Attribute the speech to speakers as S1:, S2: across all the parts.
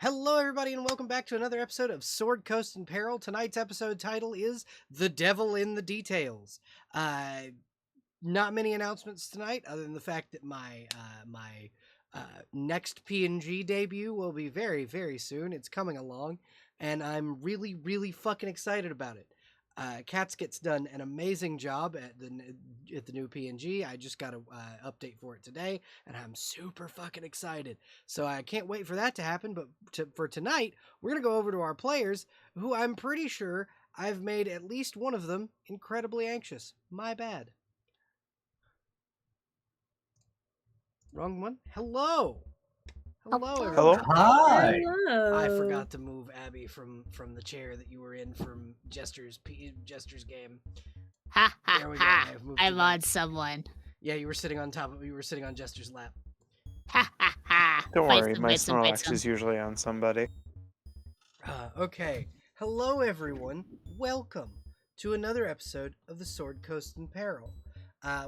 S1: Hello, everybody, and welcome back to another episode of Sword Coast in Peril. Tonight's episode title is The Devil in the Details. Not many announcements tonight, other than the fact that my next PNG debut will be very, very soon. It's coming along, and I'm really, really fucking excited about it. Cats gets done an amazing job at the new PNG. I just got an update for it today, and I'm super fucking excited. So I can't wait for that to happen. But for tonight, we're gonna go over to our players, who I'm pretty sure I've made at least one of them incredibly anxious. My bad. Wrong one. Hello. Hello, everyone.
S2: Hi.
S3: Hello.
S1: I forgot to move Abby from the chair that you were in from Jester's game.
S4: Ha ha
S1: There we go.
S4: ha!
S1: I've moved
S4: I'm
S1: you
S4: on
S1: back.
S4: someone.
S1: Yeah, you were sitting on Jester's lap.
S4: Ha ha ha!
S2: Don't
S4: Fight
S2: worry,
S4: some,
S2: my
S4: fight some, fight
S2: Snorlax
S4: some.
S2: is usually on somebody.
S1: Okay. Hello, everyone. Welcome to another episode of the Sword Coast in Peril.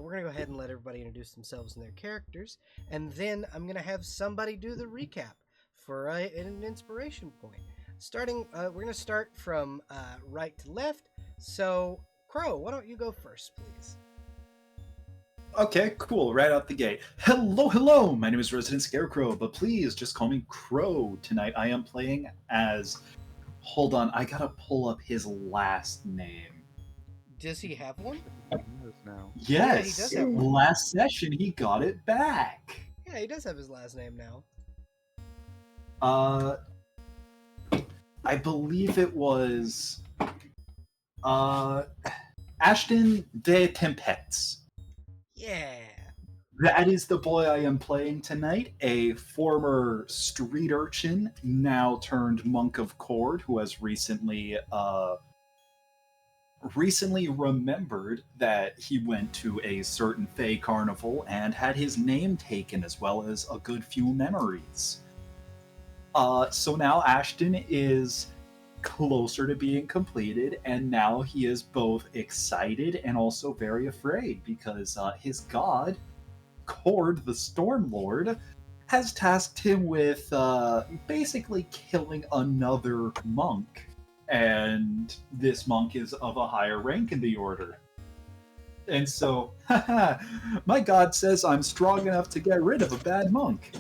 S1: We're going to go ahead and let everybody introduce themselves and their characters, and then I'm going to have somebody do the recap for an inspiration point. We're going to start from right to left. So, Crow, why don't you go first, please?
S5: Okay, cool. Right out the gate. Hello. My name is Resident Scarecrow, but please just call me Crow. Tonight I am playing as... Hold on, I gotta pull up his last name.
S1: Does he have one?
S2: Now.
S5: Yes,
S1: he does have one.
S5: last session he got it back.
S1: Yeah, he does have his last name now.
S5: I believe it was Ashton de Tempets.
S1: Yeah.
S5: That is the boy I am playing tonight, a former street urchin, now turned monk of Cord, who has recently remembered that he went to a certain Fey carnival and had his name taken, as well as a good few memories. So now Ashton is closer to being completed, and now he is both excited and also very afraid, because his god, Cord, the Stormlord, has tasked him with basically killing another monk. And this monk is of a higher rank in the order. And so, my god says I'm strong enough to get rid of a bad monk.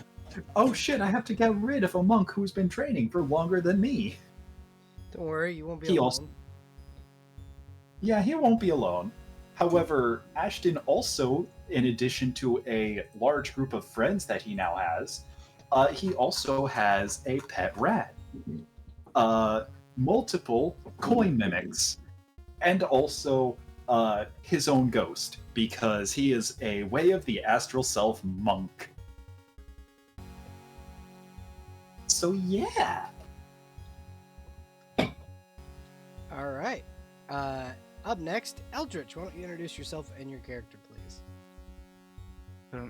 S5: Oh shit, I have to get rid of a monk who's been training for longer than me.
S1: Don't worry, you won't be
S5: He
S1: alone.
S5: also- Yeah, he won't be alone. However, Ashton also, in addition to a large group of friends that he now has, he also has a pet rat. Multiple coin mimics, and also his own ghost, because he is a Way of the Astral Self monk. So yeah.
S1: All right. Up next, Eldritch. Why don't you introduce yourself and your character, please?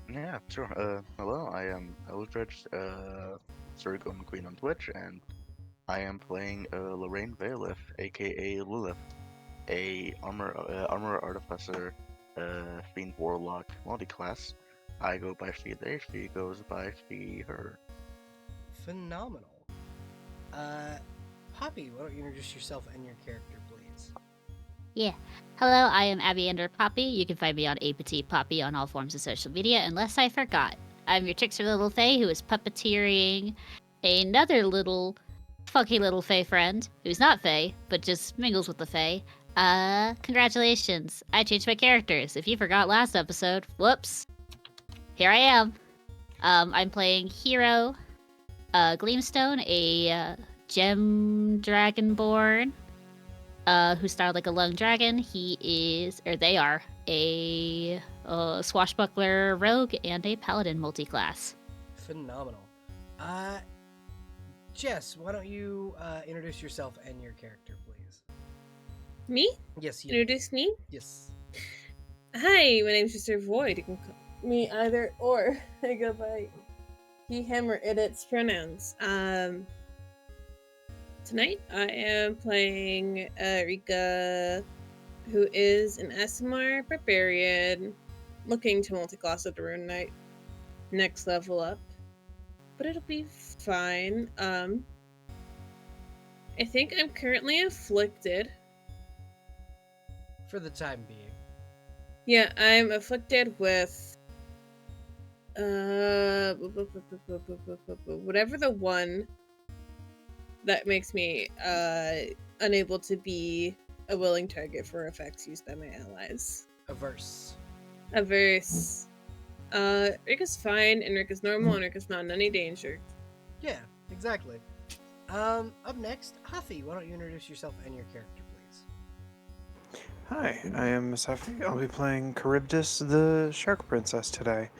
S6: Yeah, sure. Hello, I am Eldritch, Surgo McQueen on Twitch, and I am playing Lorraine Bailiff, aka Lilith, a armor artificer, fiend warlock multi-class. I go by she they, she goes by she her.
S1: Phenomenal. Poppy, why don't you introduce yourself and your character, please?
S4: Yeah. Hello, I am Abby Ender Poppy. You can find me on Apetite Poppy on all forms of social media, unless I forgot. I'm your trickster little fae who is puppeteering another little funky little fae friend who's not fae, but just mingles with the fae. Congratulations. I changed my characters. If you forgot last episode, whoops. Here I am. I'm playing Hero Gleamstone, a gem dragonborn, who started like a lung dragon. They are a swashbuckler rogue and a paladin multi-class.
S1: Phenomenal. Jess, why don't you introduce yourself and your character, please?
S3: Me?
S1: Yes, you.
S3: Introduce me?
S1: Yes.
S3: Hi, my name's Mr. Void. You can call me either or. I go by he, him, or its pronouns. Tonight I am playing Rika, who is an SMR barbarian, looking to multi-class at the Rune Knight. Next level up. But it'll be fine. I think I'm currently afflicted.
S1: For the time being.
S3: Yeah, I'm afflicted with whatever the one that makes me unable to be a willing target for effects used by my allies.
S1: Averse.
S3: Averse. Rika's fine, and Rika's normal, and Rika's not in any danger.
S1: Yeah, exactly. Up next, Huffy, why don't you introduce yourself and your character, please?
S2: Hi, I am Miss Huffy. I'll be playing Charybdis, the Shark Princess today.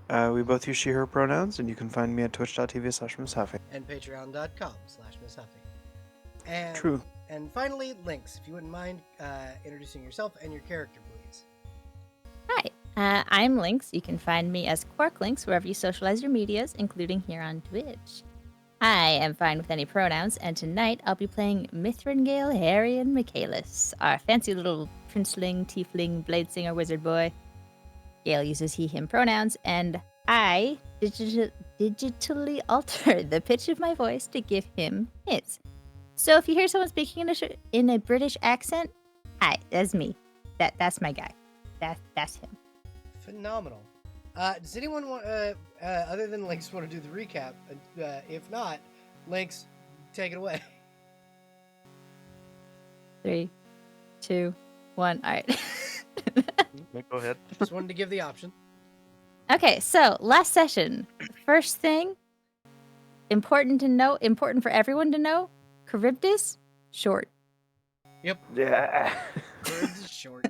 S2: We both use she/her pronouns, and you can find me at twitch.tv/MissHuffy.
S1: And patreon.com/MissHuffy. And
S2: True.
S1: And finally, Lynx, if you wouldn't mind introducing yourself and your character, please.
S7: Hi, I'm Lynx. You can find me as Quark Lynx wherever you socialize your medias, including here on Twitch. I am fine with any pronouns, and tonight I'll be playing Mithrangale, Harry, and Michaelis, our fancy little princeling, tiefling, blade singer, wizard boy. Gale uses he, him pronouns, and I digitally alter the pitch of my voice to give him his. So if you hear someone speaking in a British accent, hi, that's me. That's my guy. That's him.
S1: Phenomenal. Does anyone want, other than Lynx, want to do the recap? If not, Lynx, take it away.
S7: 3, 2, 1. All right.
S6: Go ahead.
S1: Just wanted to give the option.
S7: Okay, so last session. First thing, important for everyone to know, Charybdis, short.
S1: Yep.
S2: Yeah.
S1: Words is short.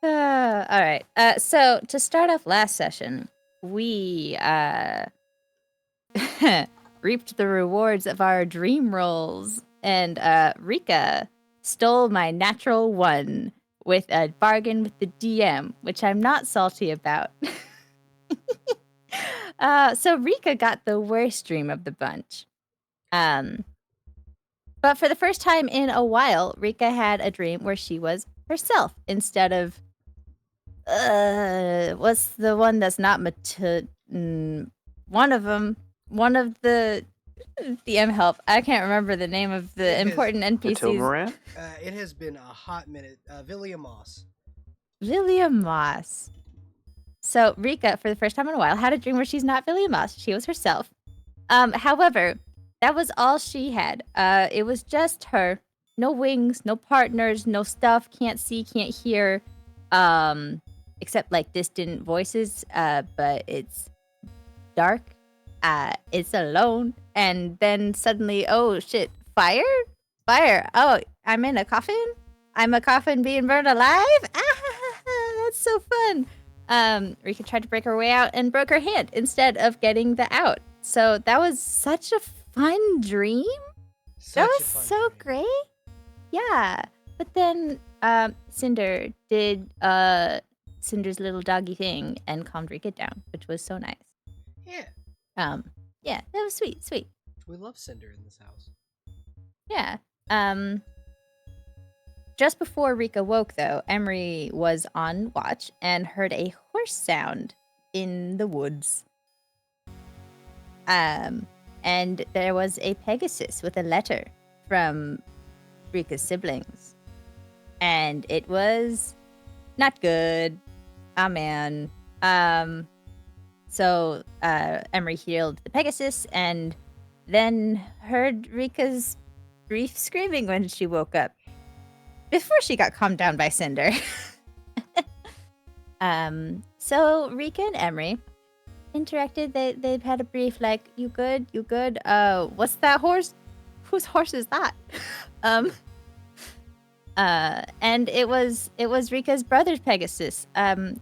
S7: All right. So to start off last session, we reaped the rewards of our dream rolls, and Rika stole my natural 1 with a bargain with the DM, which I'm not salty about. So Rika got the worst dream of the bunch. But for the first time in a while, Rika had a dream where she was herself instead of what's the one that's not one of the DM help. I can't remember the name of the important NPCs.
S2: Tilmaran?
S1: It has been a hot minute. Villia Moss.
S7: Villia Moss. So Rika, for the first time in a while, had a dream where she's not Villia Moss. She was herself. However, that was all she had. It was just her. No wings, no partners, no stuff. Can't see, can't hear. Except like distant voices. But it's dark. It's alone. And then suddenly, oh shit, fire? Fire. Oh, I'm in a coffin? I'm a coffin being burned alive? Ah, that's so fun. Rika tried to break her way out and broke her hand instead of getting the out. So that was such a fun dream.
S1: Such
S7: That
S1: a
S7: was
S1: fun
S7: so
S1: dream.
S7: great. Yeah. But then Cinder did Cinder's little doggy thing and calmed Rika down, which was so nice.
S1: Yeah.
S7: Yeah, that was sweet.
S1: We love Cinder in this house.
S7: Yeah. Just before Rika woke, though, Emery was on watch and heard a horse sound in the woods. And there was a Pegasus with a letter from Rika's siblings. And it was not good. Oh, man. So Emery healed the Pegasus and then heard Rika's brief screaming when she woke up. Before she got calmed down by Cinder. So Rika and Emery interacted. They've had a brief like, you good? What's that horse? Whose horse is that? And it was Rika's brother's Pegasus. Garcon.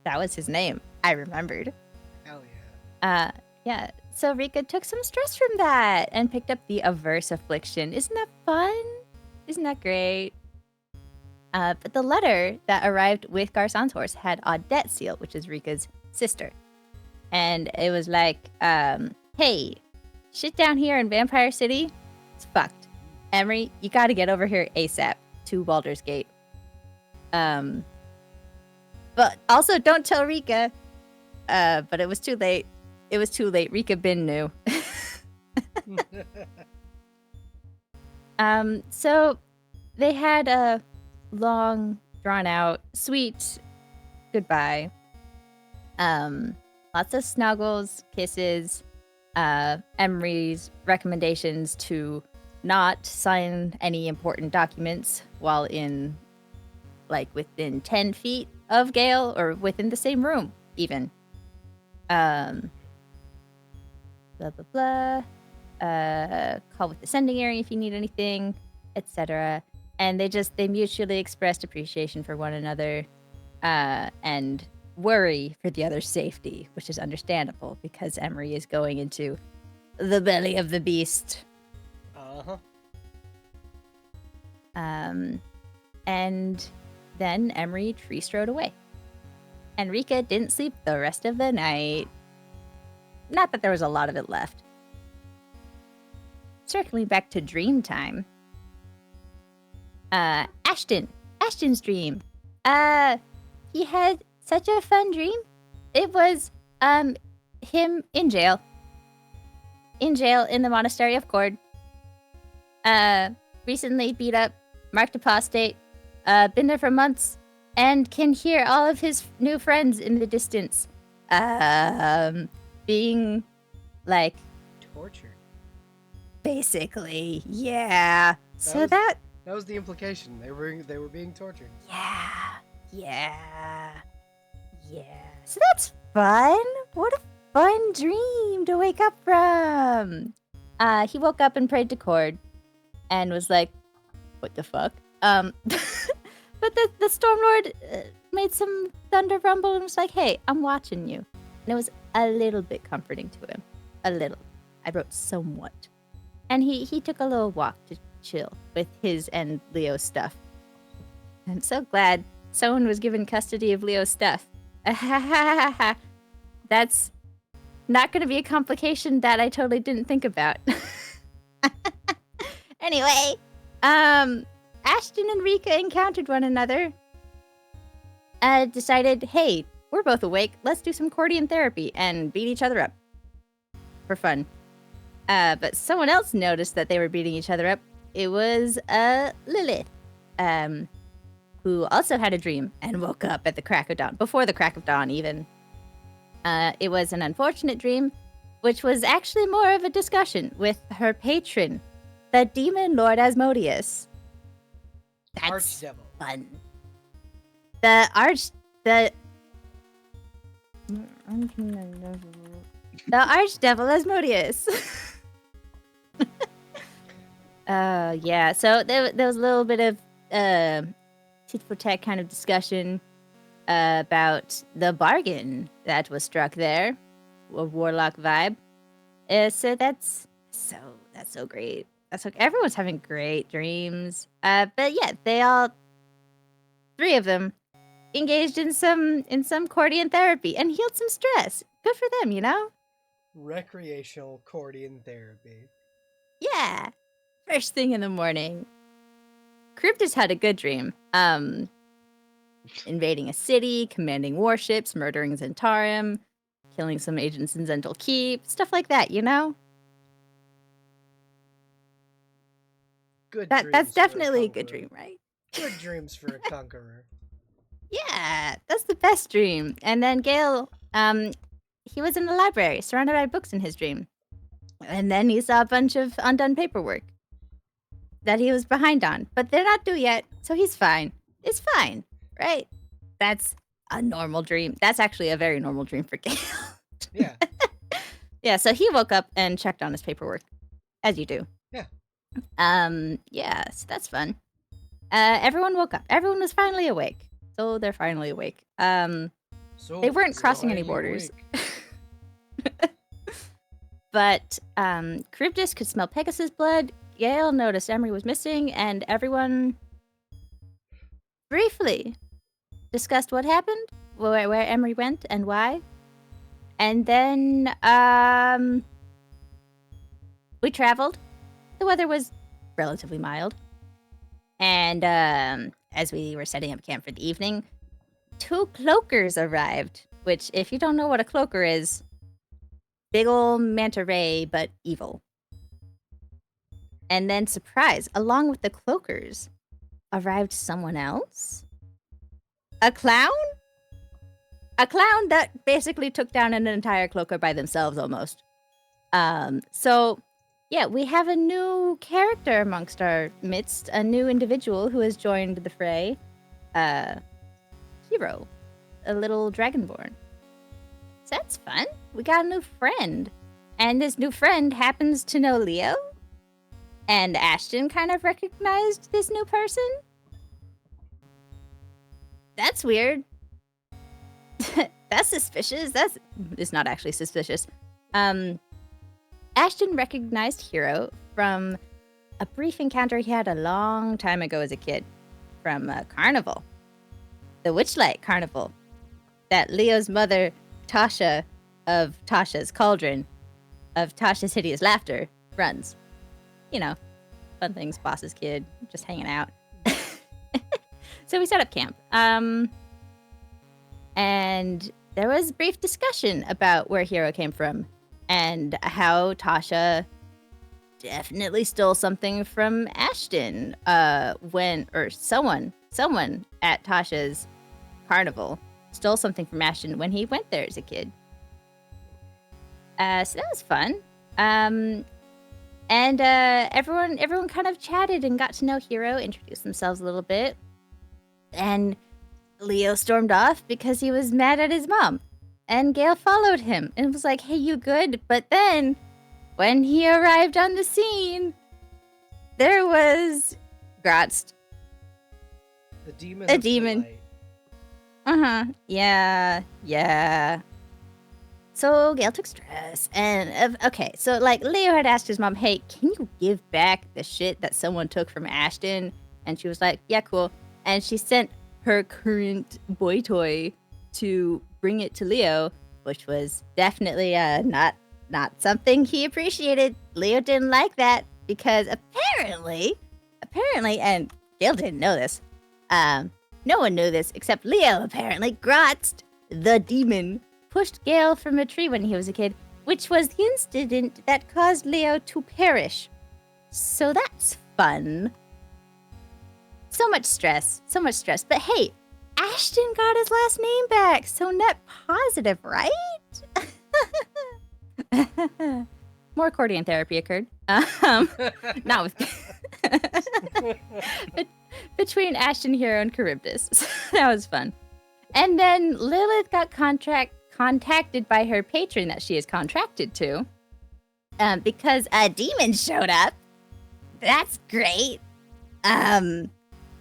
S7: That was his name. I remembered.
S1: Hell yeah.
S7: Yeah. So Rika took some stress from that and picked up the Averse Affliction. Isn't that fun? Isn't that great? But the letter that arrived with Garcon's horse had Audette Seal, which is Rika's sister. And it was like, hey, shit down here in Vampire City, it's fucked. Emery, you gotta get over here ASAP to Baldur's Gate. But also don't tell Rika. But it was too late. Rika Bin knew. So they had a long, drawn out, sweet goodbye. Lots of snuggles, kisses, Emery's recommendations to not sign any important documents while in, like, within 10 feet of Gale or within the same room, even. Blah, blah, blah. Call with the sending area if you need anything, etc. And they mutually expressed appreciation for one another, and worry for the other's safety, which is understandable because Emery is going into the belly of the beast.
S1: Uh-huh.
S7: And then Emery tree strode away. And Rika didn't sleep the rest of the night. Not that there was a lot of it left. Circling back to dream time. Ashton's dream. He had such a fun dream. It was him in jail. In jail in the monastery of Cord. Recently beat up, marked apostate, been there for months, and can hear all of his new friends in the distance. Being like
S1: Tortured.
S7: basically, yeah.
S1: That was the implication. They were being tortured.
S7: Yeah. So that's fun. What a fun dream to wake up from. He woke up and prayed to Cord and was like, what the fuck? But the Stormlord made some thunder rumble and was like, hey, I'm watching you. And it was a little bit comforting to him. A little. I wrote somewhat. And he took a little walk to chill with his and Leo's stuff. I'm so glad someone was given custody of Leo's stuff. That's not going to be a complication that I totally didn't think about. Anyway, Ashton and Rika encountered one another. Decided, hey, we're both awake. Let's do some Cordian therapy and beat each other up. For fun. But someone else noticed that they were beating each other up. It was Lilith, who also had a dream and woke up at the crack of dawn. Before the crack of dawn, even. It was an unfortunate dream, which was actually more of a discussion with her patron, the demon Lord Asmodeus. That's
S1: Archdevil.
S7: fun. The Archdevil Asmodeus. Yeah. So there was a little bit of tit for tat kind of discussion about the bargain that was struck there, a warlock vibe. So that's so great. Everyone's having great dreams. But yeah, they all, 3 of them, engaged in some Cordian therapy and healed some stress. Good for them, you know?
S1: Recreational Cordian therapy.
S7: Yeah. First thing in the morning. Cryptus had a good dream. Invading a city, commanding warships, murdering Zentarim, killing some agents in Zental Keep, stuff like that, you know?
S1: Good.
S7: That's definitely a good dream, right?
S1: Good dreams for a conqueror.
S7: Yeah, that's the best dream. And then Gale, he was in the library, surrounded by books in his dream. And then he saw a bunch of undone paperwork that he was behind on. But they're not due yet, so he's fine. It's fine, right? That's a normal dream. That's actually a very normal dream for Gale.
S1: Yeah.
S7: Yeah, so he woke up and checked on his paperwork, as you do.
S1: Yeah.
S7: Yeah, so that's fun. Everyone woke up. Everyone was finally awake. So they're finally awake.
S1: So
S7: They weren't crossing any
S1: finally
S7: borders.
S1: awake.
S7: But Charybdis could smell Pegasus blood. Gale noticed Emery was missing, and everyone briefly discussed what happened, where Emery went, and why. And then we traveled. The weather was relatively mild. And as we were setting up camp for the evening, 2 cloakers arrived, which, if you don't know what a cloaker is, big ol' manta ray, but evil. And then, surprise, along with the cloakers, arrived someone else? A clown? A clown that basically took down an entire cloaker by themselves almost. So, yeah, we have a new character amongst our midst, a new individual who has joined the fray. Hero, a little dragonborn. So that's fun. We got a new friend. And this new friend happens to know Leo. And Ashton kind of recognized this new person. That's weird. That's suspicious. It's not actually suspicious. Ashton recognized Hero from a brief encounter he had a long time ago as a kid from a carnival. The Witchlight Carnival. That Leo's mother, Tasha, of Tasha's Cauldron, of Tasha's Hideous Laughter, runs. You know, fun things, boss's kid, just hanging out. So we set up camp. And there was brief discussion about where Hero came from and how Tasha definitely stole something from Ashton someone at Tasha's carnival stole something from Ashton when he went there as a kid. So that was fun. And everyone kind of chatted and got to know Hero, introduced themselves a little bit. And Leo stormed off because he was mad at his mom. And Gale followed him and was like, hey, you good? But then, when he arrived on the scene, there was Grotz.
S1: The demon.
S7: A demon. Yeah. So Gale took stress. And, okay, so, like, Leo had asked his mom, hey, can you give back the shit that someone took from Ashton? And she was like, yeah, cool. And she sent her current boy toy to bring it to Leo, which was definitely not something he appreciated. Leo didn't like that because apparently, and Gale didn't know this. No one knew this except Leo, apparently. Grotz, the demon, pushed Gale from a tree when he was a kid, which was the incident that caused Leo to perish. So that's fun. So much stress. But hey, Ashton got his last name back, so net positive, right? More accordion therapy occurred. Not with between Ashton, Hero, and Charybdis. So that was fun. And then Lilith got contacted by her patron that she is contracted to, because a demon showed up. That's great.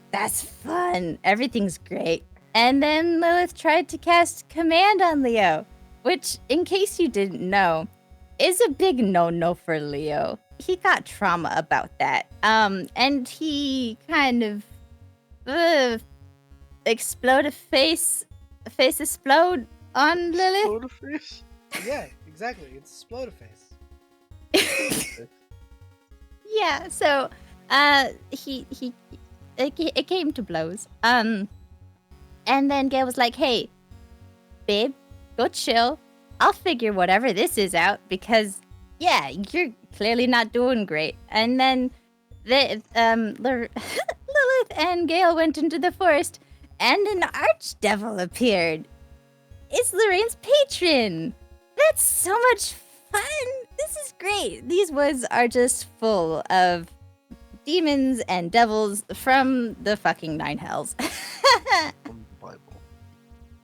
S7: That's fun. Everything's great. And then Lilith tried to cast Command on Leo, which, in case you didn't know, is a big no-no for Leo. He got trauma about that. And he kind of explode on Lilith.
S6: Explode a face?
S1: Yeah, exactly. It's Splodaface.
S7: Yeah, so it came to blows. And then Gale was like, hey, babe, go chill. I'll figure whatever this is out because, yeah, you're clearly not doing great. And then Lilith and Gale went into the forest and an archdevil appeared. It's Lorraine's patron. That's so much fun. This is great. These woods are just full of demons and devils from the fucking nine hells.
S6: From the Bible.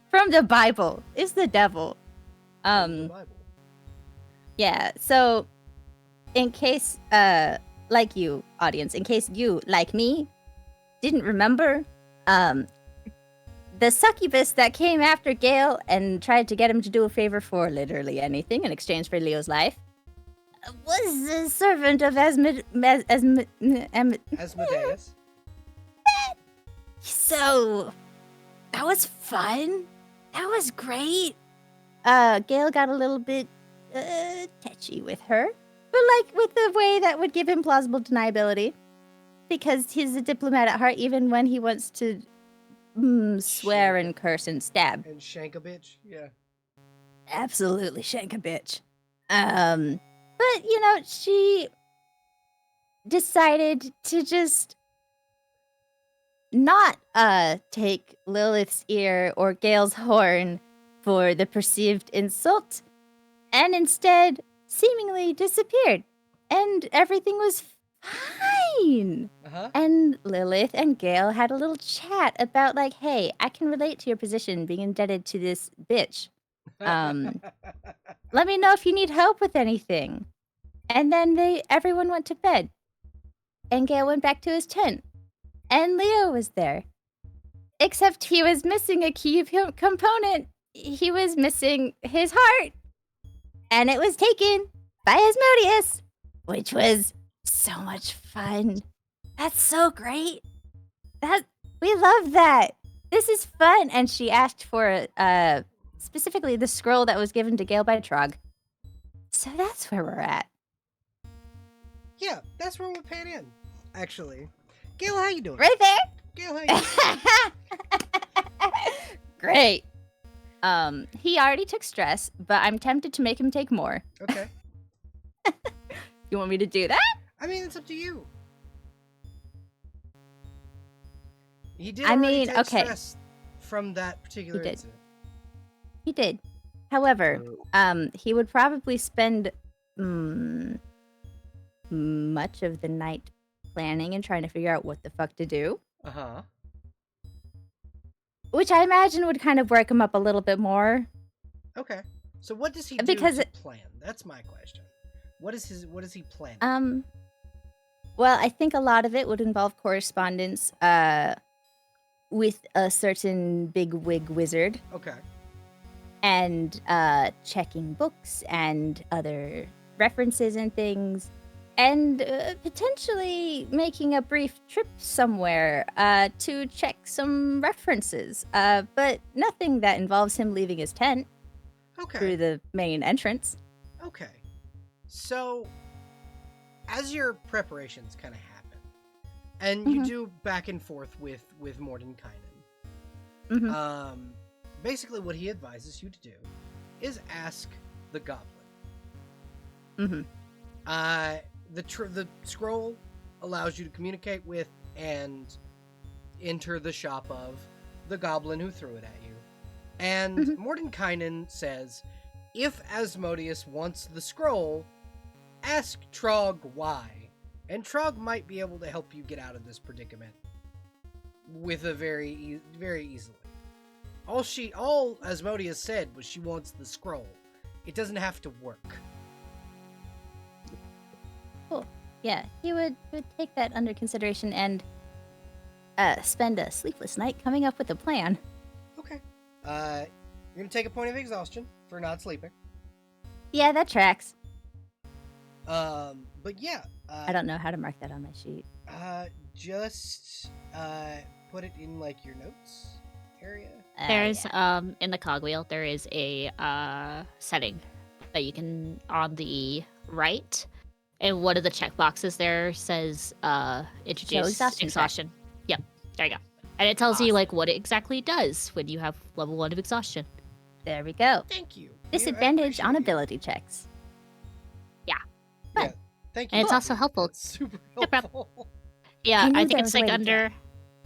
S7: From the Bible. It's the devil.
S1: The Bible.
S7: Yeah, so in case, like you, audience, in case you, like me, didn't remember, the succubus that came after Gale and tried to get him to do a favor for literally anything in exchange for Leo's life was a servant of
S1: Asmodeus.
S7: So, that was fun. That was great. Gale got a little bit touchy with her, but like with the way that would give him plausible deniability, because he's a diplomat at heart, even when he wants to swear and curse and stab.
S1: And shank a bitch. Yeah.
S7: Absolutely shank a bitch. But you know, she decided to just not take Lilith's ear or Gale's horn for the perceived insult, and instead seemingly disappeared. And everything was fine.
S1: Uh-huh.
S7: And Lilith and Gale had a little chat about like, hey, I can relate to your position being indebted to this bitch. Let me know if you need help with anything. And then everyone went to bed. And Gale went back to his tent. And Leo was there. Except he was missing a key component. He was missing his heart. And it was taken by Asmodeus, which was so much fun. That's so great. We love that. This is fun. And she asked for specifically the scroll that was given to Gale by Trog. So that's where we're at.
S1: Yeah, that's where we'll pan in, actually. Gail, how you doing?
S7: Right there.
S1: Gail, how you doing?
S7: Great. He already took stress, but I'm tempted to make him take more.
S1: Okay.
S7: You want me to do that?
S1: I mean, it's up to you. He did
S7: I
S1: already
S7: mean,
S1: take
S7: okay.
S1: stress from that particular
S7: He did.
S1: incident.
S7: He did. However, he would probably spend much of the night planning and trying to figure out what the fuck to do.
S1: Uh-huh.
S7: Which I imagine would kind of work him up a little bit more.
S1: Okay. So what does he do
S7: Because
S1: to plan? That's my question. What is he planning?
S7: Well, I think a lot of it would involve correspondence with a certain big wig wizard.
S1: Okay.
S7: And checking books and other references and things, and potentially making a brief trip somewhere to check some references, but nothing that involves him leaving his tent through the main entrance.
S1: Okay. So, as your preparations kind of happen, and you do back and forth with Mordenkainen, basically what he advises you to do is ask the goblin. The scroll allows you to communicate with and enter the shop of the goblin who threw it at you. And Mordenkainen says, if Asmodeus wants the scroll, ask Trog why. And Trog might be able to help you get out of this predicament with a very easily. All Asmodeus said was she wants the scroll. It doesn't have to work.
S7: Cool. Yeah, he would take that under consideration and spend a sleepless night coming up with a plan.
S1: Okay. You're gonna take a point of exhaustion for not sleeping.
S7: Yeah, that tracks.
S1: But yeah.
S7: I don't know how to mark that on my sheet.
S1: Just put it in like your notes area.
S4: There's in the cogwheel there is a setting that you can on the right, and one of the check boxes there says introduce exhaustion. Yep, there you go. And it tells you like what it exactly does when you have level 1 of exhaustion.
S7: There we go.
S1: Thank you.
S7: Disadvantage on ability checks.
S4: Yeah.
S1: Yeah. Thank you.
S4: And it's also helpful.
S1: That's super
S4: No problem.
S1: helpful.
S4: Yeah,
S7: knew
S4: I think
S7: there
S4: it's
S7: was a
S4: like
S7: way to
S4: under.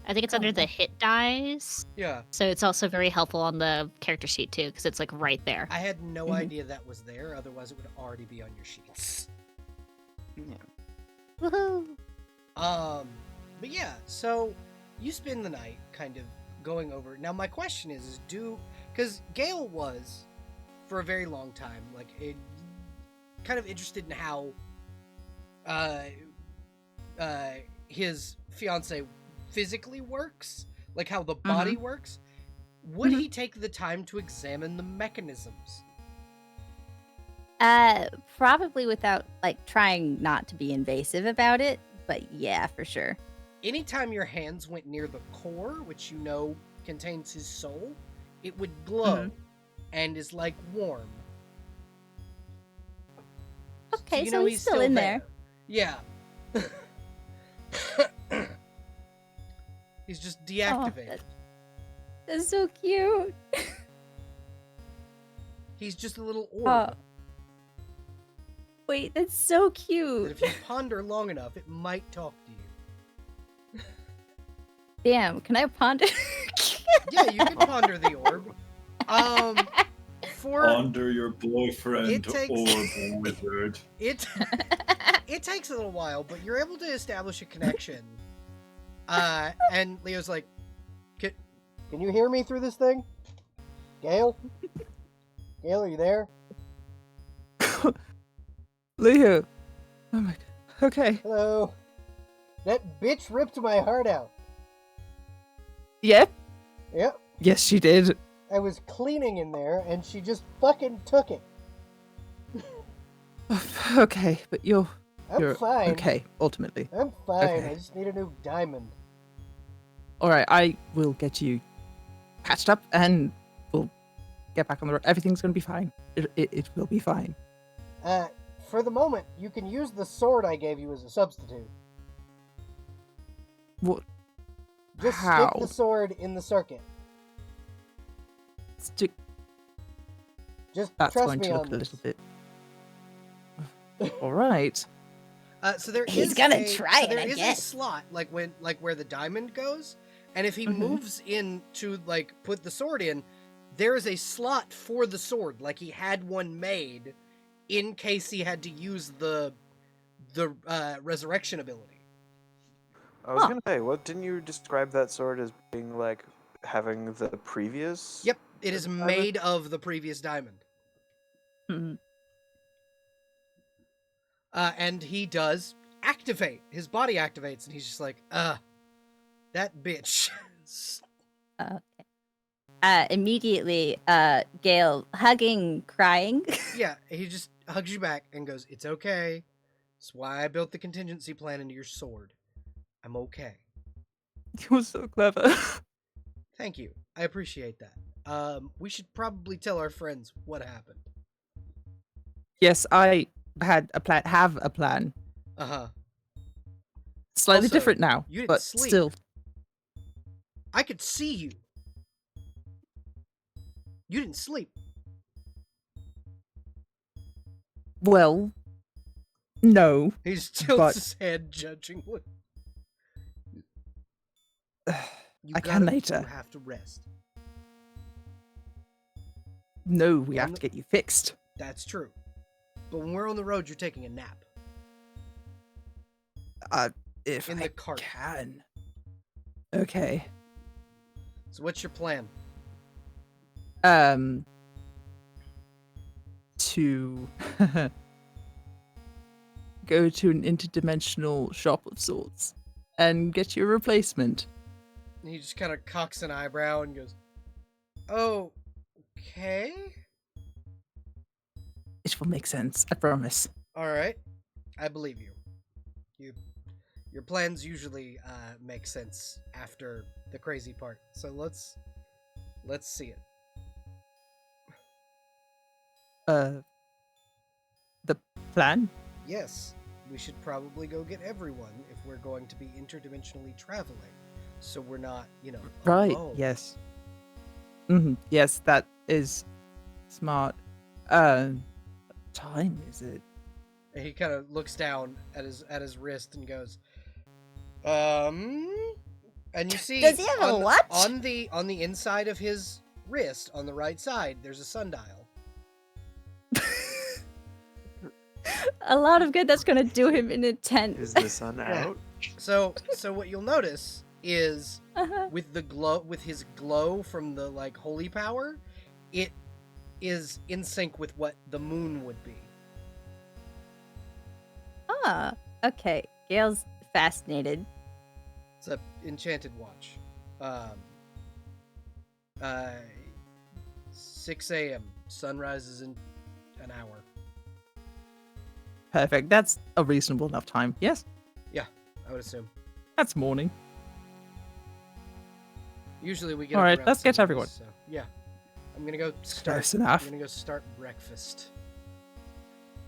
S4: I think it's under the hit dice.
S1: Yeah.
S4: So it's also very helpful on the character sheet too, because it's like right there.
S1: I had no idea that was there. Otherwise, it would already be on your sheets.
S6: Yeah.
S7: Woohoo!
S1: But yeah. So you spend the night kind of going over. Now, my question is because Gale was for a very long time like kind of interested in how his fiance physically works, like how the body works. Would he take the time to examine the mechanisms?
S7: Probably without like trying not to be invasive about it, but yeah, for sure.
S1: Anytime your hands went near the core, which you know contains his soul, it would glow and is like warm.
S7: Okay,
S1: you
S7: so
S1: know
S7: he's still in there.
S1: Yeah. He's just deactivated.
S7: That's so cute.
S1: He's just a little orb.
S7: Wait, that's so
S1: That
S7: cute.
S1: if you ponder long enough, it might talk to you.
S7: Damn, can I ponder?
S1: Yeah, you can ponder the orb. For
S5: Under your boyfriend
S1: It takes-
S5: or wizard.
S1: it takes a little while, but you're able to establish a connection. And Leo's like, can you hear me through this thing? Gale? Gale, are you there?
S8: Leo. Oh my god. Okay.
S1: Hello. That bitch ripped my heart out.
S8: Yep.
S1: Yep.
S8: Yes, she did.
S1: I was cleaning in there, and she just fucking took it.
S8: Okay, but you're
S1: I'm fine.
S8: okay, ultimately.
S1: I'm fine.
S8: Okay.
S1: I just need a new diamond.
S8: Alright, I will get you patched up and we'll get back on the road. Everything's gonna be fine. It will be fine.
S1: For the moment, you can use the sword I gave you as a substitute.
S8: What?
S1: Just
S8: How?
S1: stick the sword in the circuit.
S8: Stick.
S1: Just
S8: That's
S1: trust
S8: going
S1: me
S8: to look
S1: on
S8: a
S1: this.
S8: little bit. Alright.
S1: So there
S7: He's
S1: is
S7: gonna
S1: a,
S7: try
S1: so
S7: it,
S1: there
S7: I
S1: is
S7: guess.
S1: a slot like where the diamond goes, and if he
S8: Mhm.
S1: moves in to like put the sword in, there is a slot for the sword, like he had one made in case he had to use the resurrection ability.
S2: I was
S7: Huh.
S2: gonna say, what didn't you describe that sword as being like having the previous?
S1: Yep, it is
S2: diamond?
S1: made of the previous diamond.
S7: Mhm.
S1: And he does activate. His body activates, and he's just like, that bitch.
S7: Immediately, Gale hugging, crying.
S1: Yeah, he just hugs you back and goes, "It's okay. That's why I built the contingency plan into your sword. I'm okay.
S8: You're so clever.
S1: Thank you. I appreciate that. We should probably tell our friends what happened."
S8: Yes, I have a plan.
S1: Uh-huh.
S8: Slightly
S1: Also,
S8: different now,
S1: you didn't
S8: but
S1: sleep.
S8: still.
S1: I could see you. You didn't sleep.
S8: Well, no.
S1: He just tilts
S8: But-
S1: his head judgingly. You
S8: I can
S1: gotta-
S8: later.
S1: You have to rest.
S8: No, we have
S1: One-
S8: to get you fixed.
S1: That's true. But when we're on the road, you're taking a nap.
S8: If
S1: In
S8: I
S1: the cart.
S8: can. Okay.
S1: So what's your plan?
S8: To go to an interdimensional shop of sorts and get you a replacement.
S1: And he just kind of cocks an eyebrow and goes, "Oh, okay.
S8: It will make sense, I promise.
S1: All right. I believe you. Your plans usually make sense after the crazy part. So let's see it."
S8: The plan?
S1: Yes, we should probably go get everyone if we're going to be interdimensionally traveling, so we're not,
S8: Right,
S1: alone.
S8: yes. Yes, that is smart. Time is it?
S1: And he kind of looks down at his wrist and goes, and you see
S7: Does he have a watch?
S1: on the inside of his wrist on the right side, there's a sundial.
S7: A lot of good that's gonna do him in a tent.
S2: Is the sun
S1: Yeah.
S2: out?
S1: So what you'll notice is
S7: Uh-huh.
S1: with his glow from the like holy power, it is in sync with what the moon would be.
S7: Ah, okay. Gale's fascinated.
S1: It's a enchanted watch. 6 a.m. Sun rises in an hour.
S8: Perfect. That's a reasonable enough time. Yes,
S1: I would assume.
S8: that's morning.
S1: Usually we get.
S8: All
S1: up
S8: right,
S1: around
S8: let's get
S1: 7,
S8: everyone.
S1: So, yeah, I'm gonna go start.
S8: Close enough.
S1: I'm gonna go start breakfast.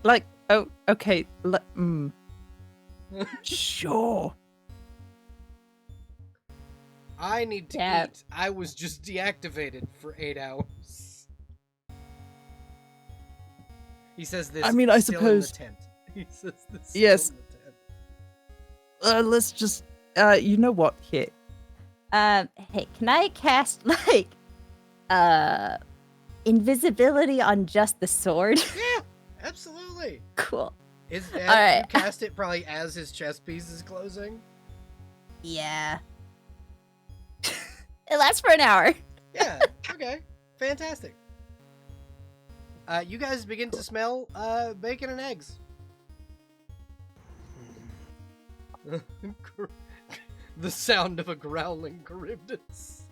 S8: Like, oh, okay. Sure.
S1: I need to
S7: Yeah.
S1: eat. I was just deactivated for 8 hours. He says this.
S8: I mean, I
S1: still in the
S8: suppose-
S1: tent. He says this.
S8: Yes. Let's just. You know what? Here.
S7: Hey, can I cast like invisibility on just the sword?
S1: Yeah, absolutely.
S7: Cool.
S1: Is
S7: All right.
S1: you cast it probably as his chest piece is closing?
S7: Yeah. It lasts for an hour.
S1: Yeah. Okay. Fantastic. You guys begin to smell bacon and eggs. The sound of a growling Charybdis.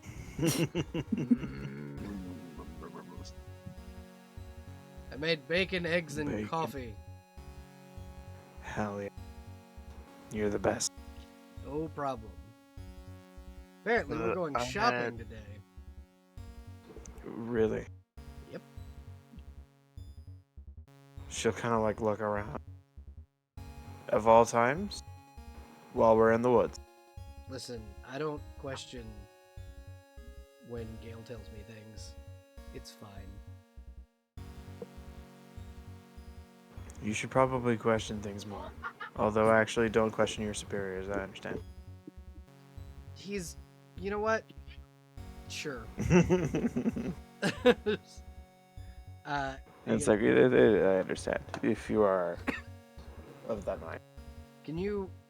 S1: I made bacon, eggs, and
S2: Bacon.
S1: coffee.
S2: Hell yeah. You're the best.
S1: No problem. Apparently, we're going
S6: I
S1: shopping
S6: had-
S1: today.
S2: Really?
S1: Yep.
S2: She'll kind of like look around. Of all times, while we're in the woods.
S1: Listen, I don't question when Gale tells me things. It's fine.
S2: You should probably question things more. Although, actually, don't question your superiors. I understand.
S1: He's, you know what? Sure.
S2: It's like I understand if you are of that mind.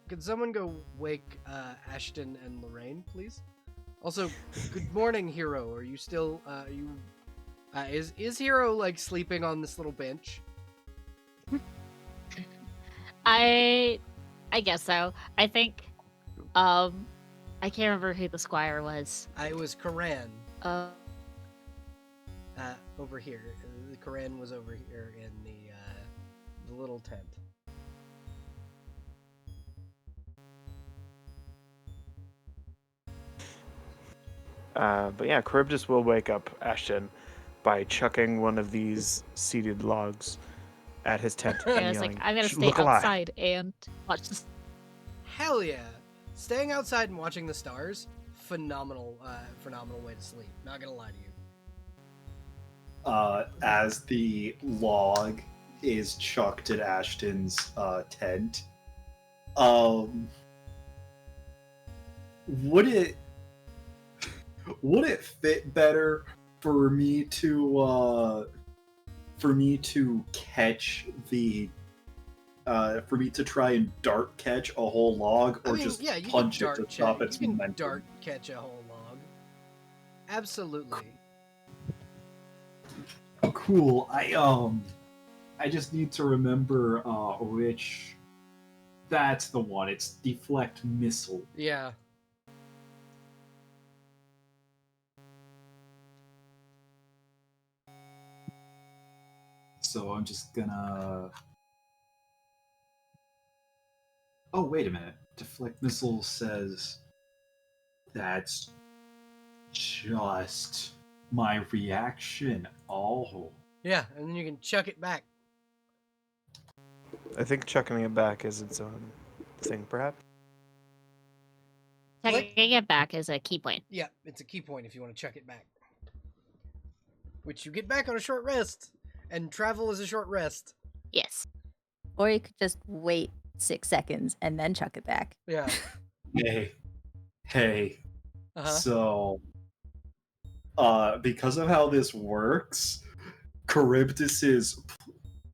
S1: Could someone go wake Ashton and Lorraine, please? Also, good morning, Hero. Are you still is Hero like sleeping on this little bench?
S4: I guess so. I think I can't remember who the squire was.
S1: It was Karan
S4: Uh
S1: over here. Karan was over here in the little tent.
S2: But yeah, Charybdis will wake up Ashton by chucking one of these seated logs at his tent.
S4: I
S2: and
S4: was like,
S2: yelling,
S4: I'm gonna
S2: "Sh-
S4: stay
S2: look alive."
S4: outside and watch this.
S1: Hell yeah! Staying outside and watching the stars, phenomenal way to sleep. Not gonna lie to you.
S5: As the log is chucked at Ashton's tent, would it fit better for me to catch the for me to try and dart catch a whole log, or just
S1: yeah, you
S5: punch
S1: can
S5: it to
S1: dart
S5: stop
S1: catch.
S5: its
S1: You can
S5: momentum?
S1: dart catch a whole log. Absolutely.
S5: Cool. I just need to remember which. That's the one. It's deflect missile.
S1: Yeah.
S5: So I'm just gonna. Oh, wait a minute. Deflect missile says that's just my reaction. Oh.
S1: Yeah, and then you can chuck it back.
S2: I think chucking it back is its own thing, perhaps.
S4: Taking it back is a key point.
S1: Yeah, it's a key point if you want to chuck it back. Which you get back on a short rest. And travel is a short rest.
S4: Yes.
S7: Or you could just wait 6 seconds and then chuck it back.
S1: Yeah.
S5: Hey.
S1: Uh-huh.
S5: So, because of how this works, Charybdis's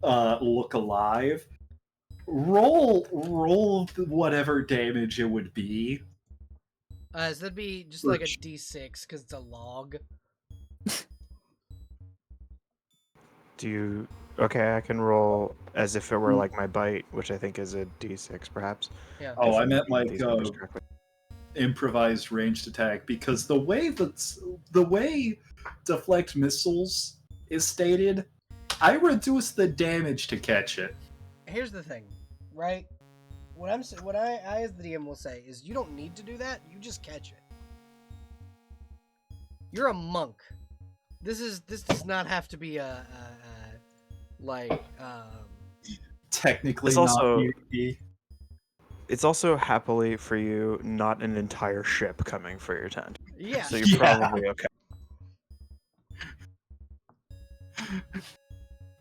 S5: look alive. Roll whatever damage it would be.
S1: So that'd be just like a D6 because it's a log.
S2: Do you... Okay, I can roll as if it were like my bite, which I think is a d6, perhaps.
S1: Yeah.
S5: Oh,
S2: If
S5: I
S2: I'm
S5: meant
S2: reading
S5: like
S2: these numbers correctly.
S5: improvised ranged attack, because the way deflect missiles is stated, I reduce the damage to catch it.
S1: Here's the thing, right? What I as the DM will say is you don't need to do that. You just catch it. You're a monk. This does not have to be
S5: Technically
S2: It's
S5: not
S2: also-
S5: PvP.
S2: It's also happily for you not an entire ship coming for your tent.
S1: yeah.
S2: So you're
S5: Yeah.
S2: probably okay.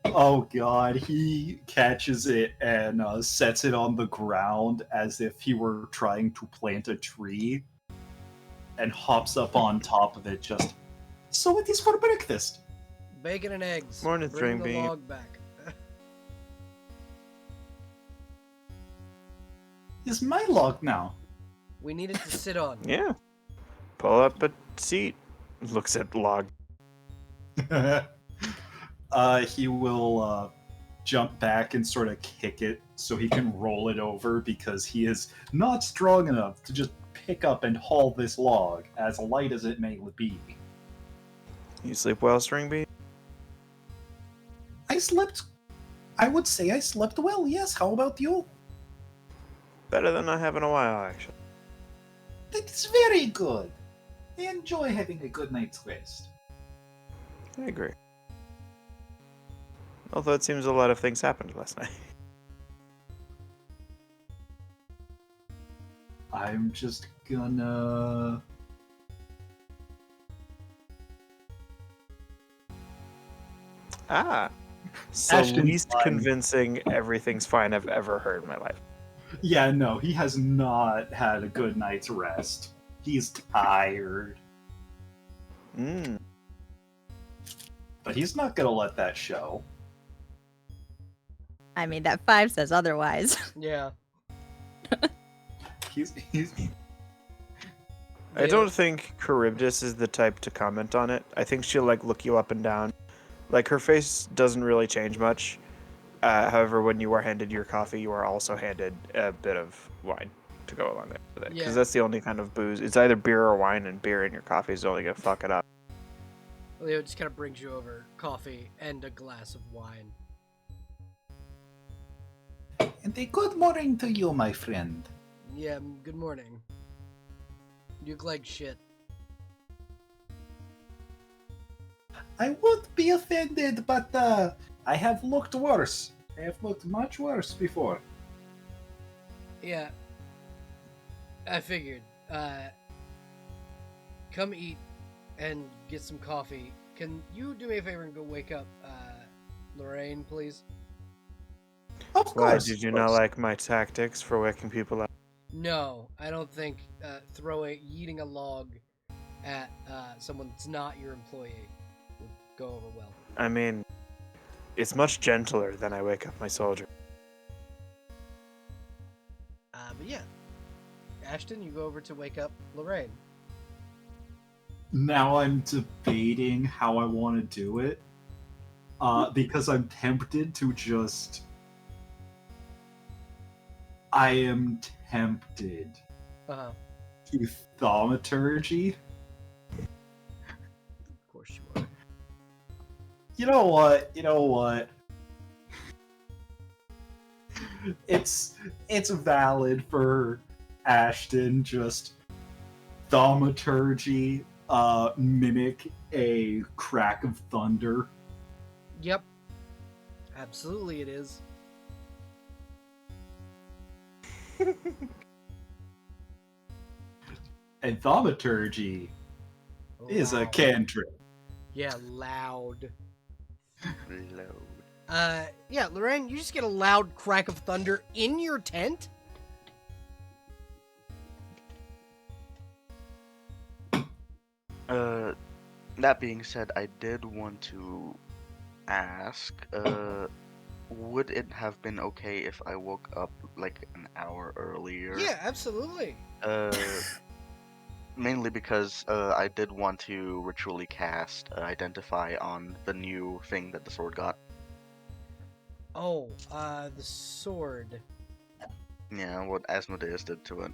S5: Oh god, he catches it and sets it on the ground as if he were trying to plant a tree, and hops up on top of it just, so what is for breakfast?
S1: Bacon and eggs.
S2: Morning,
S1: Bring
S2: string
S1: the
S2: bean.
S1: log back.
S5: Is my log now?
S1: We need it to sit on.
S2: Yeah. Pull up a seat. Looks at log.
S5: He will jump back and sort of kick it so he can roll it over because he is not strong enough to just pick up and haul this log, as light as it may be.
S2: You sleep well, string bean?
S5: I would say I slept well, yes. How about you?
S2: Better than I have in a while, actually.
S5: That is very good. I enjoy having a good night's rest.
S2: I agree. Although it seems a lot of things happened last night.
S5: I'm just gonna...
S2: Ah. So
S5: Ashton's
S2: least
S5: fine.
S2: convincing everything's fine I've ever heard in my life.
S5: Yeah, no, he has not had a good night's rest. He's tired.
S2: Mm.
S5: But he's not gonna let that show.
S7: I mean, that 5 says otherwise.
S1: Yeah.
S5: He's
S2: I don't think Charybdis is the type to comment on it. I think she'll like look you up and down. Like her face doesn't really change much. However, when you are handed your coffee, you are also handed a bit of wine to go along with it. Because
S1: Yeah.
S2: that's the only kind of booze. It's either beer or wine, and beer in your coffee is only gonna fuck it up.
S1: Leo just kind of brings you over coffee and a glass of wine.
S5: And a good morning to you, my friend.
S1: Yeah, good morning. You look like shit.
S5: I won't be offended, but I have looked worse. I have looked much worse before.
S1: Yeah. I figured. Come eat and get some coffee. Can you do me a favor and go wake up Lorraine, please?
S5: Of
S2: Why
S5: course.
S2: did you
S5: of
S2: not
S5: course.
S2: like my tactics for waking people up?
S1: No, I don't think yeeting a log at someone that's not your employee would go over well.
S2: I mean, it's much gentler than I wake up my soldier.
S1: But yeah. Ashton, you go over to wake up Lorraine.
S5: Now I'm debating how I want to do it. Because I'm tempted to just... I am tempted
S1: Uh-huh.
S5: to thaumaturgy.
S1: Of course you are.
S5: You know what? It's valid for Ashton, just thaumaturgy, mimic a crack of thunder.
S1: Yep. Absolutely it is.
S5: And thaumaturgy is a
S1: Loud.
S5: cantrip.
S1: Yeah, loud.
S6: Reload.
S1: Yeah, Lorraine, you just get a loud crack of thunder in your tent?
S6: That being said, I did want to ask, would it have been okay if I woke up like an hour earlier?
S1: Yeah, absolutely.
S6: Mainly because I did want to ritually cast Identify on the new thing that the sword got.
S1: Oh, the sword.
S6: Yeah, what Asmodeus did to it.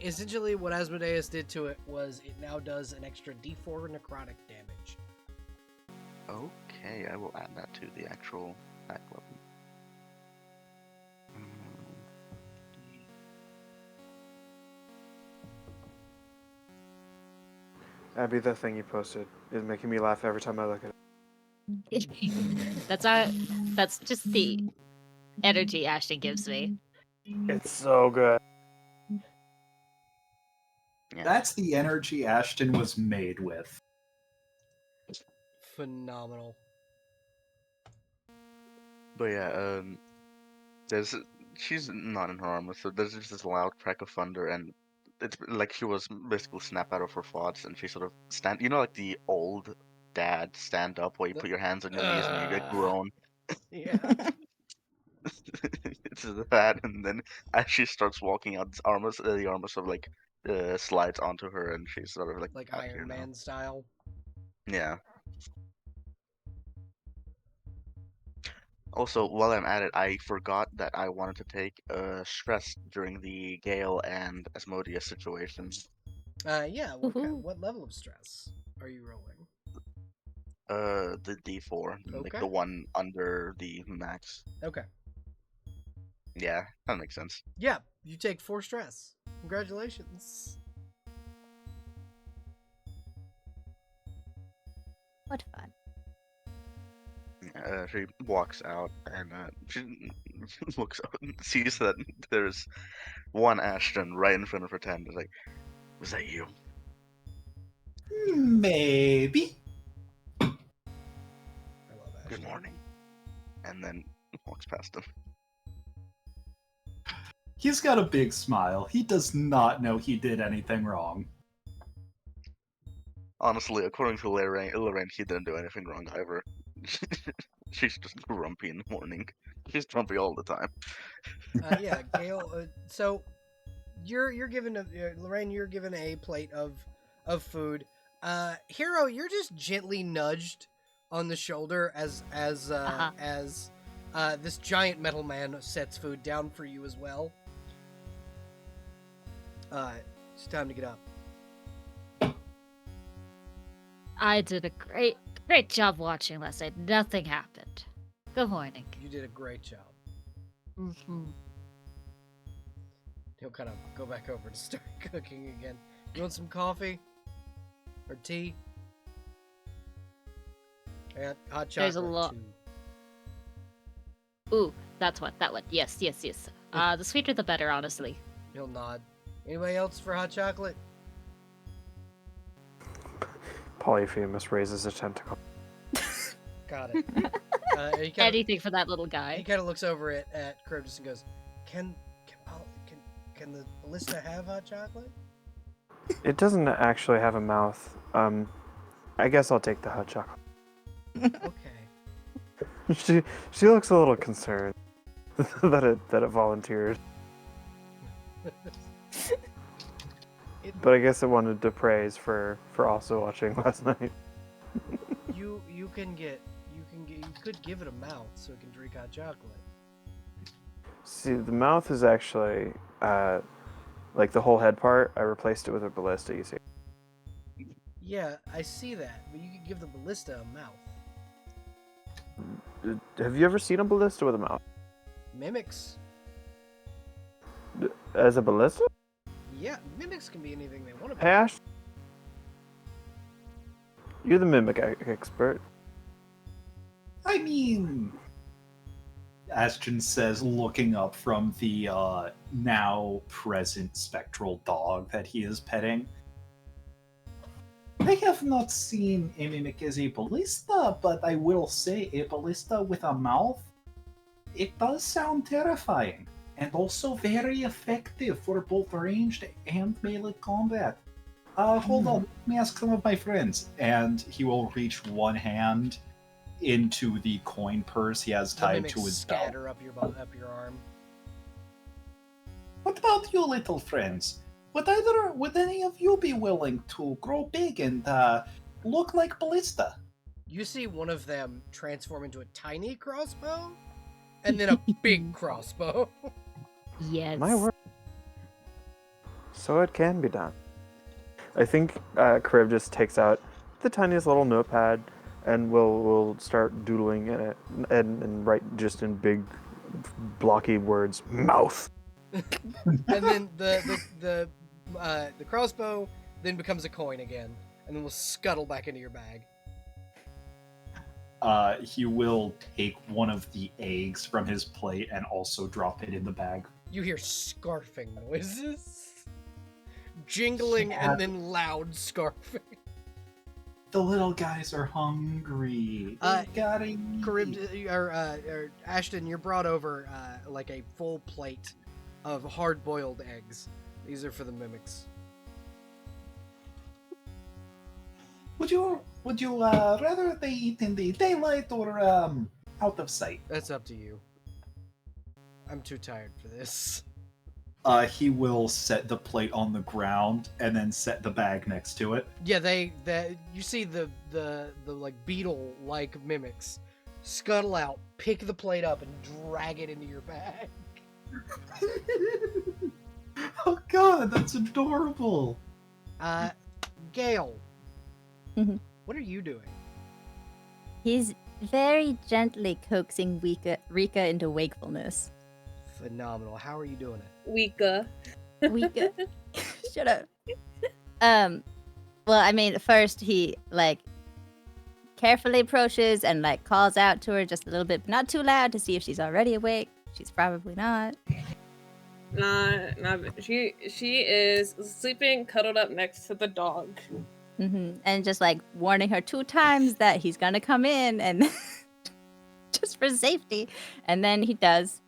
S1: Essentially what Asmodeus did to it was it now does an extra D4 necrotic damage.
S6: Okay, I will add that to the actual attack weapon.
S2: Abby, that thing you posted is making me laugh every time I look at it.
S4: That's just the energy Ashton gives me.
S2: It's so good.
S6: Yeah.
S5: That's the energy Ashton was made with.
S1: Phenomenal.
S6: But yeah, there's she's not in her armor, so there's just this loud crack of thunder, and it's like she was basically snapped out of her thoughts, and she sort of stand. You know, like the old dad stand up, where you put your hands on your knees and you get groan.
S1: Yeah.
S6: It's that, and then as she starts walking out, the armor sort of like slides onto her, and she's sort of like
S1: Like
S6: out here
S1: Iron
S6: now.
S1: Man style.
S6: Yeah. Also, while I'm at it, I forgot that I wanted to take stress during the Gale and Asmodeus situation.
S1: Yeah,
S7: Woohoo.
S1: what level of stress are you rolling?
S6: The D4, like
S1: Okay.
S6: the one under the max.
S1: Okay.
S6: Yeah, that makes sense.
S1: Yeah, you take 4 stress. Congratulations.
S7: What fun.
S6: She walks out and she looks up and sees that there's one Ashton right in front of her tent. Is like, was that you?
S5: Maybe.
S1: I love that.
S6: Good morning. And then walks past him.
S5: He's got a big smile. He does not know he did anything wrong.
S6: Honestly, according to Lorraine, he didn't do anything wrong either. She's just grumpy in the morning. She's grumpy all the time.
S1: Yeah, Gail. So you're given Lorraine. You're given a plate of food. Hero, you're just gently nudged on the shoulder as this giant metal man sets food down for you as well. It's time to get up.
S4: I did a great job watching last night. Nothing happened. Good morning.
S1: You did a great job.
S4: Mm-hmm.
S1: He'll kind of go back over to start cooking again. You want some coffee? Or tea? And hot chocolate,
S4: There's a lot.
S1: too.
S4: Ooh, that one. Yes. The sweeter the better, honestly.
S1: He'll nod. Anybody else for hot chocolate?
S2: Polyphemus raises a tentacle.
S1: Got it. He
S4: Anything for that little
S1: kind
S4: guy.
S1: of looks over at Crobus and goes, Can the ballista have hot chocolate?
S2: It doesn't actually have a mouth. I guess I'll take the hot chocolate.
S1: Okay.
S2: She looks a little concerned that it volunteered. But I guess it wanted to praise for also watching last night.
S1: You could give it a mouth so it can drink hot chocolate.
S2: See, the mouth is actually like the whole head part. I replaced it with a ballista. You see.
S1: Yeah, I see that, but you could give the ballista a mouth.
S2: Have you ever seen a ballista with a mouth?
S1: Mimics.
S2: As a ballista?
S1: Yeah, mimics can be anything they want to be.
S2: Hey, Ash. You're the mimic expert.
S5: I mean, Ashton says, looking up from the now present spectral dog that he is petting. I have not seen a mimic as a ballista, but I will say a ballista with a mouth, it does sound terrifying, and also very effective for both ranged and melee combat. Hold on, let me ask some of my friends. And he will reach one hand into the coin purse he has
S1: The
S5: tied
S1: mimics
S5: to his belt.
S1: scatter up your arm.
S5: What about you, little friends? Would any of you be willing to grow big and look like ballista?
S1: You see one of them transform into a tiny crossbow, and then a big crossbow.
S4: Yes.
S2: My word. So it can be done. I think Crib just takes out the tiniest little notepad and will start doodling in it and write just in big blocky words, mouth.
S1: And then the crossbow then becomes a coin again, and then will scuttle back into your bag.
S5: He will take one of the eggs from his plate and also drop it in the bag.
S1: You hear scarfing noises, jingling,
S5: Yeah.
S1: and then loud scarfing.
S5: The little guys are hungry. They gotta eat.
S1: Or Ashton, you're brought over like a full plate of hard-boiled eggs. These are for the mimics.
S5: Would you rather they eat in the daylight or out of sight?
S1: That's up to you. I'm too tired for this.
S5: He will set the plate on the ground and then set the bag next to it.
S1: Yeah, you see the like beetle-like mimics scuttle out, pick the plate up, and drag it into your bag.
S5: Oh god, that's adorable.
S1: Gale.
S7: Mhm.
S1: What are you doing?
S7: He's very gently coaxing Rika into wakefulness.
S1: Phenomenal. How are you doing it?
S3: Wika.
S7: Shut up. Well, I mean, first he like carefully approaches and like calls out to her just a little bit, but not too loud to see if she's already awake. She's probably not.
S3: She is sleeping cuddled up next to the dog.
S7: And just like warning her 2 times that he's gonna come in and just for safety. And then he does.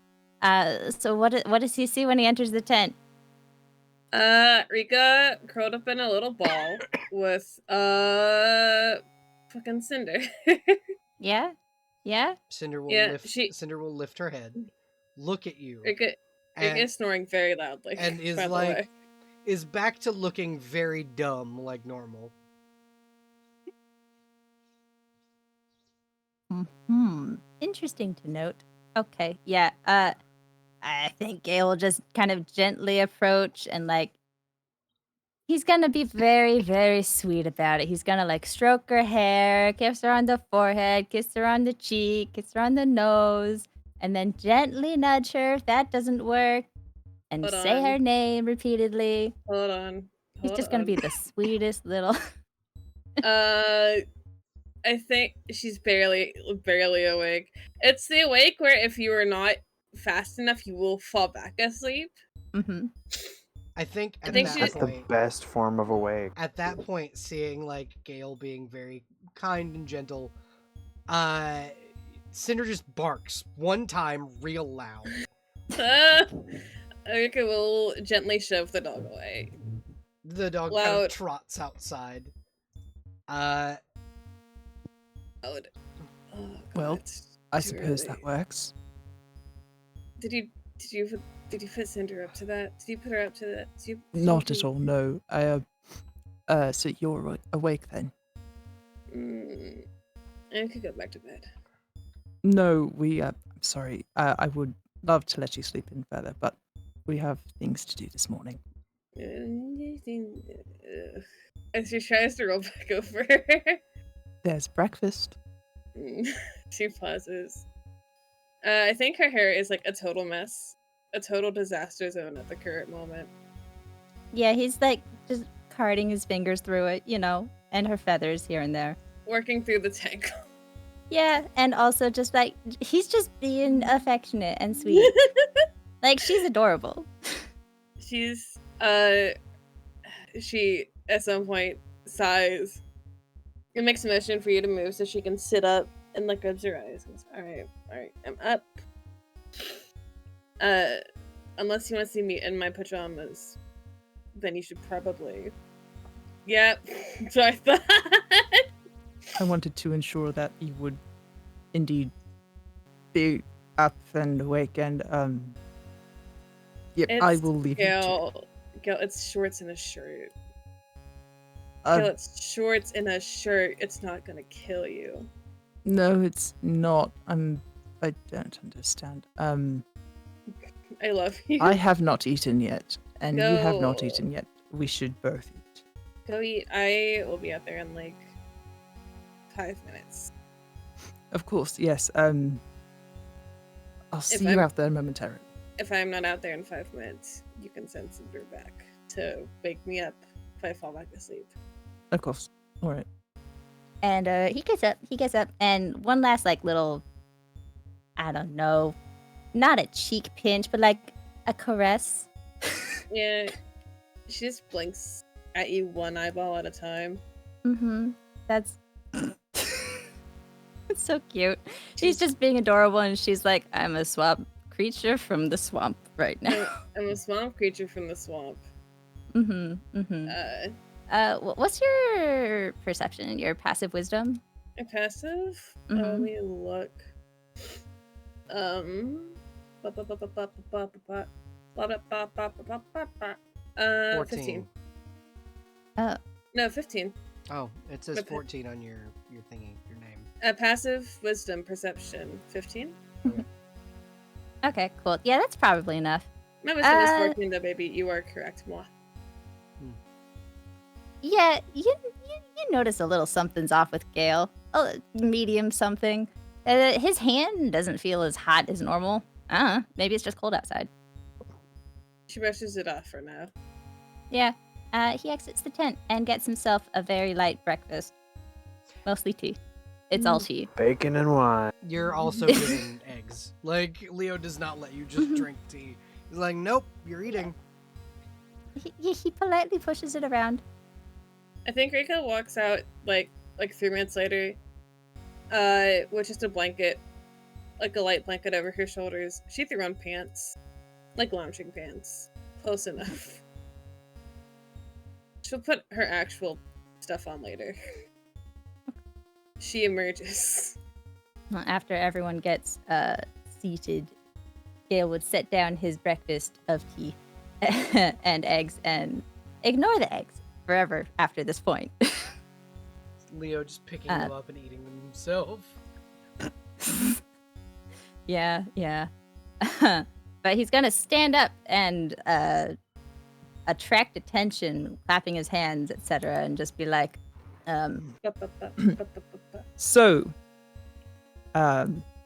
S7: So what does he see when he enters the tent?
S3: Rika curled up in a little ball with fucking Cinder.
S7: Yeah?
S1: Cinder will
S3: Yeah,
S1: Cinder will lift her head, look at you,
S3: Rika is snoring very loudly.
S1: and is
S3: by the
S1: like
S3: way.
S1: is back to looking very dumb like normal.
S7: Interesting to note. Okay, yeah. I think Gale will just kind of gently approach and like he's gonna be very, very sweet about it. He's gonna like stroke her hair, kiss her on the forehead, kiss her on the cheek, kiss her on the nose, and then gently nudge her if that doesn't work, and
S3: Hold
S7: say
S3: on.
S7: her name repeatedly.
S3: Hold on.
S7: He's just gonna be the sweetest little.
S3: I think she's barely awake. It's the awake where if you are not fast enough, you will fall back asleep.
S1: I think at
S3: think
S1: that
S3: she's-
S2: That's the
S1: point,
S2: best form of awake.
S1: at that point, seeing like Gale being very kind and gentle, Cinder just barks one time real loud.
S3: Rika will gently shove the dog away.
S1: The dog kind
S3: Loud.
S1: of trots outside.
S3: Loud. Oh,
S8: Well,
S3: it's
S8: I
S3: too
S8: suppose
S3: early.
S8: that works.
S3: Did you put Cinder up to that? Did you put her up to that?
S8: Not at all, no. So you're awake then?
S3: I could go back to bed.
S8: No, I'm sorry. I would love to let you sleep in further, but we have things to do this morning.
S3: As she tries to roll back over.
S8: There's breakfast.
S3: She pauses. I think her hair is like a total mess. A total disaster zone at the current moment.
S7: Yeah, he's like just carting his fingers through it, and her feathers here and there.
S3: Working through the tangle.
S7: Yeah, and also just like he's just being affectionate and sweet. Like she's adorable.
S3: She's she at some point sighs and makes a motion for you to move so she can sit up and like rubs her eyes and says, Alright, I'm up. Unless you want to see me in my pajamas, then you should probably. Yep. So I thought.
S8: I wanted to ensure that you would indeed be up and awake, and yep, I will leave you to.
S3: Gil, it's shorts and a shirt.
S8: Uh,
S3: Gil, it's shorts and a shirt. It's not gonna kill you.
S8: No, it's not. I don't understand.
S3: I love you.
S8: I have not eaten yet, and you have not
S3: No.
S8: eaten yet. We should both eat.
S3: Go eat. I will be out there in like 5 minutes.
S8: Of course, yes. I'll see you out there momentarily.
S3: If I'm not out there in 5 minutes, you can send Cinder back to wake me up if I fall back asleep.
S8: Of course. All right.
S7: And he gets up, and one last like little, I don't know, not a cheek pinch, but like a caress.
S3: Yeah, she just blinks at you one eyeball at a time.
S7: That's it's so cute. She's just being adorable, and she's like, "I'm a swamp creature from the swamp right now."
S3: I'm a swamp creature from the swamp.
S7: What's your perception? Your passive wisdom?
S3: A passive?
S7: Mhm.
S3: Let me look. Ba- ba- ba- ba- ba- ba- ba- ba- ba- ba- ba- ba- ba- ba- ba-
S1: 14.
S3: 15.
S7: Oh,
S3: No, 15.
S1: Oh, it says
S3: But-
S1: 14 on your thingy, your name.
S3: Passive wisdom perception 15.
S7: okay, cool. Yeah, that's probably enough.
S3: My wisdom is 14 though, baby. You are correct, moi.
S7: Yeah, you notice a little something's off with Gale. A medium something. His hand doesn't feel as hot as normal. Maybe it's just cold outside.
S3: She brushes it off for now.
S7: Yeah. He exits the tent and gets himself a very light breakfast. Mostly tea. It's all tea.
S2: Bacon and wine.
S1: You're also given eggs. Like, Leo does not let you just drink tea. He's like, nope, you're eating.
S7: He politely pushes it around.
S3: I think Rika walks out like 3 minutes later, with just a blanket, like a light blanket over her shoulders. She threw on pants, like lounging pants, close enough. She'll put her actual stuff on later. She emerges.
S7: After everyone gets seated, Gale would set down his breakfast of tea and eggs and ignore the eggs forever after this point.
S1: Leo just picking them up and eating them himself.
S7: Yeah. But he's gonna stand up and attract attention, clapping his hands, etc., and just be like,
S8: So,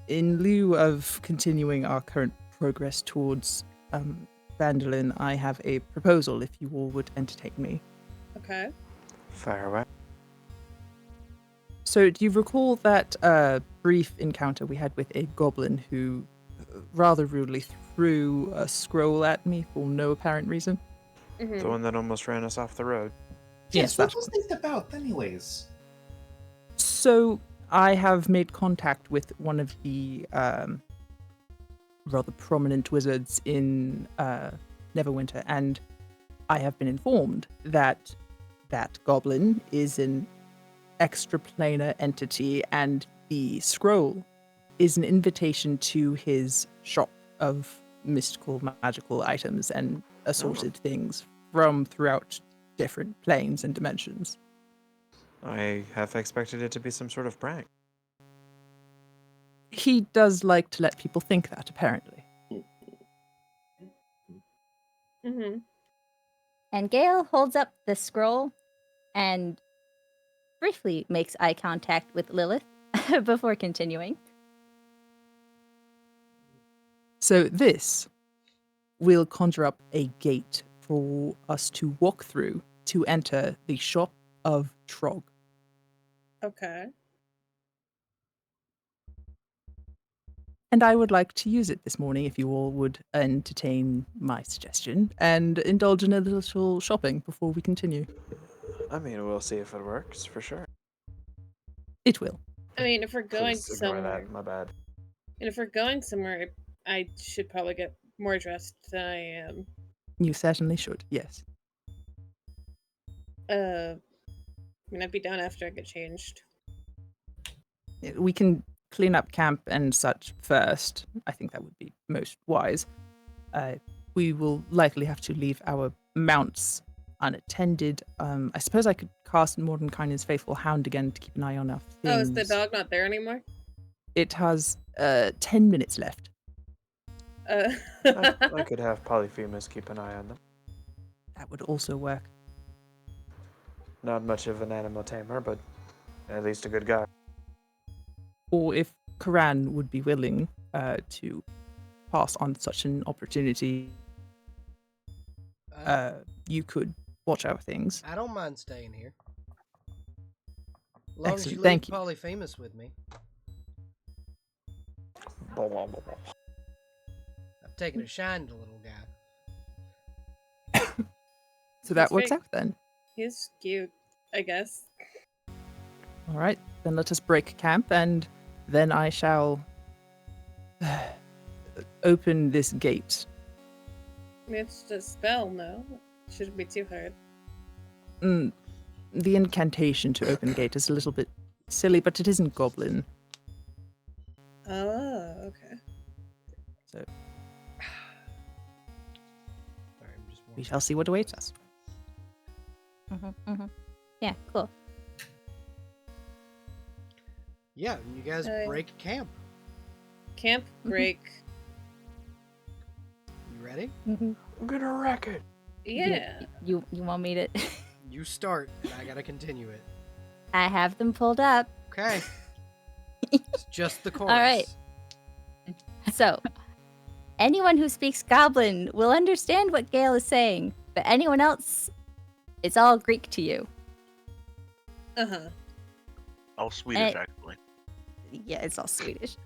S8: in lieu of continuing our current progress towards Vandalin, I have a proposal if you all would entertain me.
S3: Okay.
S2: Fire away.
S8: So, do you recall that brief encounter we had with a goblin who rather rudely threw a scroll at me for no apparent reason?
S3: Mhm.
S2: The one that almost ran us off the road.
S8: Yes,
S5: what
S8: that
S5: was this about, anyways?
S8: So I have made contact with one of the rather prominent wizards in Neverwinter, and I have been informed that that goblin is an extraplanar entity, and the scroll is an invitation to his shop of mystical, magical items and assorted things from throughout different planes and dimensions.
S2: I have expected it to be some sort of prank.
S8: He does like to let people think that, apparently.
S3: Mhm.
S7: and Gale holds up the scroll and briefly makes eye contact with Lilith before continuing.
S8: So this will conjure up a gate for us to walk through to enter the shop of Trog.
S3: Okay.
S8: And I would like to use it this morning if you all would entertain my suggestion and indulge in a little shopping before we continue.
S2: I mean, we'll see if it works, for sure.
S7: It will.
S3: I mean, if we're going
S2: Please ignore
S3: somewhere,
S2: that, my bad.
S3: and if we're going somewhere, I should probably get more dressed than I am.
S8: You certainly should, yes.
S3: I mean, I'd be down after I get changed.
S8: We can clean up camp and such first. I think that would be most wise. We will likely have to leave our mounts unattended. I suppose I could cast Mordenkainen's Faithful Hound again to keep an eye on our things.
S3: Oh, is the dog not there anymore?
S8: It has 10 minutes left.
S2: I could have Polyphemus keep an eye on them.
S8: That would also work.
S2: Not much of an animal tamer, but at least a good guy.
S8: Or if Karan would be willing to pass on such an opportunity, you could watch our things.
S1: I don't mind staying here. As long as you
S8: Excellent,
S1: leave
S8: thank you.
S1: Polyphemus with me. I've taken a shine to the little guy.
S8: So that
S3: That's
S8: works
S3: right.
S8: out then.
S3: He's cute, I guess.
S8: All right, then let us break camp, and then I shall open this gate.
S3: It's just spell, no? Shouldn't be too hard.
S8: The incantation to open the gate is a little bit silly, but it isn't goblin.
S3: Oh, okay.
S8: So
S1: Sorry, I'm just
S8: we shall see what awaits us.
S7: Yeah, cool.
S1: Yeah, and you guys break camp.
S3: Camp break.
S1: You ready?
S2: I'm gonna wreck it.
S3: Yeah.
S7: You want me to?
S1: You start, and I gotta continue it.
S7: I have them pulled up.
S1: Okay. It's just the chorus.
S7: All right. So, anyone who speaks Goblin will understand what Gale is saying, but anyone else, it's all Greek to you.
S3: Uh-huh.
S6: All Swedish, actually.
S7: Yeah, it's all Swedish.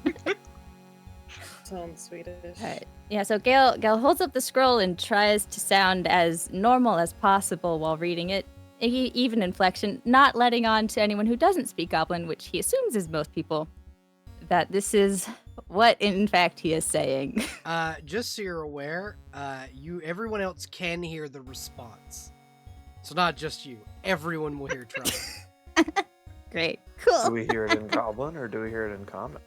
S3: It's all in Swedish.
S7: All right. Yeah, so Gale holds up the scroll and tries to sound as normal as possible while reading it, even inflection, not letting on to anyone who doesn't speak Goblin, which he assumes is most people, that this what in fact he is saying.
S1: Just so you're aware, everyone else can hear the response. So not just you. Everyone will hear trouble.
S7: Great. Cool.
S2: Do we hear it in Goblin or do we hear it in Common?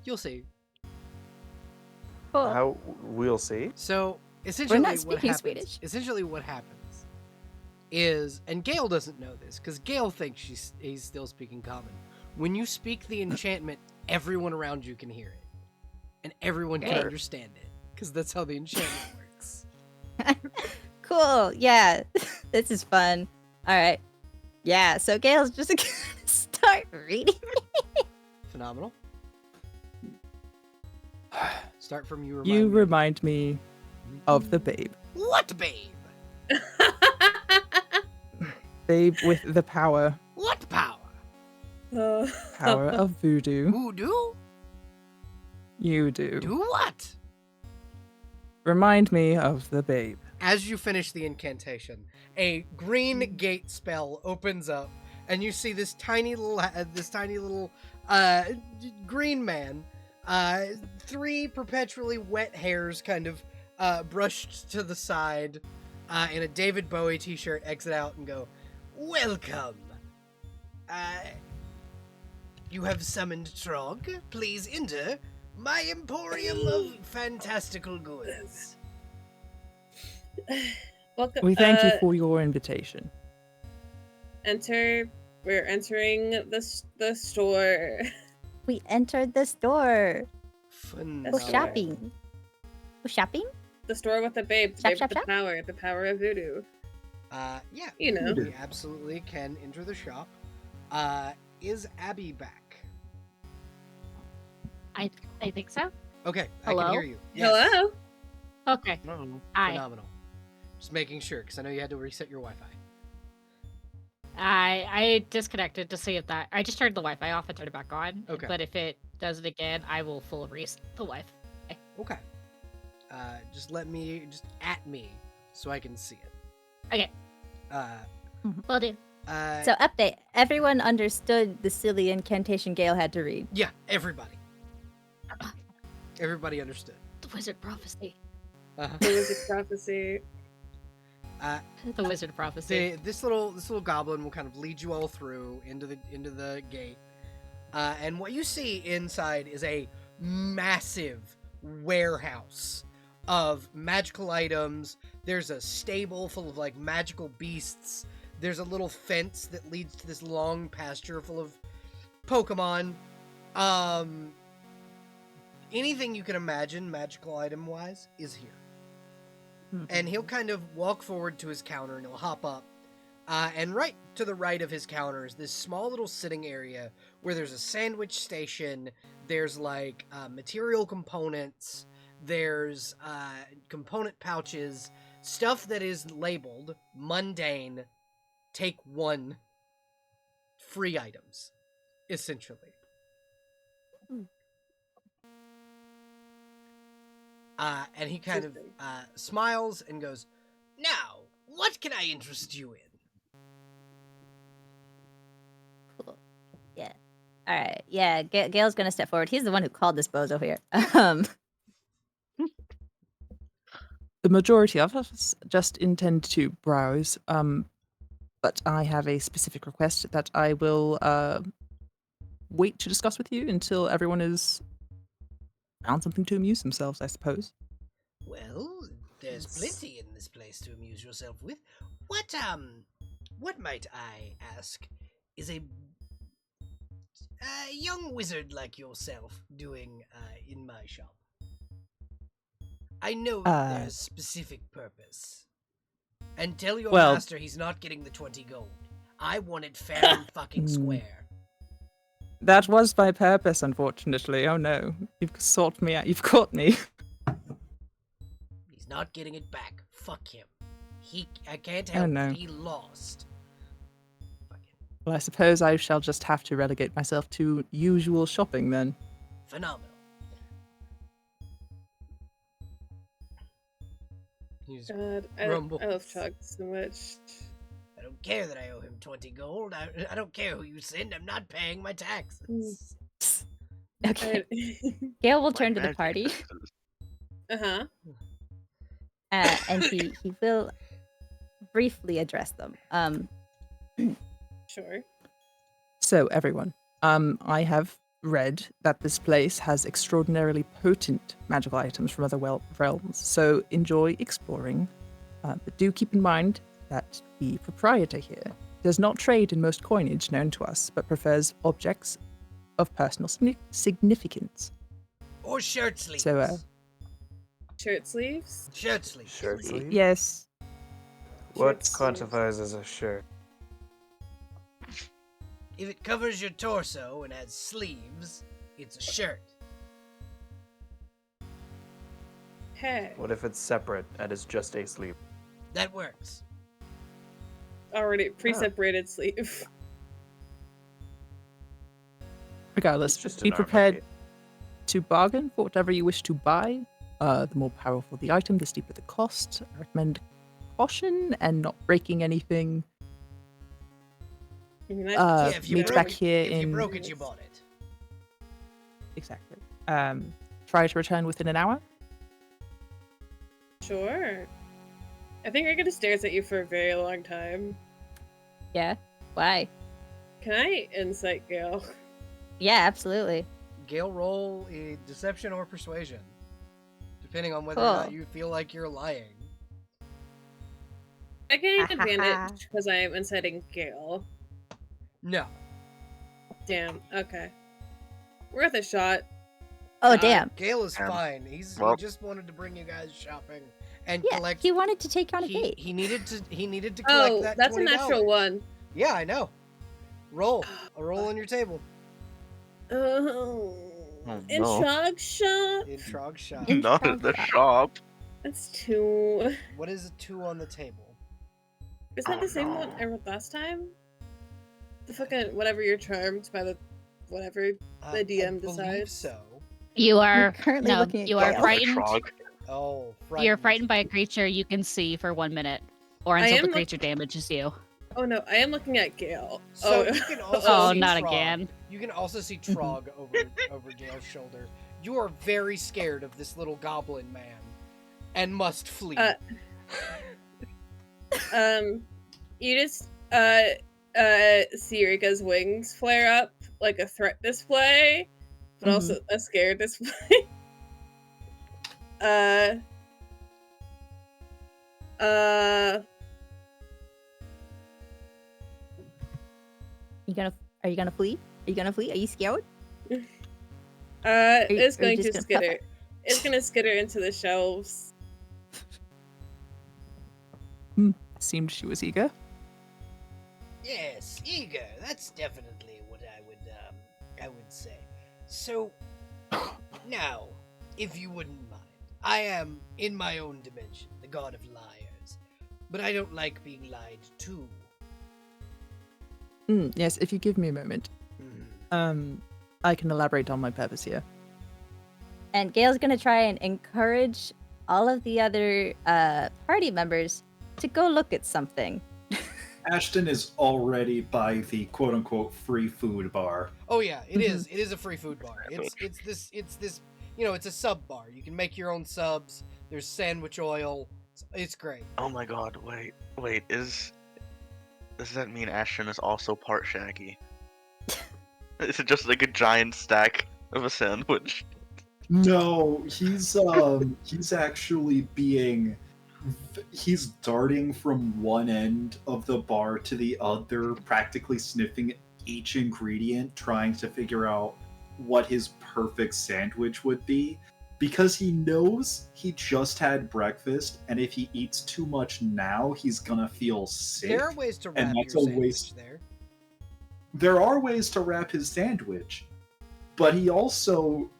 S1: You'll see.
S7: Cool.
S2: How we'll see.
S1: So essentially,
S7: not
S1: what
S7: speaking
S1: happens?
S7: Swedish.
S1: Essentially, what happens is, and Gale doesn't know this because Gale thinks he's still speaking Common. When you speak the enchantment, everyone around you can hear it, and everyone can
S7: Great.
S1: understand it because that's how the enchantment works.
S7: Cool. Yeah. This is fun. All right. Yeah, so Gale's just gonna start reading.
S1: Phenomenal. Start from you.
S8: You remind me of the babe.
S1: What babe?
S8: Babe with the power
S1: What power?
S8: power of voodoo.
S1: Voodoo?
S8: You do.
S1: Do what?
S8: Remind me of the babe.
S1: As you finish the incantation, a green gate spell opens up, and you see this tiny little green man, 3 perpetually wet hairs kind of brushed to the side, in a David Bowie t-shirt, exit out and go, "Welcome. You have summoned Trog. Please enter my emporium of fantastical goods."
S3: Welcome.
S8: We thank you for your invitation.
S3: Enter. We're entering the store.
S7: We entered the store.
S1: Phenomenal.
S7: Go shopping. Go shopping?
S3: The store with the babe. The
S7: Shop,
S3: babe
S7: shop,
S3: with
S7: shop?
S3: the power of voodoo.
S1: Yeah.
S3: You know.
S1: We absolutely can enter the shop. Is Abby back?
S4: I think so.
S1: Okay, I
S4: Hello?
S1: can hear you. Yes.
S3: Hello.
S4: Okay.
S6: No.
S1: Phenomenal. Just making sure, because I know you had to reset your Wi-Fi.
S4: I disconnected to see if that. I just turned the Wi-Fi off and turned it back on.
S1: Okay.
S4: But if it does it again, I will full reset the Wi-Fi.
S1: Okay. Just at me, so I can see it.
S4: Okay. Will do.
S7: So update. Everyone understood the silly incantation Gale had to read.
S1: Yeah, everybody. Everybody understood.
S4: The wizard prophecy.
S1: Uh-huh.
S3: It was a prophecy.
S4: The wizard prophecy.
S1: This little goblin will kind of lead you all through into the gate, and what you see inside is a massive warehouse of magical items. There's a stable full of like magical beasts. There's a little fence that leads to this long pasture full of Pokemon. Anything you can imagine magical item wise is here. And he'll kind of walk forward to his counter and he'll hop up. And right to the right of his counter is this small little sitting area where there's a sandwich station. There's like material components. There's component pouches. Stuff that is labeled mundane. Take 1 free items, essentially. And he kind of smiles and goes, "Now, what can I interest you in?"
S7: All right. Yeah, Gail's gonna step forward. He's the one who called this bozo here.
S8: The majority of us just intend to browse, but I have a specific request that I will wait to discuss with you until everyone has found something to amuse themselves, I suppose.
S1: Well, there's plenty in this place to amuse yourself with. What might I ask is a young wizard like yourself doing in my shop? I know that there's specific purpose. And tell your
S8: Well-
S1: master he's not getting the 20 gold. I want it fair and fucking square.
S8: That was my purpose, unfortunately. Oh no, you've sought me out. You've caught me.
S1: He's not getting it back. Fuck him. I can't help
S8: no.
S1: that he lost. Fucking
S8: Well, I suppose I shall just have to relegate myself to usual shopping then.
S1: phenomenal. He's
S3: God, I
S1: grumbles.
S3: love Chug so much.
S1: I don't care that I owe him 20 gold. I don't care who you send. I'm not paying my taxes.
S7: Okay. Gail will turn to the
S6: Magic
S7: party,
S6: taxes.
S3: Uh-huh.
S7: and he will briefly address them.
S3: Sure.
S8: So, everyone, I have read that this place has extraordinarily potent magical items from other realms, so enjoy exploring. But do keep in mind that the proprietor here does not trade in most coinage known to us, but prefers objects of personal significance.
S1: Or shirt sleeves.
S8: So,
S3: Shirt sleeves?
S1: shirt sleeves.
S2: Shirt sleeve?
S8: yes,
S2: What
S3: Shirt sleeves.
S2: quantifies as a shirt?
S1: If it covers your torso and has sleeves, it's a shirt.
S3: Hey.
S2: What if it's separate and is just a sleeve?
S1: That works.
S3: Already pre-separated sleeve.
S8: regardless,
S2: It's just
S8: be
S2: an armor
S8: prepared
S2: kit.
S8: to bargain for whatever you wish to buy. The more powerful the item, the steeper the cost. I recommend caution and not breaking anything.
S3: I mean,
S1: if you
S8: Meet
S1: broke
S8: back
S1: it-
S8: here
S1: if
S8: in
S1: you broke it, you bought it.
S8: exactly. Try to return within an hour.
S3: Sure. I think Ricketta stares at you for a very long time.
S7: Yeah. Why?
S3: Can I insight Gale?
S7: Yeah, absolutely.
S1: Gale, roll a deception or persuasion, depending on whether or
S7: Cool.
S1: not you feel like you're lying.
S3: I get advantage because I am inciting Gale.
S1: No.
S3: Damn. Okay. Worth a shot.
S7: Oh, damn.
S1: Gale is
S6: Um,
S1: fine. He
S6: well-
S1: just wanted to bring you guys shopping and
S7: Yeah,
S1: collect.
S7: he wanted to take on a
S1: He,
S7: date.
S1: he needed to collect
S3: Oh,
S1: that.
S3: that's a
S1: $20.
S3: natural one.
S1: Yeah, I know. Roll a roll on your table
S3: Oh. In
S6: no.
S3: Chog shop?
S1: in Trog shop.
S6: Not at the shop.
S3: That's 2.
S1: What is a 2 on the table?
S3: Is that
S6: Oh,
S3: the same
S6: no.
S3: one I wrote last time? The fucking whatever you're charmed by the whatever. The
S1: I
S3: DM
S1: believe
S3: decides.
S1: so.
S4: You are
S7: currently
S4: no,
S7: looking at
S4: you are
S7: Gail.
S4: frightened.
S6: Trog.
S1: Oh,
S4: You're frightened by a creature you can see for 1 minute, or
S3: I
S4: until
S3: am
S4: the
S3: look-
S4: creature damages you.
S3: Oh no, I am looking at Gale.
S1: So
S3: oh,
S1: you can also
S4: Oh,
S1: see
S4: not
S1: Trog.
S4: again.
S1: You can also see Trog over Gale's shoulder. You are very scared of this little goblin man, and must flee.
S3: You just see Rika's wings flare up like a threat display, but also a scared display.
S7: Are you gonna flee? Are you gonna flee? Are you scared?
S3: It's
S7: are you
S3: going
S7: just
S3: to
S7: gonna
S3: skitter. It's gonna skitter into the shelves.
S8: Seemed she was eager.
S1: Yes, eager. That's definitely what I would say. So, now, if you wouldn't mind, I am in my own dimension, the god of liars, but I don't like being lied to.
S8: Yes, if you give me a moment, I can elaborate on my purpose here.
S7: And Gail's gonna try and encourage all of the other party members to go look at something.
S5: Ashton is already by the quote-unquote free food bar.
S1: Oh yeah, it
S7: Mhm.
S1: is. It is a free food bar. It's this it's a sub bar. You can make your own subs. There's sandwich oil. It's great.
S6: Oh my god, wait, does that mean Ashton is also part Shaggy? Is it just like a giant stack of a sandwich?
S5: No, he's actually being he's darting from one end of the bar to the other, practically sniffing each ingredient, trying to figure out what his perfect sandwich would be. Because he knows he just had breakfast, and if he eats too much now, he's gonna feel sick.
S1: There are ways to
S5: and
S1: wrap
S5: that's
S1: your
S5: a
S1: sandwich
S5: waste.
S1: there.
S5: There are ways to wrap his sandwich, but he also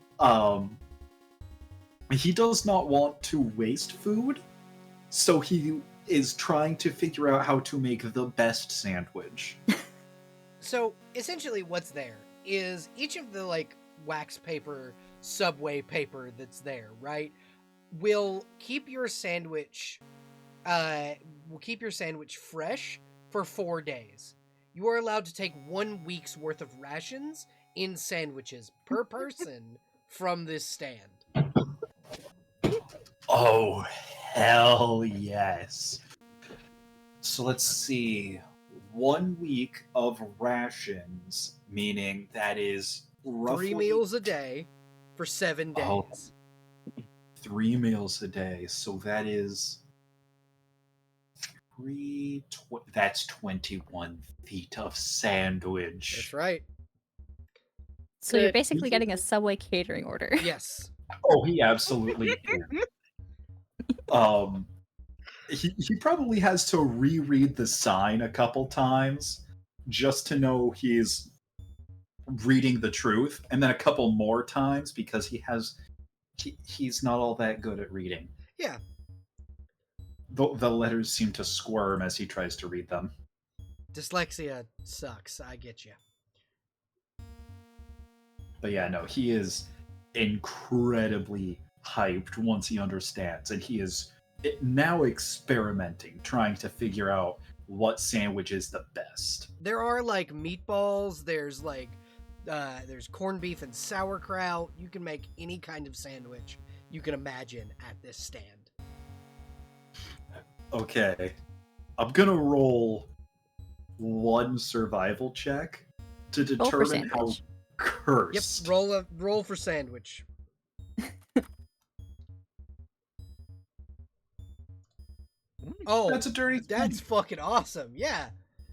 S5: he does not want to waste food, so he is trying to figure out how to make the best sandwich.
S1: So essentially, what's there is each of the like wax paper, subway paper that's there, right? Will keep your sandwich, fresh for 4 days. You are allowed to take 1 week's worth of rations in sandwiches per person from this stand.
S5: Oh, hell yes. So let's see. 1 week of rations, meaning that is roughly
S1: 3 meals a day for 7 days.
S5: Oh. 3 meals a day. So that is that's 21 feet of sandwich.
S1: That's right.
S7: So you're
S3: Good.
S7: basically getting a Subway catering order.
S1: Yes.
S5: Oh, he absolutely is. He probably has to reread the sign a couple times just to know he's reading the truth, and then a couple more times because he's not all that good at reading.
S1: Yeah.
S5: The letters seem to squirm as he tries to read them.
S1: Dyslexia sucks. I get you.
S5: But yeah, no, he is incredibly hyped once he understands, and he is now experimenting, trying to figure out what sandwich is the best.
S1: There are like meatballs. There's like there's corned beef and sauerkraut. You can make any kind of sandwich you can imagine at this stand.
S5: Okay, I'm gonna roll one survival check to
S7: Roll for
S5: determine how
S7: sandwich.
S5: cursed.
S1: Yep. Roll for sandwich. Oh,
S5: That's a dirty.
S1: that's fucking awesome. Yeah,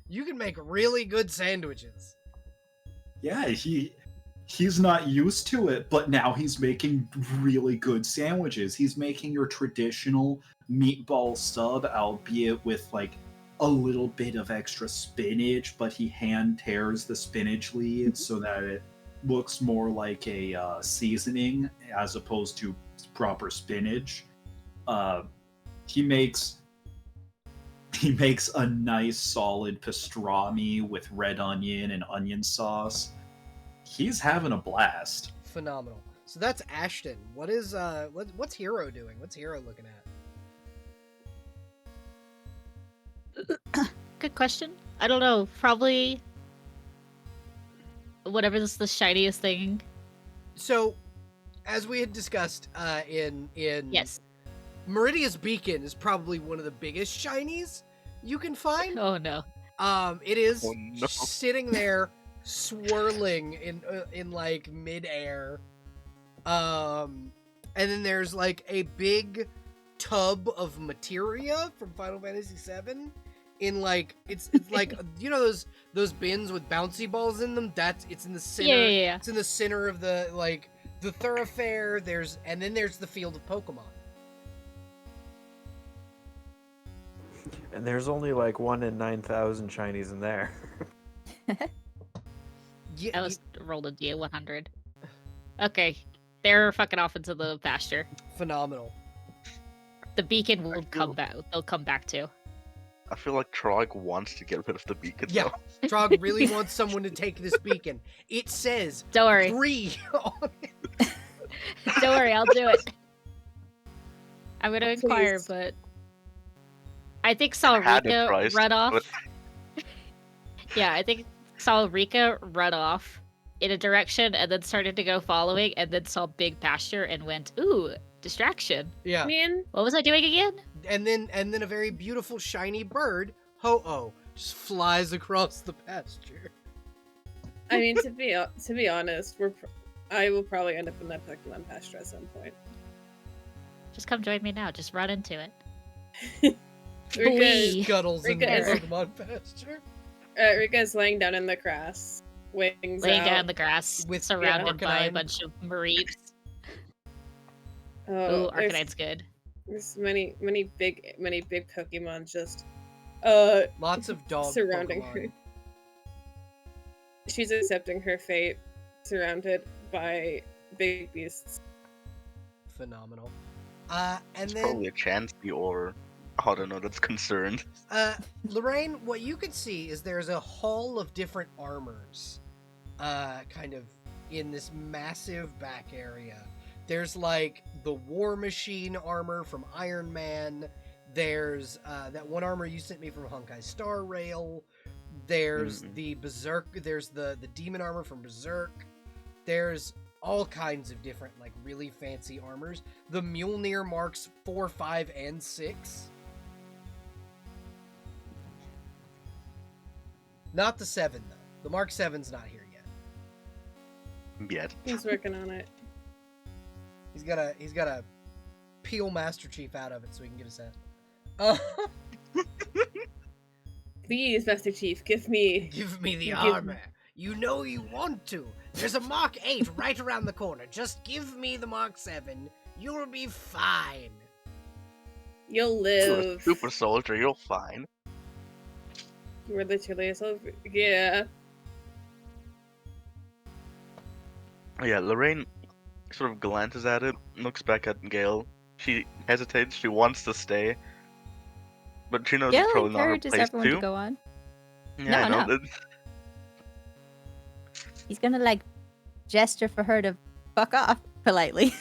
S1: you can make really good sandwiches.
S5: Yeah, he's not used to it, but now he's making really good sandwiches. He's making your traditional meatball sub, albeit with like a little bit of extra spinach, but he hand tears the spinach leaves so that it looks more like a seasoning as opposed to proper spinach. He makes a nice solid pastrami with red onion and onion sauce. He's having a blast.
S1: Phenomenal. So that's Ashton. What's Hero doing? What's Hero looking at?
S4: Good question. I don't know. Probably whatever's the shiniest thing.
S1: So, as we had discussed in
S4: Yes.
S1: Meridia's Beacon is probably one of the biggest shinies you can find.
S4: Oh no.
S1: It is
S6: Oh, no.
S1: sitting there swirling in like midair. And then there's like a big tub of materia from Final Fantasy VII in like it's like you know those bins with bouncy balls in them. It's in the center.
S4: Yeah.
S1: It's in the center of the thoroughfare. And then there's the field of Pokemon.
S2: And there's only like 1 in 9,000 shinies in there.
S1: Yeah,
S4: I was rolled a D100. Okay. They're fucking off into the pasture.
S1: phenomenal.
S4: The beacon will
S6: feel-
S4: come back. They'll come back too.
S6: I feel like Trog wants to get rid of the beacon.
S1: Yeah.
S6: though.
S1: Trog really wants someone to take this beacon. It says
S4: Don't worry.
S1: 3 on it.
S4: Don't worry, I'll do it. I'm gonna inquire,
S3: Please.
S4: but I think
S6: had a
S4: Salrika
S6: price,
S4: run off.
S6: but-
S4: Yeah, I think saw Rika run off in a direction and then started to go following and then saw big pasture and went, ooh, distraction.
S1: Yeah.
S3: Man,
S4: What was I doing again?
S1: And then a very beautiful shiny bird, Ho-Oh, just flies across the pasture.
S3: I mean, to be honest, I will probably end up in that Pokemon pasture at some point.
S4: Just come join me now. Just run into it.
S3: Rika,
S4: Wee.
S1: Scuttles in the
S3: Rika is-
S1: Pokemon pasture.
S3: Rika is laying down in the grass, wings
S4: Laying
S3: out.
S4: down in the grass,
S1: With
S4: surrounded by a
S1: Arcanine.
S4: bunch of Mareeps.
S3: Oh,
S4: Ooh, Arcanine's good.
S3: There's many big Pokemon just
S1: Lots of dog
S3: surrounding
S1: Pokemon.
S3: her. She's accepting her fate, surrounded by big beasts.
S1: Phenomenal. And
S6: It's
S1: then
S6: probably a Chansey or I don't know. That's concerned.
S1: Lorraine, what you can see is there's a hall of different armors, kind of in this massive back area. There's like the War Machine armor from Iron Man. There's that one armor you sent me from Honkai Star Rail. There's the Berserk. There's the demon armor from Berserk. There's all kinds of different, like, really fancy armors. The Mjolnir Marks 4, 5, and 6. Not the 7, though. The Mark 7's not here yet.
S6: Yet.
S3: He's working on it.
S1: He's gotta peel Master Chief out of it so he can get a set.
S3: Please, Master Chief, give me.
S1: Give me the
S3: Give-
S1: armor. You know you want to. There's a Mark 8 right around the corner. Just give me the Mark 7. You'll be fine.
S3: You'll
S6: You're a
S3: live.
S6: super soldier. You're fine.
S3: We're literally so. Yeah.
S6: Yeah, Lorraine sort of glances at it, looks back at Gale. She hesitates. She wants to stay, but she knows
S7: Gail
S6: it's probably not her
S7: encourages
S6: place
S7: everyone to
S6: to.
S7: go on.
S6: Yeah, I
S7: No,
S6: know.
S7: no. He's gonna like gesture for her to fuck off politely.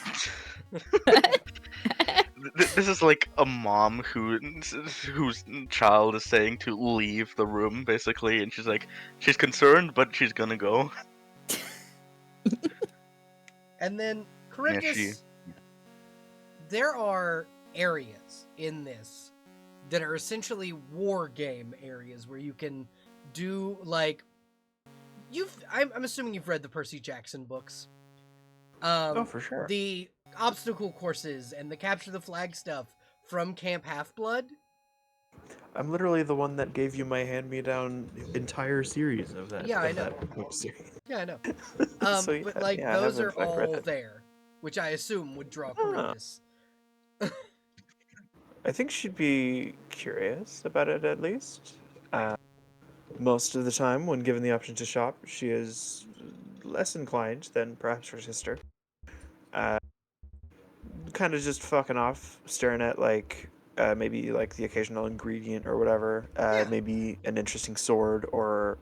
S6: This is like a mom whose child is saying to leave the room, basically, and she's concerned, but she's gonna go.
S1: And then,
S6: Yeah,
S1: Charybdis, there are areas in this that are essentially war game areas where you can do, like, I'm assuming you've read the Percy Jackson books.
S2: Oh, for sure.
S1: The obstacle courses and the capture the flag stuff from Camp Half-Blood.
S2: I'm literally the one that gave you my hand-me-down entire series of that.
S1: Yeah, I
S2: of
S1: know.
S2: that book series.
S1: Yeah, I know.
S2: So,
S1: But,
S2: yeah,
S1: like,
S2: yeah, I
S1: those
S2: have,
S1: are
S2: in fact, read
S1: all
S2: it.
S1: there, which I assume would draw
S2: Huh.
S1: Charybdis.
S2: I think she'd be curious about it at least. Most of the time, when given the option to shop, she is less inclined than perhaps her sister. Kind of just fucking off, staring at like maybe like the occasional ingredient or whatever.
S1: Yeah.
S2: Maybe an interesting sword or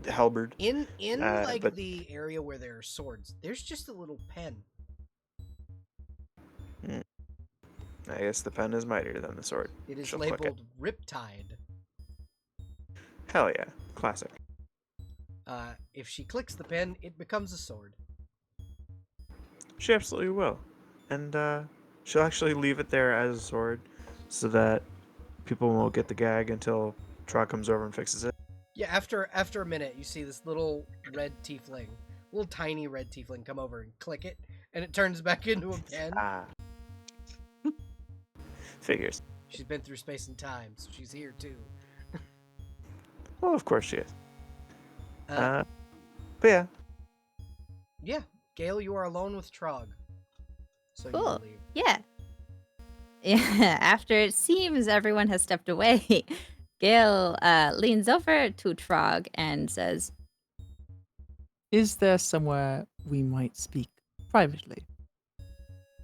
S2: halberd.
S1: In like
S2: but-
S1: the area where there are swords, there's just a little pen.
S2: I guess the pen is mightier than the sword.
S1: It is
S2: She'll click it.
S1: labeled Riptide.
S2: Hell yeah, classic.
S1: If she clicks the pen, it becomes a sword.
S2: She absolutely will. And she'll actually leave it there as a sword so that people won't get the gag until Trog comes over and fixes it.
S1: Yeah, after a minute, you see this little red tiefling, little tiny red tiefling come over and click it, and it turns back into a pen.
S2: Ah. Figures.
S1: She's been through space and time, so she's here too.
S2: Well, of course she is.
S1: Uh,
S2: But yeah,
S1: yeah, Gale, you are alone with Trog. So you
S7: Cool.
S1: leave.
S7: Yeah. Yeah. After it seems everyone has stepped away, Gail leans over to Trog and says,
S8: Is there somewhere we might speak privately?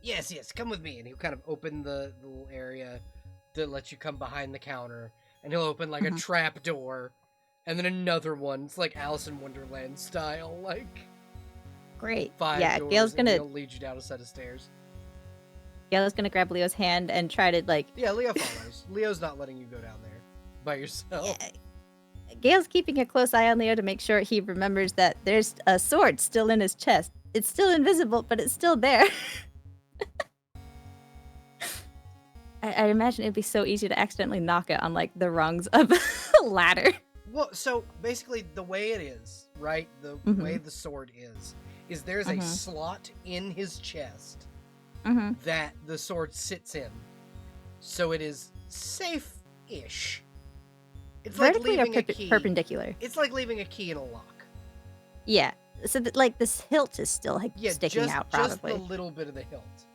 S1: Yes, come with me. And he'll kind of open the little area that lets you come behind the counter. And he'll open like a
S7: Mhm.
S1: trap door. And then another one. It's like Alice in Wonderland style. Like
S7: "Great."
S1: 5
S7: Yeah,
S1: doors.
S7: Gail's
S1: and
S7: gonna
S1: he'll lead you down a set of stairs.
S7: grab Leo's hand and try to like.
S1: Yeah, Leo follows. Leo's not letting you go down there by yourself.
S7: Yeah. Gale's keeping a close eye on Leo to make sure he remembers that there's a sword still in his chest. It's still invisible, but it's still there. I imagine it'd be so easy to accidentally knock it on, like, the rungs of a ladder.
S1: Well, so basically the way it is, right? The way the sword is there's a slot in his chest that the sword sits in. So it is safe-ish. It's
S7: Vertically
S1: like
S7: or
S1: leaving a key.
S7: perpendicular?
S1: It's like leaving a key in a lock.
S7: Yeah. So that, like, this hilt is still, like, sticking out, probably.
S1: Just the little bit of the hilt.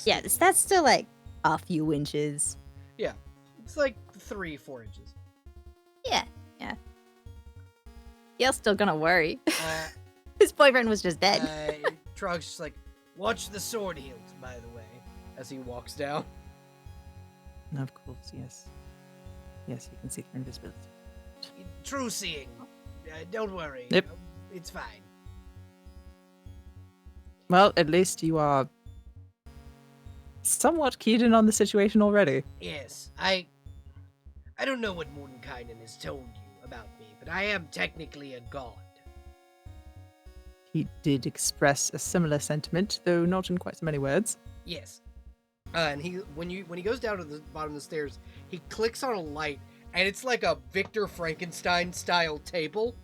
S7: Yeah, that's still, like, a few inches.
S1: Yeah. It's like 3-4 inches.
S7: Yeah. Gale's still gonna worry.
S1: Uh,
S7: His boyfriend was just dead.
S1: Trog's just like, watch the sword hilt, by the way, as he walks down.
S8: Of course, yes. Yes, you can see through invisibility.
S1: True seeing. Don't worry.
S8: Yep.
S1: It's fine.
S8: Well, at least you are somewhat keyed in on the situation already.
S1: Yes, I don't know what Mordenkainen has told you about me, but I am technically a god.
S8: He did express a similar sentiment, though not in quite so many words.
S1: Yes. And when he goes down to the bottom of the stairs, he clicks on a light, and it's like a Victor Frankenstein style table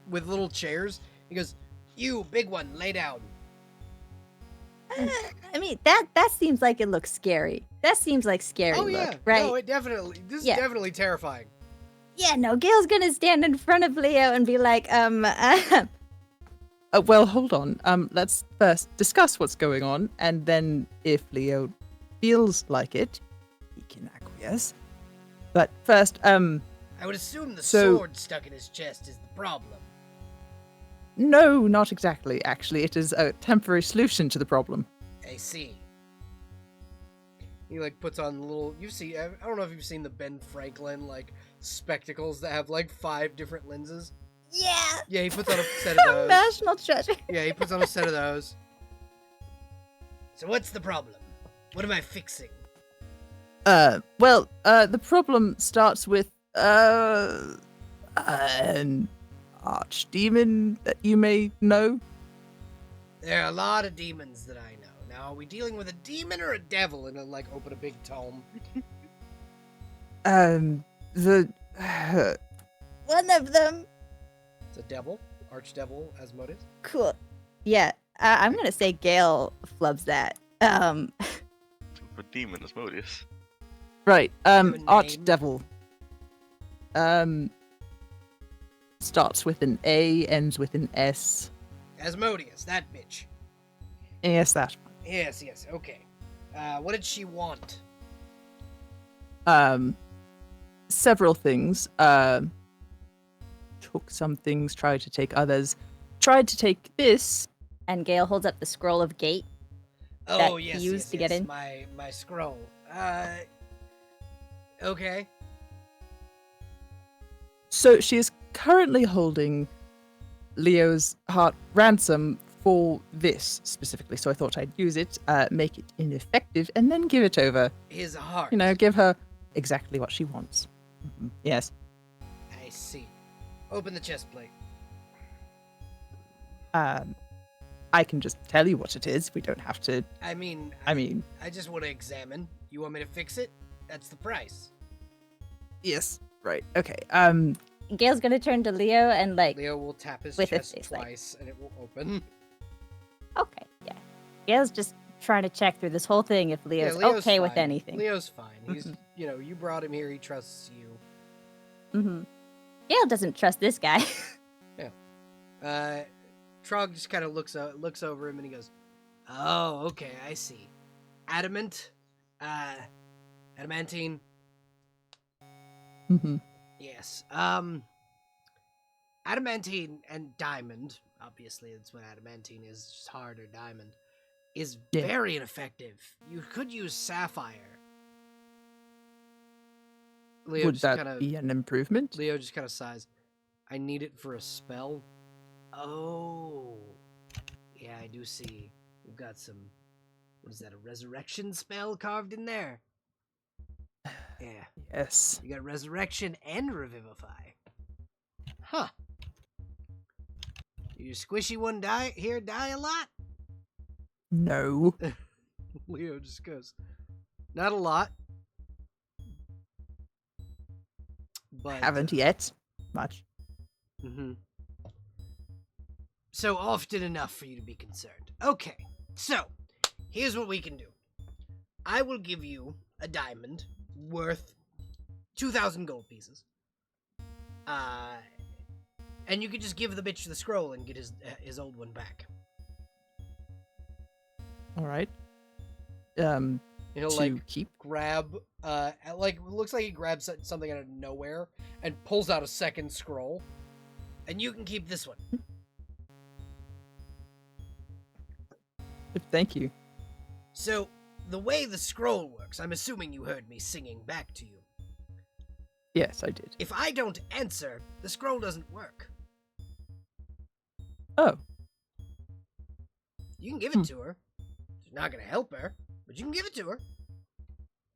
S1: with little chairs. He goes, "You, big one, lay down."
S7: I mean, that seems like it looks scary. That seems like scary
S1: Oh yeah,
S7: look, right?
S1: No, it definitely. This is
S7: Yeah.
S1: definitely terrifying.
S7: Yeah, no, Gale's gonna stand in front of Leo and be like,
S8: Well, hold on. Let's first discuss what's going on, and then if Leo feels like it, he can acquiesce. But first,
S1: I would assume the sword stuck in his chest is the problem.
S8: no, not exactly. Actually, it is a temporary solution to the problem.
S1: I see. He like puts on the little. I don't know if you've seen the Ben Franklin like spectacles that have like 5 different lenses.
S7: yeah,
S1: Yeah, he puts on a set of those.
S7: national treasure.
S1: Yeah, he puts on a set of those. So what's the problem? What am I fixing?
S8: Well, the problem starts with an archdemon that you may know.
S1: There are a lot of demons that I know. Now, are we dealing with a demon or a devil? And he'll like open a big tome.
S8: The
S7: One of them.
S1: It's a devil, archdevil Asmodeus.
S7: Cool. Yeah, I'm gonna say Gale flubs that.
S6: A demon, Asmodeus.
S8: right,
S1: have a name?
S8: archdevil. Starts with an A, ends with an S.
S1: Asmodeus, that bitch.
S8: Yes, that
S1: Yes, okay. What did she want?
S8: one. Several things. Took some things, tried to take others. Tried to take this.
S7: And Gale holds up the scroll of gate.
S1: Oh,
S7: That he
S1: yes,
S7: used to get in?
S1: My scroll. Okay.
S8: So she is currently holding Leo's heart ransom for this specifically. So I thought I'd use it, make it ineffective, and then give it over.
S1: His heart.
S8: You know, give her exactly what she wants. Yes.
S1: I see. Open the chest plate.
S8: I can just tell you what it is. We don't have to.
S1: I mean,
S8: I
S1: I just want to examine. You want me to fix it? That's the price.
S8: yes. Right. Okay.
S7: Gale's gonna turn to Leo and like,
S1: Leo will tap his
S7: With his
S1: chest
S7: face, like-
S1: twice, and it will open.
S7: okay, yeah. Gale's just trying to check through this whole thing if Leo's,
S1: Leo's
S7: okay with
S1: fine.
S7: anything.
S1: Leo's fine. He's, you brought him here. He trusts you.
S7: Mm-hmm. Gale doesn't trust this guy.
S1: Trog just kind of looks over him and he goes, "Oh, okay, I see. Adamant, adamantine.
S8: Mm-hmm.
S1: Yes. Adamantine and diamond. Obviously, that's what adamantine is. Just hard or diamond is
S8: Yeah.
S1: very ineffective. You could use sapphire." Leo
S8: Would
S1: just
S8: that
S1: kind of
S8: be an improvement?
S1: Leo just kind of sighs. "I need it for a spell." Oh. Yeah, I do see. We've got some... What is that, a resurrection spell carved in there? Yeah.
S8: Yes.
S1: You got resurrection and revivify. Huh. You squishy one die a lot?
S8: No.
S1: Leo just goes, not a lot. But
S8: Haven't yet. Much.
S1: Mm-hmm. So often enough for you to be concerned. Okay, so here's what we can do. I will give you a diamond worth 2,000 gold pieces. And you could just give the bitch the scroll and get his old one back.
S8: All right.
S1: He'll
S8: To
S1: like
S8: keep.
S1: grab, looks like he grabs something out of nowhere and pulls out a second scroll. And you can keep this one.
S8: Thank you.
S1: So, the way the scroll works, I'm assuming you heard me singing back to you.
S8: Yes, I did.
S1: If I don't answer, the scroll doesn't work.
S8: Oh,
S1: You can give it to her. It's not going to help her, but you can give it to her.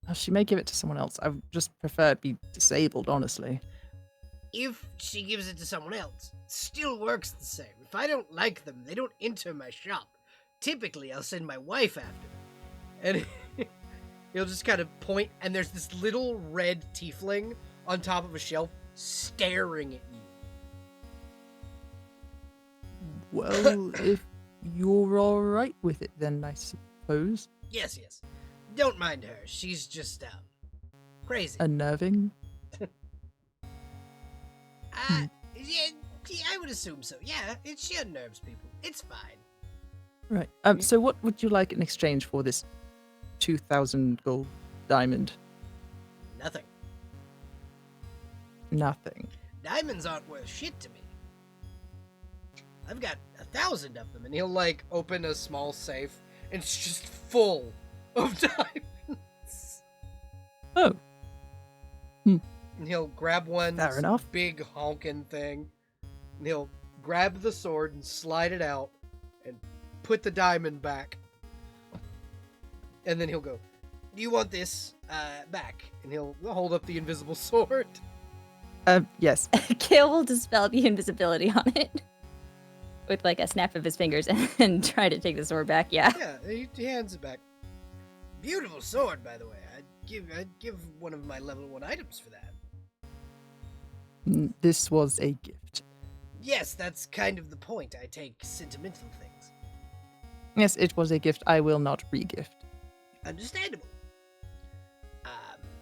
S8: well, she may give it to someone else. I would just prefer it be disabled, honestly.
S1: If she gives it to someone else, it still works the same. If I don't like them, they don't enter my shop. Typically, I'll send my wife after them. And he'll just kind of point, and there's this little red tiefling on top of a shelf staring at you.
S8: Well, if you're all right with it, then I suppose.
S1: Yes. Don't mind her. She's just, crazy.
S8: Unnerving.
S1: Yeah, I would assume so. Yeah, she unnerves people. It's fine.
S8: Right. So what would you like in exchange for this 2,000 gold diamond?
S1: Nothing.
S8: Nothing.
S1: Diamonds aren't worth shit to me. I've got 1,000 of them, and he'll like open a small safe, and it's just full of diamonds.
S8: Oh.
S1: And he'll grab one
S8: Fair enough.
S1: big honking thing, and he'll grab the sword and slide it out, and put the diamond back. And then he'll go, "Do you want this back?" And he'll hold up the invisible sword.
S8: Yes.
S7: Kale will dispel the invisibility on it with like a snap of his fingers and try to take the sword back. Yeah.
S1: Yeah, he hands it back. Beautiful sword, by the way. I'd give one of my level 1 items for that.
S8: This was a gift.
S1: Yes, that's kind of the point. I take sentimental things.
S8: Yes, it was a gift. I will not re-gift.
S1: Understandable.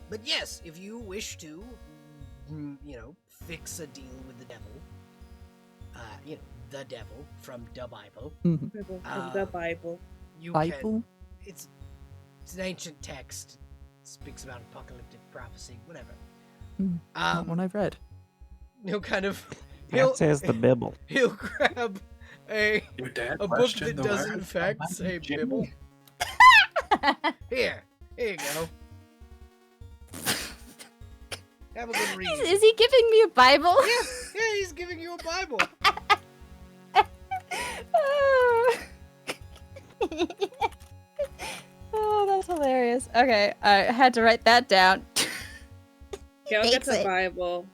S1: But yes, if you wish to, fix a deal with the devil, the devil from the Bible.
S3: The Bible.
S1: You
S8: Bible?
S1: can. It's an ancient text. It speaks about apocalyptic prophecy, whatever.
S8: Not one I've read.
S1: He'll kind of.
S2: That says the Bible.
S1: He'll grab a
S5: Your dad
S1: book
S5: questioned
S1: that
S5: the
S1: does
S5: word
S1: in fact
S5: about
S1: say
S5: Jimmy.
S1: Bible. Here you go. Have a good read.
S7: Is he giving me a Bible?
S1: Yeah, he's giving you a Bible.
S7: Oh, that's hilarious. Okay, I had to write that down.
S3: Kale gets
S7: Takes
S3: a
S7: it.
S3: Bible.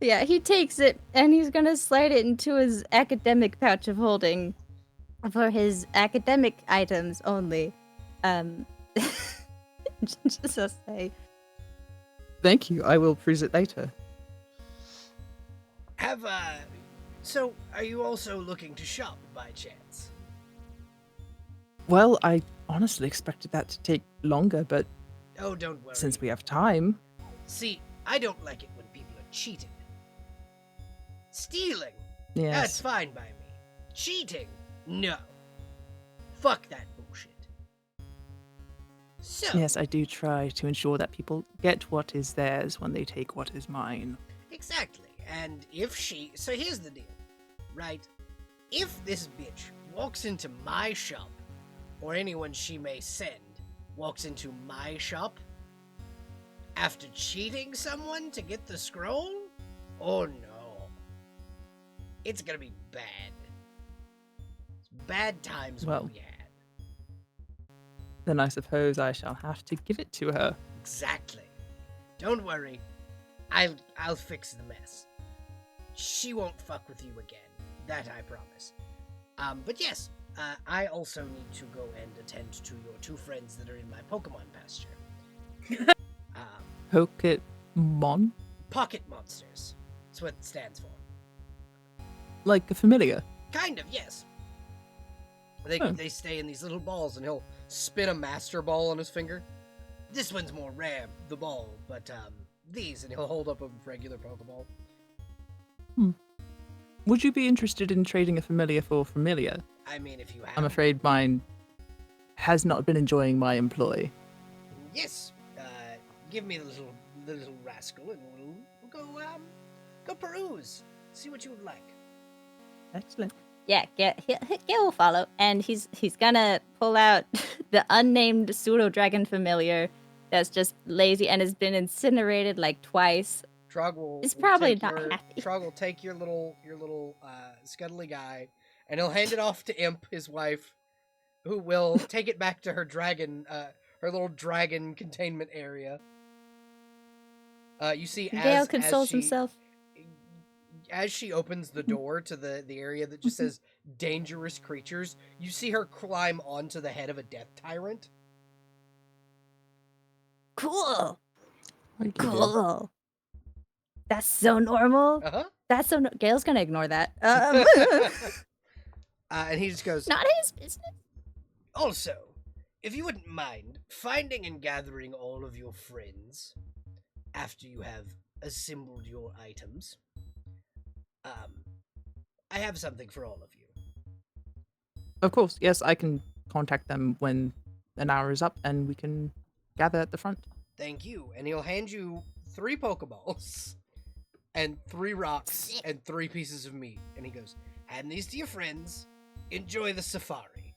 S7: Yeah, he takes it and he's gonna slide it into his academic pouch of holding for his academic items only. Just to say.
S8: Thank you. I will peruse it later.
S1: So, are you also looking to shop by chance?
S8: Well, I honestly expected that to take longer, but
S1: Oh, don't worry.
S8: since we have time,
S1: See, I don't like it when people are cheating. Stealing,
S8: yes.
S1: that's fine by me. Cheating, no. Fuck that bullshit. So,
S8: Yes, I do try to ensure that people get what is theirs when they take what is mine.
S1: exactly. And so here's the deal, right? If this bitch walks into my shop, or anyone she may send walks into my shop, after cheating someone to get the scroll, oh no. It's gonna be bad. It's bad times
S8: Well.
S1: will be had.
S8: Then I suppose I shall have to give it to her.
S1: Exactly. Don't worry. I'll fix the mess. She won't fuck with you again. That I promise. But yes, I also need to go and attend to your 2 friends that are in my Pokemon pasture.
S8: Pokemon?
S1: Pocket monsters. That's what it stands for.
S8: Like a familiar?
S1: Kind of, yes. They
S8: Huh.
S1: they stay in these little balls, and he'll spin a master ball on his finger. This one's more rare, the ball, but these, and he'll hold up a regular Pokeball.
S8: Would you be interested in trading a familiar for familiar?
S1: I mean, if you have.
S8: I'm afraid mine has not been enjoying my employ.
S1: Yes. Give me the little rascal, and we'll go peruse. See what you would like.
S8: Excellent.
S7: Yeah, Gale will follow, and he's gonna pull out the unnamed pseudo dragon familiar that's just lazy and has been incinerated like twice.
S1: Trog will.
S7: It's probably
S1: take
S7: not
S1: your,
S7: happy.
S1: Trog will take your little scuttly guy, and he'll hand it off to Imp, his wife, who will take it back to her dragon, her little dragon containment area. You see,
S7: Gale
S1: as
S7: consoles
S1: she,
S7: himself.
S1: as she opens the door to the area that just says dangerous creatures, you see her climb onto the head of a death tyrant.
S7: Cool.
S8: Thank you, Gale.
S7: Cool. That's so normal.
S1: Uh-huh.
S7: That's so. Gale's gonna ignore that.
S1: And he just goes,
S7: Not his business.
S1: also, if you wouldn't mind finding and gathering all of your friends after you have assembled your items, I have something for all of you.
S8: Of course, yes, I can contact them when an hour is up and we can gather at the front.
S1: Thank you. And he'll hand you 3 Pokeballs and 3 rocks and 3 pieces of meat. And he goes, hand these to your friends. Enjoy the safari.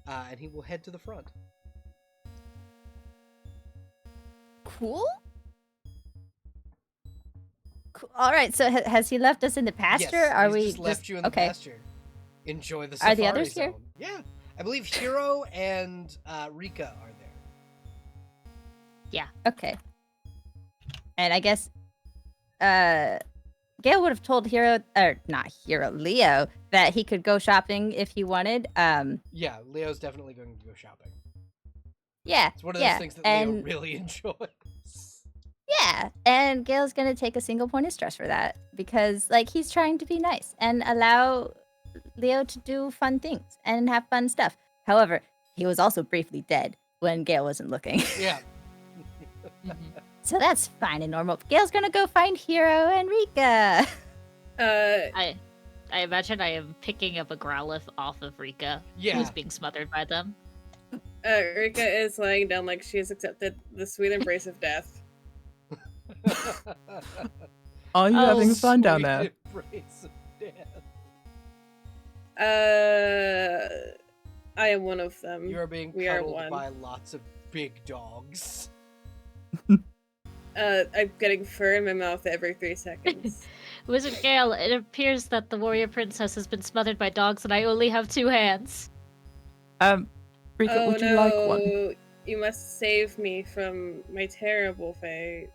S1: And he will head to the front.
S7: Cool. Cool. All right. So has he left us in the pasture?
S1: Yes,
S7: Are
S1: he's
S7: we
S1: just left you in the
S7: okay?
S1: pasture. Enjoy the
S7: Are
S1: safari
S7: the others here?
S1: zone. Yeah. I believe Hiro and Rika are there.
S7: Okay. And I guess Gale would have told Leo, that he could go shopping if he wanted.
S1: Yeah, Leo's definitely going to go shopping.
S7: Yeah.
S1: It's one of
S7: yeah.
S1: those things that Leo
S7: and,
S1: really enjoys.
S7: Yeah, and Gale's gonna take a single point of stress for that because, like, he's trying to be nice and allow Leo to do fun things and have fun stuff. However, he was also briefly dead when Gale wasn't looking.
S1: Yeah.
S7: So that's fine and normal. Gale's gonna go find Hiro and Rika.
S4: I imagine I am picking up a Growlithe off of Rika,
S1: Yeah.
S4: who's being smothered by them.
S3: Rika is lying down like she has accepted the sweet embrace of death.
S8: Are you
S4: Oh,
S8: having fun down there?
S1: Sweet embrace of death.
S3: I am one of them.
S1: You are being
S3: We are
S1: cuddled
S3: one.
S1: by lots of big dogs.
S3: I'm getting fur in my mouth every 3 seconds.
S4: Wizard Gale, it appears that the warrior princess has been smothered by dogs and I only have 2 hands.
S8: Rika,
S3: Oh
S8: would you
S3: no!
S8: like one?
S3: You must save me from my terrible fate.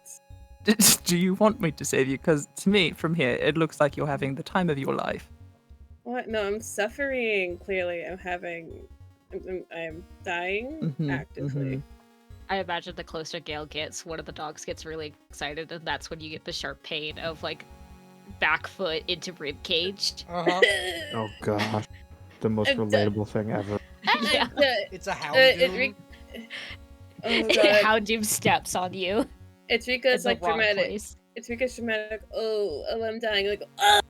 S8: Do you want me to save you? Because to me, from here, it looks like you're having the time of your life.
S3: What? No, I'm suffering. Clearly, I'm dying
S8: Mhm,
S3: actively.
S4: I imagine the closer Gale gets, one of the dogs gets really excited, and that's when you get the sharp pain of, like, back foot into rib cage.
S1: Uh-huh.
S2: Oh gosh, the most
S3: I'm
S2: relatable thing ever.
S4: Yeah.
S1: It's a hound.
S3: Oh god.
S4: Houndoom steps on you.
S3: It's
S4: in
S3: Rika's
S4: the
S3: like
S4: wrong
S3: dramatic.
S4: place.
S3: It's Rika's dramatic. Oh, I'm dying. Like, oh.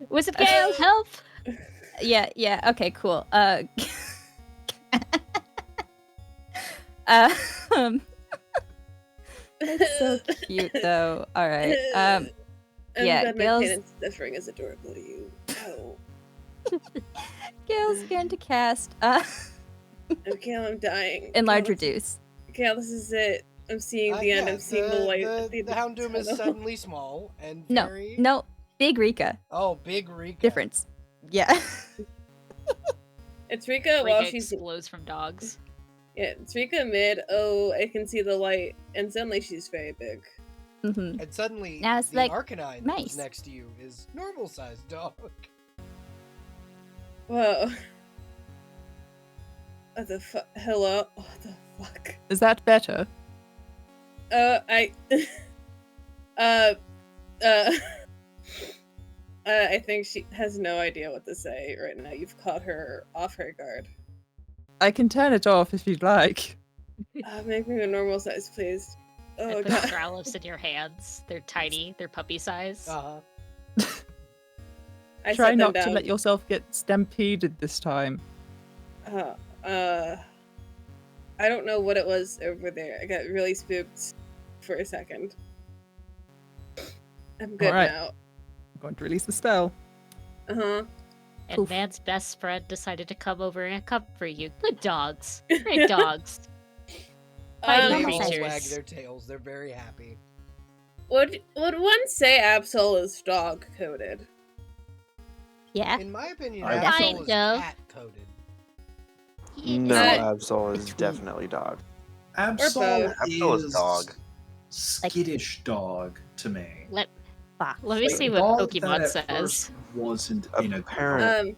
S4: Wizard Gale, help!
S7: Yeah. Okay, cool. It's so cute though. All right.
S3: I'm
S7: yeah,
S3: glad my
S7: Gale's-
S3: pain and suffering is adorable to you. Oh,
S7: Gale's going to cast
S3: okay, I'm dying.
S7: enlarge
S3: Gale,
S7: reduce.
S3: Gale, this is it. I'm seeing the end.
S1: Yeah,
S3: I'm seeing the light.
S1: The Houndoom is
S3: tunnel.
S1: suddenly small and
S7: No,
S1: very...
S7: no, big Rika.
S1: Oh, big Rika.
S7: Difference. Yeah.
S3: It's Rika
S4: Rika
S3: while she's
S4: explodes from dogs.
S3: Yeah, it's Rika mid. Oh, I can see the light, and suddenly she's very big.
S7: Mm-hmm.
S1: And suddenly,
S7: Now it's
S1: the
S7: like,
S1: Arcanine
S7: nice.
S1: that's next to you is normal-sized dog.
S3: Whoa. What the fuck? Hello? What the fuck?
S8: Is that better?
S3: I I think she has no idea what to say right now. You've caught her off her guard.
S8: I can turn it off if you'd like.
S3: Make me a normal size, please.
S4: I
S3: Oh
S4: put
S3: god.
S4: Growlithe in your hands. They're tiny. They're puppy size.
S1: Uh-huh.
S3: I
S8: Try
S3: set them
S8: not to
S3: down.
S8: let yourself get stampeded this time.
S3: I don't know what it was over there. I got really spooked for a second. I'm good
S8: Alright.
S3: now.
S8: I'm going to release the spell.
S3: Uh-huh.
S4: And
S8: Poof.
S4: man's best friend decided to come over and comfort you. Good dogs. Great dogs.
S1: They
S7: normal
S1: all
S7: size.
S1: wag their tails. They're very happy.
S3: Would one say Absol is dog coded?
S7: Yeah.
S1: In my opinion,
S5: I
S1: Absol
S4: think
S1: is
S4: so.
S1: cat-coded.
S2: No,
S3: Uh,
S2: Absol is definitely dog.
S5: Absol
S6: Absol is
S5: is
S6: dog.
S5: skittish dog to me.
S4: Let
S7: Fox.
S4: me
S5: Like,
S4: see
S5: a
S4: what
S5: dog
S4: Pokemon
S5: that at
S4: says.
S5: first wasn't in a
S2: Apparent-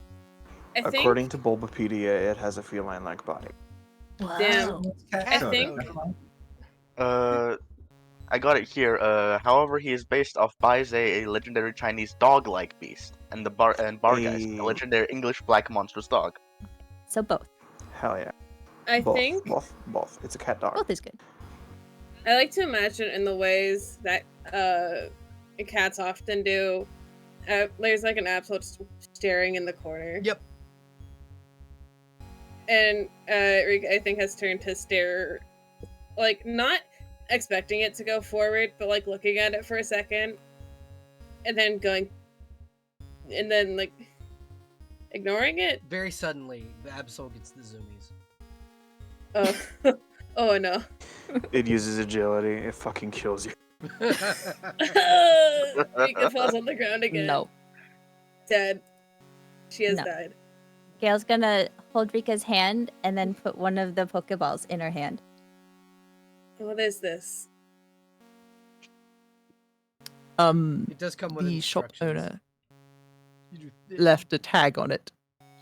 S3: I think
S2: According to Bulbapedia, it has a feline-like body.
S3: Damn.
S5: cat code.
S3: think-
S5: I don't know.
S6: I got it here. However, he is based off Baize, a legendary Chinese dog-like beast, and Bargeist, a
S2: A-
S6: legendary English black monstrous dog.
S7: So both.
S2: Hell yeah.
S3: I
S2: Both.
S3: think
S2: Both. It's a cat dog.
S7: Both is good.
S3: I like to imagine in the ways that cats often do. There's like an absolute staring in the corner.
S1: Yep.
S3: And Rika, I think, has turned to stare, like not expecting it to go forward, but like looking at it for a second, and then going, and then like ignoring it.
S1: Very suddenly, the Absol gets the zoomies.
S3: Oh, oh no.
S2: It uses agility. It fucking kills you.
S3: Rika falls on the ground again.
S7: No.
S3: Dead. She has
S7: No.
S3: died.
S7: Gail's gonna hold Rika's hand and then put one of the Pokeballs in her hand.
S3: What is this?
S1: It does come with
S8: The shop
S1: instructions.
S8: owner
S1: You
S8: left a tag on it.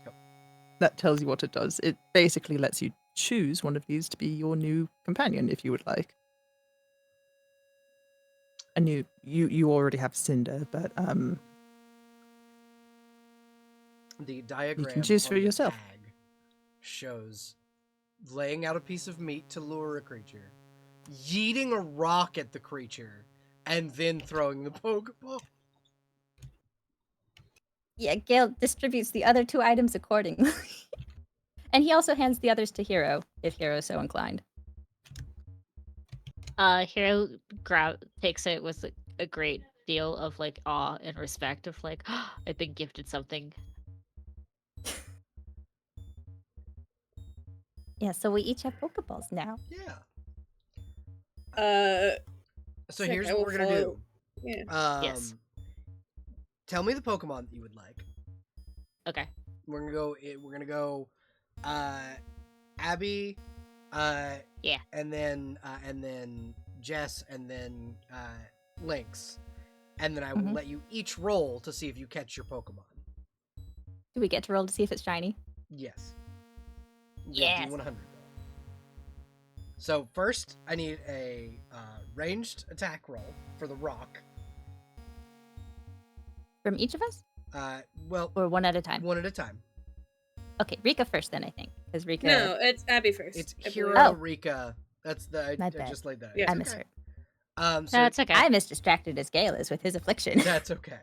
S1: Yep.
S8: That tells you what it does. It basically lets you choose one of these to be your new companion if you would like. And you already have Cinder, but
S1: The diagram
S8: choose for
S1: on the
S8: yourself.
S1: tag shows laying out a piece of meat to lure a creature, yeeting a rock at the creature, and then throwing the Pokeball.
S7: Yeah, Gail distributes the other two items accordingly. And he also hands the others to Hero, if Hero is so inclined.
S4: Hero takes it with a great deal of like awe and respect of like, I've been gifted something.
S7: Yeah, so we each have Pokeballs now.
S1: Yeah. So
S3: Sick,
S1: here's
S3: I
S1: what
S3: will
S1: we're gonna
S3: follow.
S1: do.
S3: Yeah.
S4: Yes.
S1: Tell me the Pokemon that you would like.
S4: Okay.
S1: We're gonna go. Abby.
S4: Yeah.
S1: And then Jess, and then Lynx, and then I will
S7: Mhm.
S1: let you each roll to see if you catch your Pokemon.
S7: Do we get to roll to see if it's shiny?
S1: Yes.
S4: Yes.
S1: D100. So first, I need a ranged attack roll for the rock.
S7: From each of us?
S1: Well,
S7: Or one at a time?
S1: one at a time.
S7: Okay, Rika first then, I think. Because Rika...
S3: No, it's Abby first.
S1: It's
S3: I believe.
S1: Hero,
S7: Oh.
S1: Rika. That's the
S7: My
S1: I
S7: bad.
S1: just laid that.
S3: Yeah.
S1: It's
S7: I
S1: okay.
S7: misheard.
S1: So
S4: No, it's okay.
S7: I'm as distracted as Gale is with his affliction.
S1: that's okay.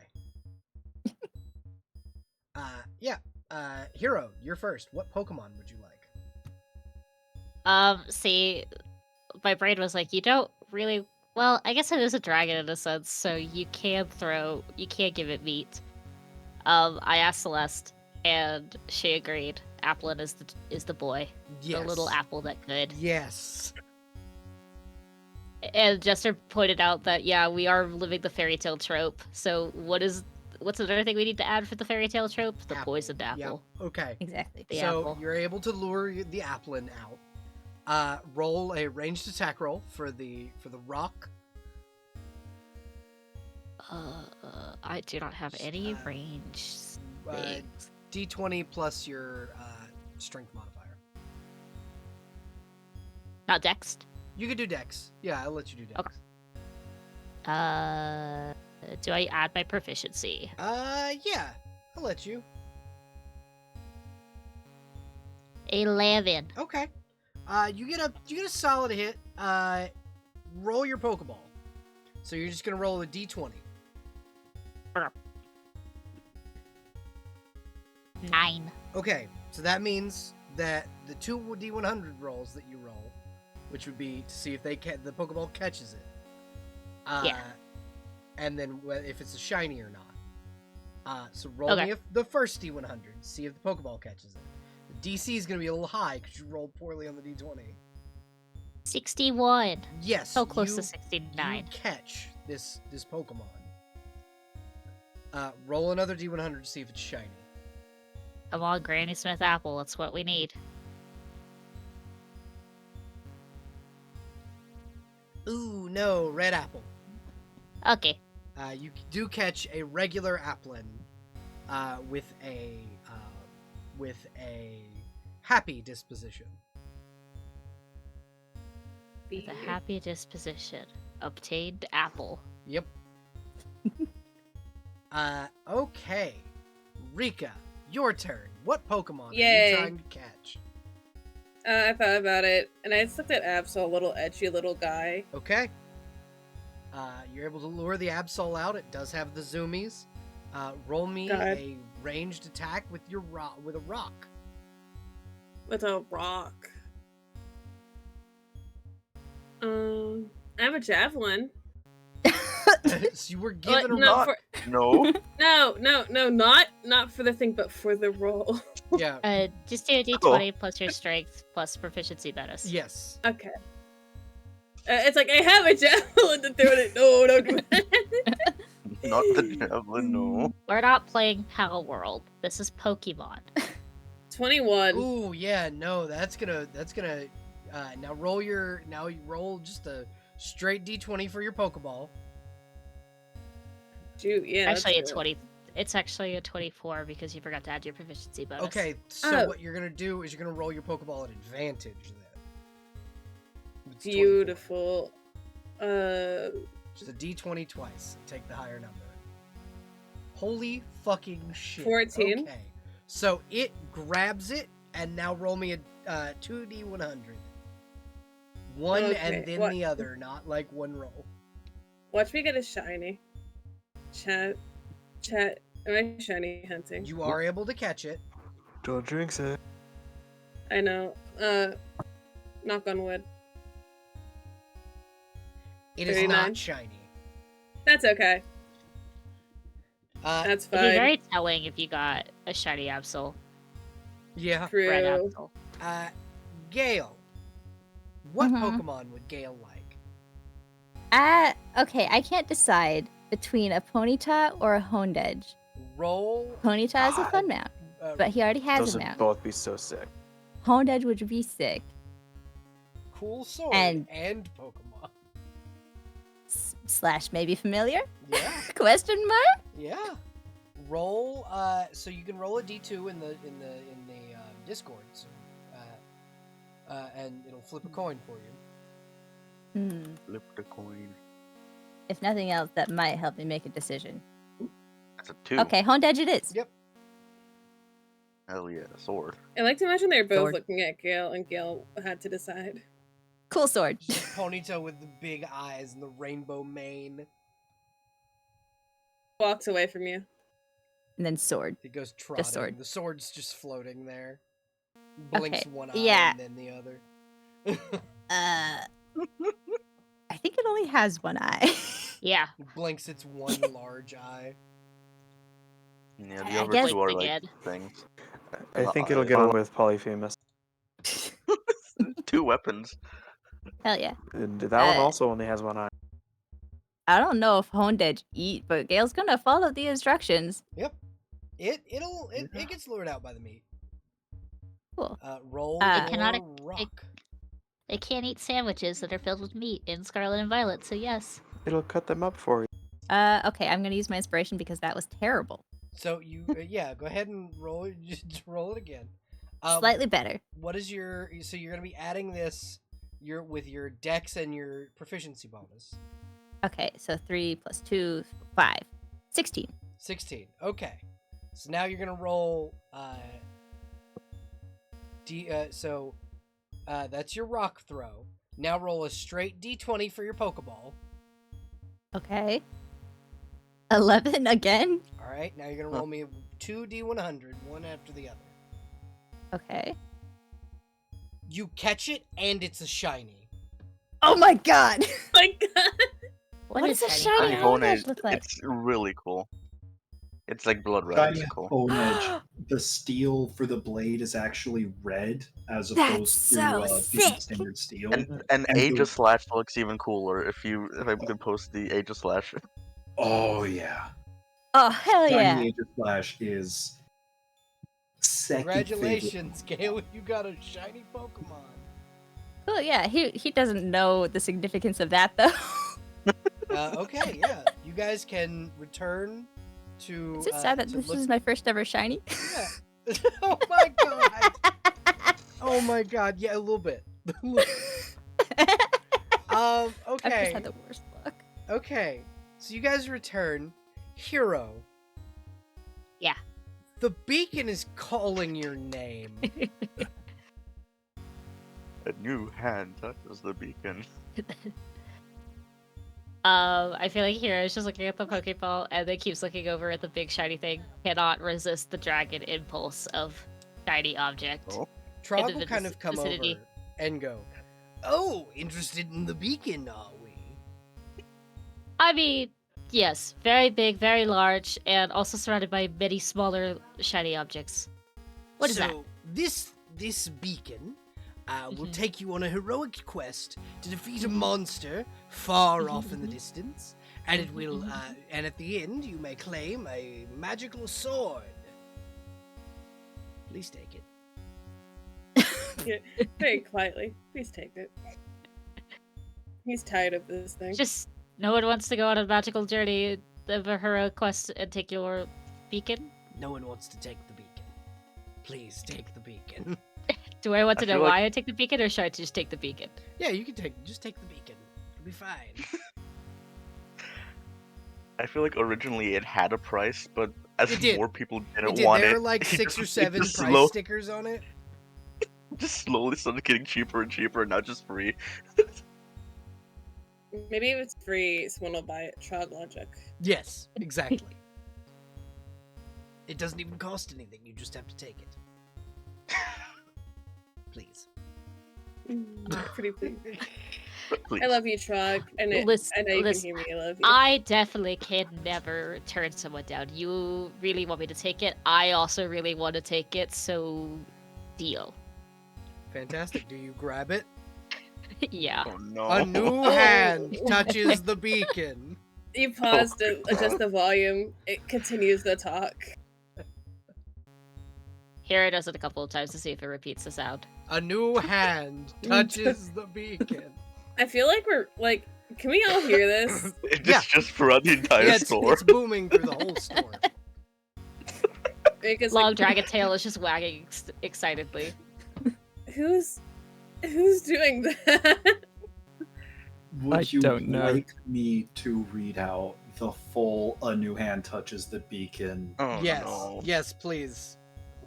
S1: Yeah. Hero, you're first. What Pokemon would you like?
S4: See, my brain was like, you don't really. Well, I guess it is a dragon in a sense, so you can't give it meat. I asked Celeste, and she agreed. Applin is the boy,
S1: Yes.
S4: the little apple that could.
S1: Yes.
S4: And Jester pointed out that yeah, we are living the fairy tale trope. So what's another thing we need to add for the fairy tale trope? The
S1: Apple.
S4: poisoned apple.
S1: Yeah. Okay.
S7: Exactly.
S4: The
S1: So
S4: apple.
S1: you're able to lure the Applin out. Roll a ranged attack roll for the rock.
S4: I do not have any range.
S1: D20 plus your strength modifier.
S4: Not dex.
S1: You could do dex. Yeah, I'll let you do dex.
S4: Okay. Do I add my proficiency?
S1: Yeah, I'll let you.
S4: 11.
S1: Okay. You get a solid hit. Roll your Pokeball. So you're just gonna roll a D20.
S4: 9.
S1: Okay, so that means that the 2 D100 rolls that you roll, which would be to see if the Pokeball catches it.
S4: Yeah.
S1: And then if it's a shiny or not. So roll me the first D100, see if the Pokeball catches it. The DC is gonna be a little high because you rolled poorly on the D20.
S4: 61.
S1: Yes.
S4: So close to 69.
S1: You catch this Pokemon. Roll another D100 to see if it's shiny.
S4: Come on, Granny Smith Apple. That's what we need.
S1: Ooh, no, red apple.
S4: Okay.
S1: You do catch a regular Applin with a happy disposition.
S4: With a happy disposition. Obtained apple.
S1: Yep. Okay. Rika, your turn. What Pokemon are
S3: Yay.
S1: you trying to catch?
S3: I thought about it, and I just looked at Absol, a little edgy little guy.
S1: Okay. You're able to lure the Absol out. It does have the zoomies. Roll me a ranged attack with your with a rock.
S3: With a rock. I have a javelin.
S1: So you were given a
S3: not
S1: rock.
S6: No.
S3: No, not for the thing, but for the roll.
S1: Yeah.
S4: Just do a D20 plus your strength plus proficiency bonus.
S1: Yes.
S3: Okay. It's like, I have a javelin to throw it. No, don't do that.
S6: Not the javelin, no.
S4: We're not playing Hell World. This is Pokemon.
S3: 21.
S1: Ooh, yeah, no, that's gonna now you roll just a straight D20 for your Pokeball.
S3: Shoot, yeah.
S4: Actually, a 20. It's actually a 24 because you forgot to add your proficiency bonus.
S1: Okay, so what you're gonna do is you're gonna roll your Pokeball at advantage then. It's 24.
S3: Beautiful.
S1: Just a D20 twice. Take the higher number. Holy fucking shit.
S3: 14.
S1: Okay. So it grabs it, and now roll me a 2D100. One and then the other, not like one roll.
S3: Watch me get a shiny. Chat. Am I shiny hunting?
S1: You are able to catch it.
S2: Don't jinx it.
S3: I know. Knock on wood.
S1: It is
S3: 39.
S1: not shiny.
S3: That's okay. That's
S4: It'd be
S3: fine.
S4: very telling if you got a shiny Absol.
S1: Yeah.
S3: True.
S4: Red Absol.
S1: Gale. What
S7: Mhm.
S1: Pokemon would Gale like?
S7: Okay, I can't decide between a Ponyta or a Honedge.
S1: Roll.
S7: Ponyta is a fun mount, but he already has
S2: Those
S7: a
S2: would
S7: mount.
S2: both be so sick.
S7: Honedge would be sick.
S1: Cool sword
S7: And-
S1: Pokemon.
S7: Slash maybe familiar?
S1: Yeah.
S7: Question mark?
S1: Yeah. Roll. So you can roll a D2 in the Discord, so, and it'll flip a coin for you.
S6: Flip the coin.
S7: If nothing else, that might help me make a decision.
S6: That's a 2.
S7: Okay, Honedge it is.
S1: Yep.
S6: Hell yeah, sword.
S3: I like to imagine they're both
S1: Sword.
S3: looking at Gale, and Gale had to decide.
S7: Cool sword.
S1: Ponyta with the big eyes and the rainbow mane.
S3: Walks away from you.
S7: And then sword.
S1: It goes trotting.
S7: sword.
S1: The sword's just floating there. Blinks
S7: Okay,
S1: one eye
S7: yeah.
S1: and then the other.
S7: I think it only has one eye.
S4: Yeah.
S1: Blinks its one large eye.
S6: Yeah,
S7: I
S6: the other
S7: guess-
S6: two are like
S4: Again.
S6: things.
S2: I think it'll get on with Polyphemus.
S6: 2 weapons.
S7: Hell yeah.
S2: And that one also only has one eye.
S7: I don't know if Honedge eat, but Gale's gonna follow the instructions.
S1: Yep. It gets lured out by the meat.
S7: Cool.
S1: Roll
S7: It
S1: your
S4: cannot-
S1: rock.
S4: They can't eat sandwiches that are filled with meat in Scarlet and Violet, so yes.
S2: It'll cut them up for you.
S7: Okay, I'm gonna use my inspiration because that was terrible.
S1: So you, yeah, go ahead and roll it. Just roll it again.
S7: Slightly better.
S1: What is your? So you're gonna be adding this, with your dex and your proficiency bonus.
S7: Okay, so 3 plus 2, 5. 16.
S1: 16. Okay. So now you're gonna roll. That's your rock throw. Now roll a straight d20 for your Pokeball.
S7: Okay. 11 again?
S1: All right. Now you're gonna roll me 2 d100, one after the other.
S7: Okay.
S1: You catch it, and it's a shiny.
S7: Oh my god!
S3: My God.
S7: What does a
S4: shiny
S7: shiny
S6: Honedge,
S7: Honedge look like?
S6: it's really cool. It's like blood red.
S5: Shiny
S6: It's cool.
S5: Honedge. The steel for the blade is actually red as
S7: That's
S5: opposed
S7: so
S5: to
S7: sick.
S5: standard steel.
S6: And
S5: And
S6: Age of
S5: the-
S6: Slash looks even cooler if I could post the Age of Slash.
S5: Oh yeah.
S7: Oh, hell
S5: Shiny
S7: yeah.
S5: Age of Flash is second favorite.
S1: Congratulations, Gale. You got a shiny Pokemon.
S7: Cool, yeah. He doesn't know the significance of that, though.
S1: Okay, yeah. You guys can return to.
S7: Is it sad that
S1: to
S7: this
S1: look-
S7: is my first ever shiny?
S1: Yeah. Oh my god. Oh my god. Yeah, a little bit.
S7: I've just
S1: Okay.
S7: had the worst luck.
S1: Okay. So you guys return. Hero.
S4: Yeah.
S1: The beacon is calling your name.
S6: A new hand touches the beacon.
S4: I feel like Hero's just looking at the Pokeball and then keeps looking over at the big shiny thing. Cannot resist the dragon impulse of shiny object.
S6: Oh.
S1: Trog
S4: In
S1: will
S4: the
S1: kind of come
S4: vicinity.
S1: over and go, "Oh, interested in the beacon, are we?"
S4: I mean, yes, very big, very large, and also surrounded by many smaller shiny objects. What is that?
S1: So this beacon will
S4: Mhm.
S1: take you on a heroic quest to defeat a monster far off in the distance, and it will and at the end you may claim a magical sword. Please take it.
S3: Very quietly. Please take it. He's tired of this thing.
S4: Just no one wants to go on a magical journey of a heroic quest and take your beacon.
S1: No one wants to take the beacon. Please take the beacon.
S4: Do I want to
S6: I
S4: know
S6: feel like-
S4: why I take the beacon, or should I just take the beacon?
S1: Yeah, you can just take the beacon. It'll be fine.
S6: I feel like originally it had a price, but as
S1: It did.
S6: more people
S1: It
S6: didn't
S1: did.
S6: want
S1: There
S6: it,
S1: were like
S6: it
S1: 6 or
S6: just-
S1: 7
S6: it just
S1: price
S6: slow-
S1: stickers on it.
S6: just slowly started getting cheaper and cheaper, and now just free.
S3: Maybe if it's free, someone will buy it. Trog logic.
S1: Yes, exactly. It doesn't even cost anything. You just have to take it. Please.
S3: Pretty please.
S6: Please.
S3: I love you, Trog. And I know you can hear me. I love you.
S4: I definitely can never turn someone down. You really want me to take it. I also really want to take it, so deal.
S1: Fantastic. Do you grab it?
S4: Yeah.
S6: Oh no.
S1: A new hand touches the beacon.
S3: You paused to adjust the volume. It continues the talk.
S4: Hero does it a couple of times to see if it repeats the sound.
S1: A new hand touches the beacon.
S3: I feel like we're like, can we all hear this?
S6: It's
S1: Yeah.
S6: just throughout the entire
S1: Yeah,
S6: store.
S1: it's booming through the whole store.
S3: Because
S4: Long
S3: like,
S4: dragon tail is just wagging excitedly.
S3: who's doing that?
S5: Would
S8: I
S5: you
S8: don't know.
S5: like me to read out the full "A New Hand Touches the Beacon"?
S6: Oh
S1: Yes.
S6: no.
S1: Yes, please.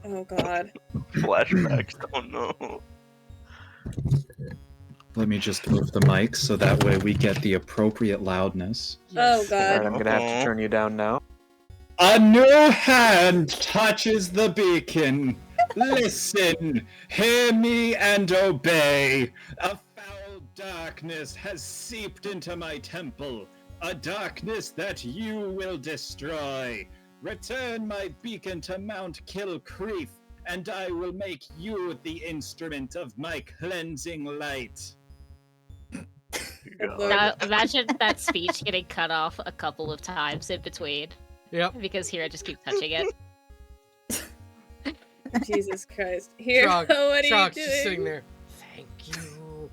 S3: Oh God.
S6: Flashbacks. Oh no.
S5: Let me just move the mic so that way we get the appropriate loudness.
S3: Oh
S1: Yes.
S3: God.
S2: Alright, I'm gonna have to
S6: Uh-oh.
S2: turn you down now.
S5: A new hand touches the beacon. Listen, hear me and obey. A foul darkness has seeped into my temple. A darkness that you will destroy. Return my beacon to Mount Kilcreef, and I will make you the instrument of my cleansing light.
S6: God.
S4: Now imagine that speech getting cut off a couple of times in between
S1: Yep.
S4: because Hero just keeps touching it.
S3: Jesus Christ. Here,
S1: Trog,
S3: what are
S1: Trog's
S3: you
S1: just sitting
S3: doing?
S1: there. Thank you.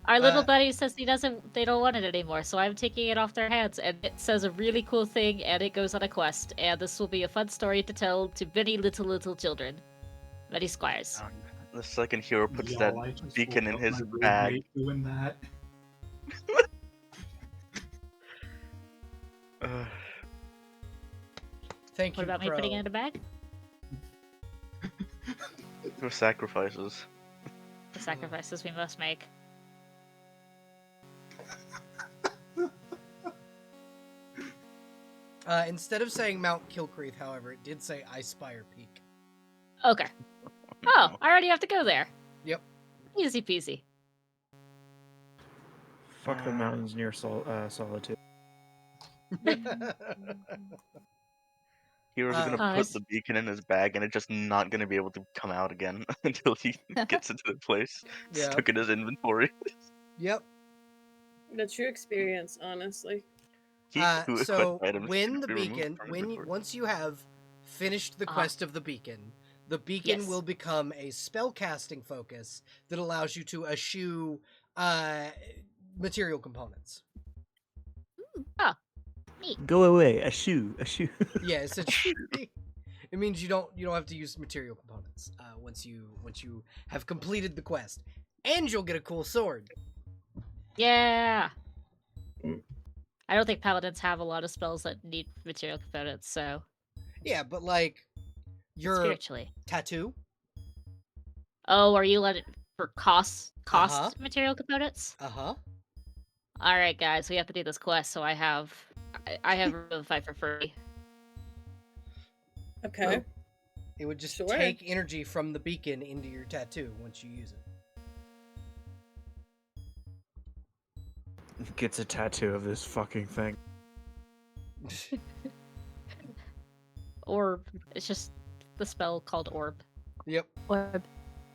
S4: Our little
S1: Uh,
S4: buddy says they don't want it anymore, so I'm taking it off their hands, and it says a really cool thing, and it goes on a quest, and this will be a fun story to tell to many little children. Many squires.
S6: The second hero puts
S5: Y'all,
S6: that
S5: I just
S6: beacon
S5: woke
S6: in
S5: up
S6: his
S5: my
S6: bag.
S5: roommate doing that.
S1: Thank
S4: What
S1: you,
S4: about me putting it
S1: Crow.
S4: in a bag?
S6: For sacrifices.
S4: The sacrifices we must make.
S1: Instead of saying Mount Kilcreath, however, it did say I Spire Peak.
S4: Okay. Oh, I already have to go there.
S1: Yep.
S4: Easy peasy.
S2: Fuck the mountains near Solitude.
S6: Hero's gonna
S4: Oh,
S6: put the beacon in his bag and it's just not gonna be able to come out again until he gets it to the place.
S1: Yeah.
S6: Stuck in his inventory.
S1: Yep.
S3: The true experience, honestly.
S1: So
S6: items
S1: when
S6: should
S1: the
S6: be removed
S1: beacon,
S6: from
S1: when
S6: inventory.
S1: once you have finished the quest of the beacon
S4: Yes.
S1: will become a spell casting focus that allows you to eschew material components.
S2: Go away, a shoe.
S1: Yeah, essentially, it means you don't have to use material components once you have completed the quest, and you'll get a cool sword.
S4: Yeah. I don't think paladins have a lot of spells that need material components, so
S1: Yeah, but like your
S4: spiritually.
S1: tattoo.
S4: Oh, are you letting for cost
S1: Uh-huh.
S4: material components?
S1: Uh-huh.
S4: All right, guys, we have to do this quest, so I have Revivify for free.
S3: Okay.
S1: It would just
S3: Sure.
S1: take energy from the beacon into your tattoo once you use it.
S2: Gets a tattoo of this fucking thing.
S4: Orb. It's just the spell called Orb.
S1: Yep.
S7: Orb.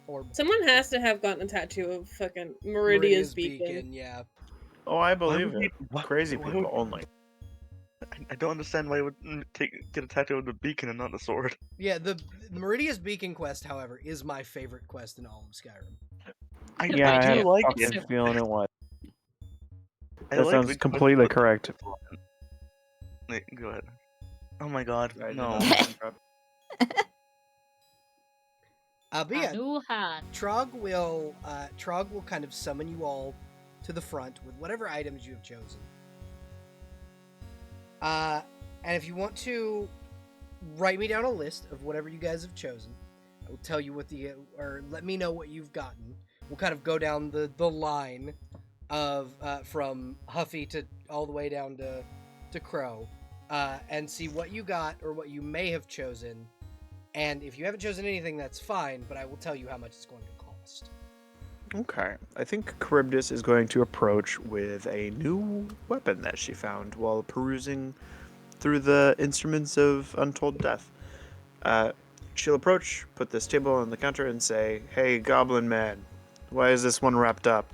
S1: Or
S3: Someone has to have gotten a tattoo of fucking Meridia's beacon.
S1: Yeah.
S2: Oh, I believe
S6: would
S2: it.
S6: he- why-
S2: Crazy
S6: why
S2: people
S6: would-
S2: only.
S6: I don't understand why he would get a tattoo of the beacon and not the sword.
S1: Yeah, the Meridia's Beacon quest, however, is my favorite quest in all of Skyrim.
S6: I
S2: Yeah, I
S6: do
S2: had a
S6: like
S2: fucking
S6: it.
S2: feeling it was.
S6: I
S2: That
S6: like
S2: sounds
S6: the quest
S2: completely
S6: about-
S2: correct.
S6: Wait, go ahead. Oh my god,
S2: I did
S6: no.
S2: not interrupt.
S1: But yeah,
S4: Anuhan.
S1: Trog will kind of summon you all to the front with whatever items you have chosen. And if you want to write me down a list of whatever you guys have chosen, I will tell you or let me know what you've gotten. We'll kind of go down the line of from Huffy to all the way down to Crow, and see what you got or what you may have chosen. And if you haven't chosen anything, that's fine, but I will tell you how much it's going to cost.
S2: Okay, I think Charybdis is going to approach with a new weapon that she found while perusing through the instruments of Untold Death. She'll approach, put this table on the counter, and say, "Hey, Goblin Man, why is this one wrapped up?"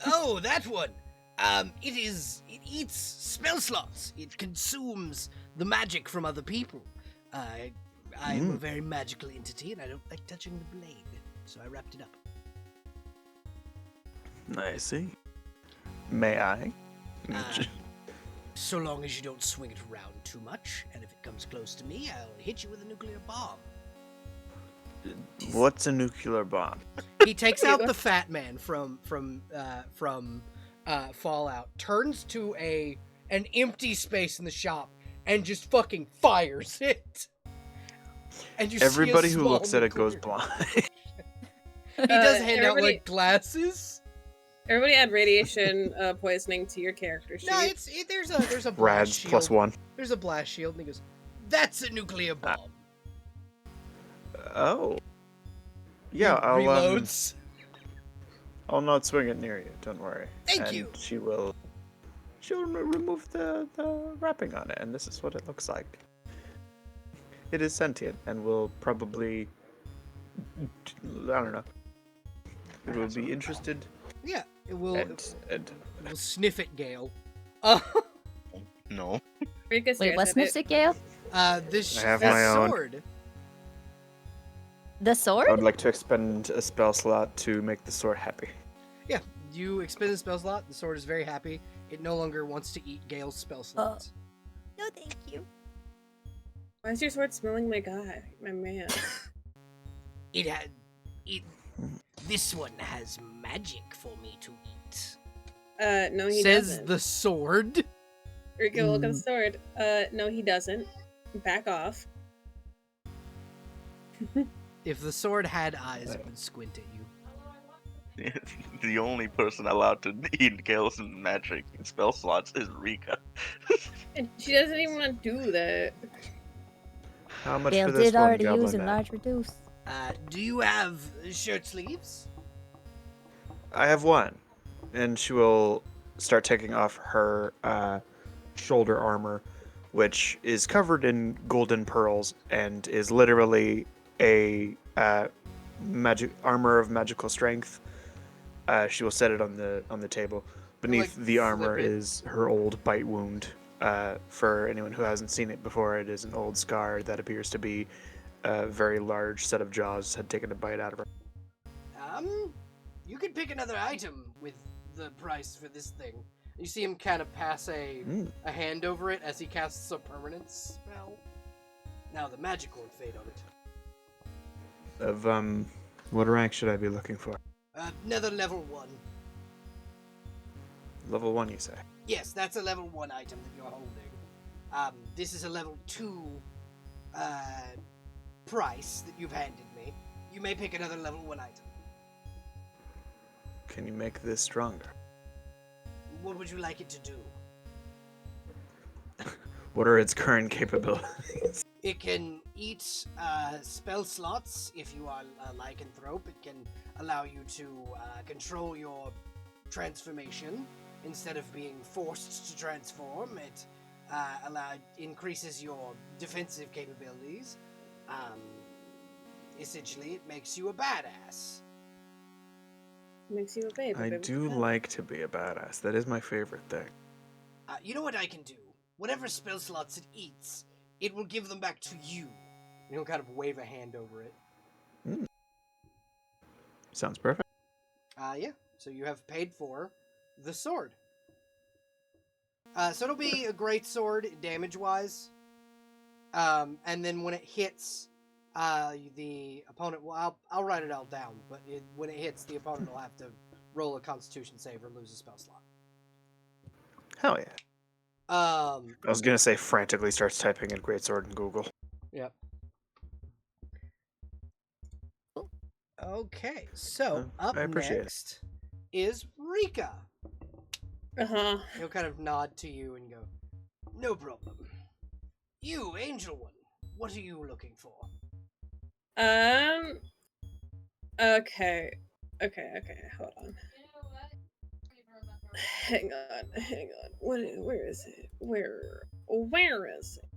S1: Oh, that one! It eats spell slots. It consumes the magic from other people. I'm a very magical entity, and I don't like touching the blade, so I wrapped it up.
S2: I see. May I?
S1: So long as you don't swing it around too much, and if it comes close to me, I'll hit you with a nuclear bomb.
S2: What's a nuclear bomb?
S1: He takes out the fat man from Fallout, turns to an empty space in the shop, and just fucking fires it. And you
S2: Everybody
S1: see a
S2: who looks
S1: small
S2: at it goes
S1: nuclear-
S2: blind.
S1: He does hand out
S3: everybody-
S1: like glasses.
S3: Everybody add radiation poisoning to your character sheet.
S1: No, there's a blast
S2: Rads
S1: shield.
S2: +1.
S1: There's a blast shield, and he goes, "That's a nuclear bomb."
S2: Oh. Yeah,
S1: He
S2: I'll
S1: reloads.
S2: I'll not swing it near you. Don't worry.
S1: Thank
S2: And
S1: you.
S2: She'll remove the wrapping on it, and this is what it looks like. It is sentient, and will probably, I don't know. It will be interested,
S1: Yeah, it will.
S2: and
S1: It will sniff it, Gale.
S6: No.
S3: Rika
S7: Wait,
S3: stares
S7: what
S3: at
S7: sniffs
S3: it.
S7: it, Gale?
S1: This
S2: I have my own.
S1: sword.
S7: The
S2: I
S7: sword?
S2: would like to expend a spell slot to make the sword happy.
S1: Yeah, you expend the spell slot. The sword is very happy. It no longer wants to eat Gale's spell slots.
S7: No, thank you.
S3: Why is your sword smelling my guy, my man?
S1: It had. This one has magic for me to eat.
S3: No, he
S1: Says
S3: doesn't.
S1: the sword.
S3: Rika will look at the sword. No, he doesn't. Back off.
S1: If the sword had eyes, it would squint at you.
S6: The only person allowed to eat Gale's magic spell slots is Rika.
S3: And she doesn't even want to do that.
S2: How much
S7: Gale
S2: for this
S7: did
S2: one,
S7: already use
S2: Goblin Man?
S7: enlarge reduce.
S1: Do you have shirt sleeves?
S2: I have one. And she will start taking off her shoulder armor, which is covered in golden pearls and is literally a magic armor of magical strength. She will set it on the table. Beneath
S1: like,
S2: the armor
S1: flip it.
S2: is her old bite wound. For anyone who hasn't seen it before, it is an old scar that appears to be a very large set of jaws had taken a bite out of her.
S1: You could pick another item with the price for this thing. You see him kind of pass a hand over it as he casts a permanence spell. Now the magic won't fade on it.
S2: Of what rank should I be looking for?
S1: Another level 1.
S2: Level 1, you say?
S1: Yes, that's a level 1 item that you're holding. This is a level 2 price that you've handed me. You may pick another level 1 item.
S2: Can you make this stronger?
S1: What would you like it to do?
S2: What are its current capabilities?
S1: It can eat spell slots if you are a lycanthrope. It can allow you to control your transformation instead of being forced to transform. It increases your defensive capabilities. Essentially, it makes you a badass.
S3: Makes you a baby.
S2: I do like to be a badass. That is my favorite thing.
S1: You know what I can do? Whatever spell slots it eats, it will give them back to you. And he'll kind of wave a hand over it.
S2: Sounds perfect.
S1: Yeah. So you have paid for the sword. So it'll be a great sword damage-wise. And then when it hits the opponent, well, I'll write it all down, but when it hits, the opponent will have to roll a Constitution save or lose a spell slot.
S2: Hell yeah.
S1: I
S2: was gonna say frantically starts typing in greatsword in Google.
S1: Yep. Okay, so up
S2: I appreciate
S1: next is Rika.
S3: Uh-huh.
S1: He'll kind of nod to you and go, "No problem. You, Angel One, what are you looking for?"
S3: Okay, hold on. Hang on. Where is it? Where is it?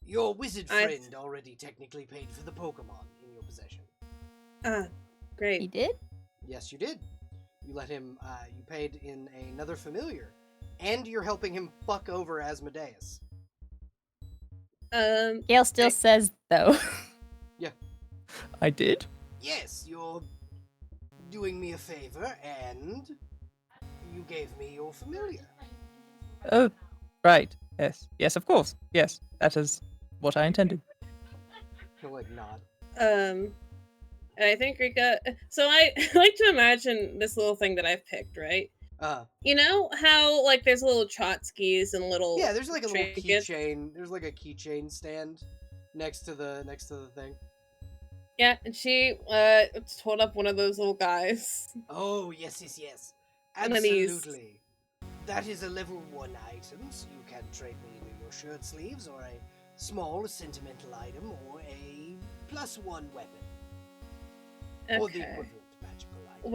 S1: Your wizard friend already technically paid for the Pokemon in your possession.
S3: Ah, great.
S7: He did?
S1: Yes, you did. You let him, you paid in another familiar. And you're helping him fuck over Asmodeus.
S7: Gale still says, though.
S1: Yeah.
S8: I did?
S1: Yes, you're doing me a favor, and you gave me your familiar.
S8: Oh, right. Yes. Yes, of course. Yes, that is what I intended.
S1: He'll, like, nod.
S3: And I think Rika. So I like to imagine this little thing that I've picked, right? You know how like there's little totskis and little
S1: Yeah, there's like a little
S3: trinkets?
S1: keychain. There's like a keychain stand next to the thing.
S3: Yeah, and she told up one of those little guys.
S1: Oh, yes.
S3: One of these.
S1: Absolutely. That is a level 1 item, so you can trade me either your shirt sleeves or a small sentimental item or a +1 weapon. Or the
S3: Okay.
S1: equivalent magical item.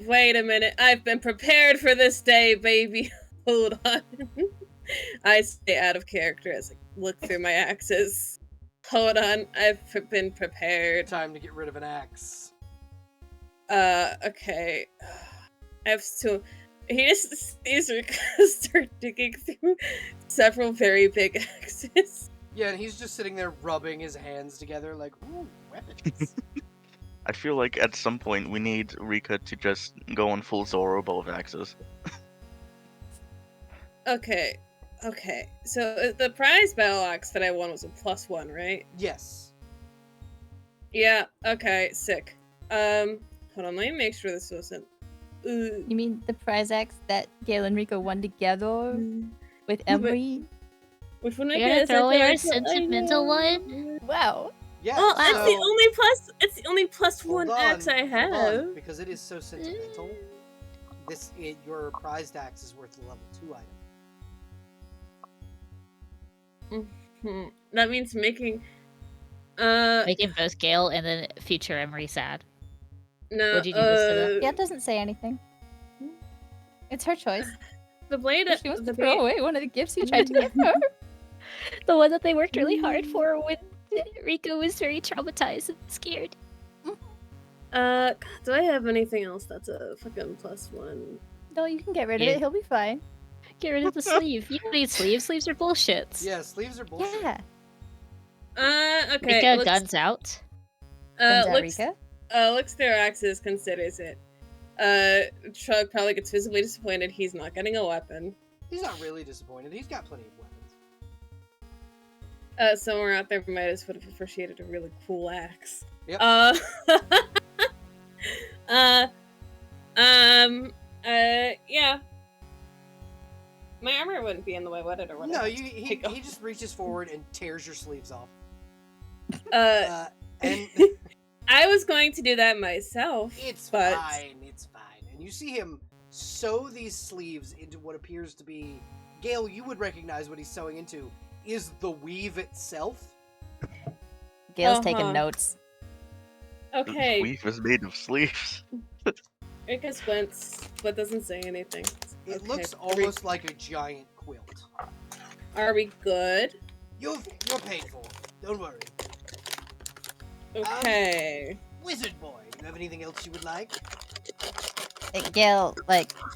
S3: Wait a minute. I've been prepared for this day, baby. Hold on. I stay out of character as I look through my axes. Hold on. I've been prepared.
S1: Time to get rid of an axe.
S3: Okay. I have to. He just sees Rika start digging through several very big axes.
S1: Yeah, and he's just sitting there rubbing his hands together like, ooh,
S9: weapons.
S6: I feel like at some point we need Rika to just go on full Zoro both axes.
S3: Okay. So the prize battle axe that I won was a +1, right?
S1: Yes.
S3: Yeah. Okay. Sick. Hold on. Let me make sure this wasn't.
S7: You mean the prize axe that Gale and Rico won together with Emery?
S3: Which one I
S4: You're
S3: get?
S4: gonna throw away our
S3: I
S4: sentimental one?
S7: Wow.
S1: Yeah.
S3: Oh, that's
S1: so,
S3: the only plus. It's the only +1
S1: hold
S3: axe I
S1: on,
S3: have.
S1: hold on, because it is so sentimental. Your prized axe is worth a level 2 item.
S3: That means making.
S4: Making both Gale and then future Emery sad.
S3: No.
S4: What'd you do this to them?
S7: Gale doesn't say anything. It's her choice.
S3: The blade.
S7: If she wants
S3: The
S7: to throw away one of the gifts you tried to give her.
S4: The one that they worked really hard for when Rico was very traumatized and scared.
S3: God, do I have anything else that's a fucking +1?
S7: No, you can get rid of
S4: Yeah.
S7: it. He'll be fine.
S4: Get rid of the sleeve. You don't need sleeves. Sleeves are bullshit.
S1: Yeah, sleeves are bullshit.
S7: Yeah.
S3: Okay.
S4: Rika, guns out.
S7: Guns out,
S3: looks
S7: Rika.
S3: looks their axes, considers it. Chug probably gets visibly disappointed he's not getting a weapon.
S1: He's not really disappointed. He's got plenty of weapons.
S3: Somewhere out there might would have appreciated a really cool axe.
S1: Yep.
S3: Yeah. My armor wouldn't be in the way, would it? Or would
S1: No,
S3: it?
S1: he just reaches forward and tears your sleeves off. And
S3: I was going to do that myself.
S1: it's
S3: but...
S1: fine. It's fine. And you see him sew these sleeves into what appears to be, Gale, you would recognize what he's sewing into is the weave itself.
S7: Gale's taking notes.
S3: Okay.
S6: The weave is made of sleeves.
S3: Rika squints, but doesn't say anything.
S1: It
S3: Okay.
S1: looks almost like a giant quilt.
S3: Are we good?
S1: You're paid for. Don't worry.
S3: Okay.
S1: Wizard boy, you have anything else you would like?
S7: Gale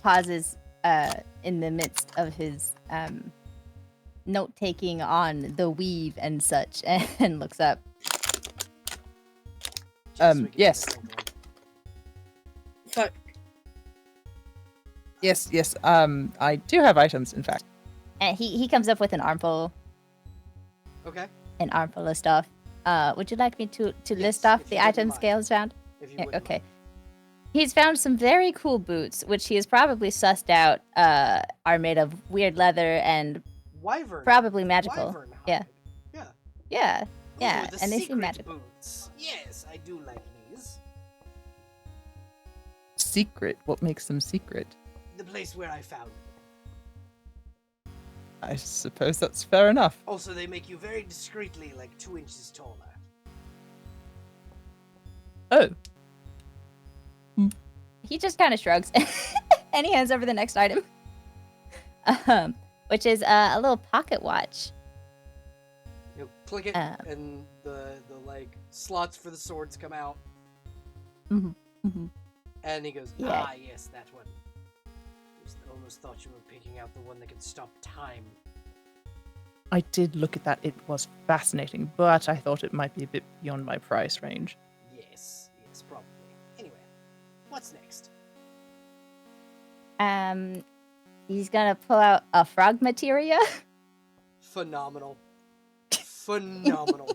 S7: pauses in the midst of his note taking on the weave and such and looks up.
S1: Just so we can
S8: Yes.
S1: get the
S3: Fuck.
S8: Yes. I do have items, in fact.
S7: And he comes up with an armful
S1: Okay.
S7: of stuff. Would you like me to
S1: Yes,
S7: list off
S1: if
S7: the
S1: you wouldn't
S7: items
S1: mind.
S7: Gale's found?
S1: If you
S7: Yeah,
S1: wouldn't
S7: okay.
S1: mind.
S7: He's found some very cool boots, which he has probably sussed out are made of weird leather and
S1: Wyvern.
S7: probably magical.
S1: Wyvern hide.
S7: Yeah.
S1: Yeah.
S7: Yeah,
S1: Ooh,
S7: yeah,
S1: the
S7: and they
S1: secret
S7: seem magical.
S1: boots. Yes, I do like these.
S8: Secret. What makes them secret?
S1: The place where I found them.
S8: I suppose that's fair enough.
S1: Also, they make you very discreetly like 2 inches taller.
S8: Oh,
S7: He just kind of shrugs and he hands over the next item, which is a little pocket watch.
S1: You click it, and the like slots for the swords come out,
S7: Mhm.
S1: and he goes,
S7: Yeah.
S1: "Ah, yes, that one. Almost thought you were picking out the one that can stop time."
S8: I did look at that. It was fascinating, but I thought it might be a bit beyond my price range.
S1: Yes, probably. Anyway, what's next?
S7: He's gonna pull out a frog materia.
S1: Phenomenal. Phenomenal.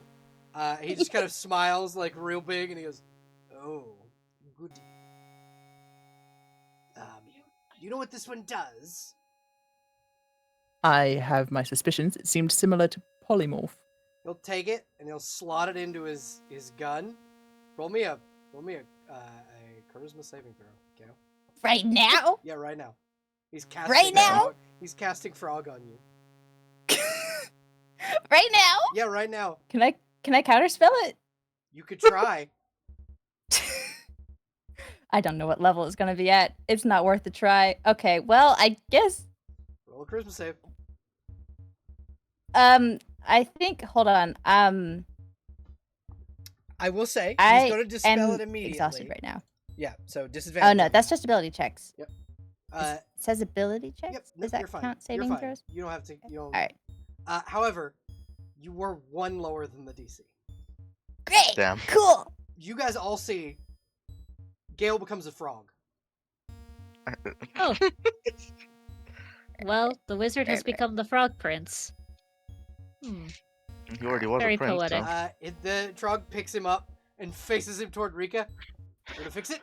S1: He just kind of smiles like real big, and he goes, "Oh, goody." You know what this one does?
S8: I have my suspicions. It seemed similar to polymorph.
S1: He'll take it and he'll slot it into his gun. Roll me a charisma saving throw, okay?
S7: Right now?
S1: Yeah, right now. He's casting
S7: Right now?
S1: frog. He's casting frog on you.
S7: Right now?
S1: Yeah, right now.
S7: Can I counterspell it?
S1: You could try.
S7: I don't know what level it's gonna be at. It's not worth a try. Okay, well, I guess.
S1: Roll a charisma save.
S7: I think. Hold on.
S1: I will say
S7: I
S1: he's going to dispel
S7: am
S1: it immediately.
S7: exhausted right now.
S1: Yeah, so disadvantage.
S7: Oh no, that's just ability checks.
S1: Yep.
S7: It says ability checks.
S1: Yep.
S7: Does that
S1: you're fine.
S7: count
S1: You're
S7: saving
S1: fine.
S7: throws?
S1: You don't have to. You don't.
S7: All right.
S1: However, you were 1 lower than the DC.
S7: Great.
S6: Damn.
S7: Cool.
S1: You guys all see Gale becomes a frog.
S4: Oh. Well, the wizard has
S7: Perfect.
S4: become the frog prince.
S6: He already was
S4: Very
S6: a prince,
S4: poetic.
S6: so.
S1: The frog picks him up and faces him toward Rika. Gonna fix it?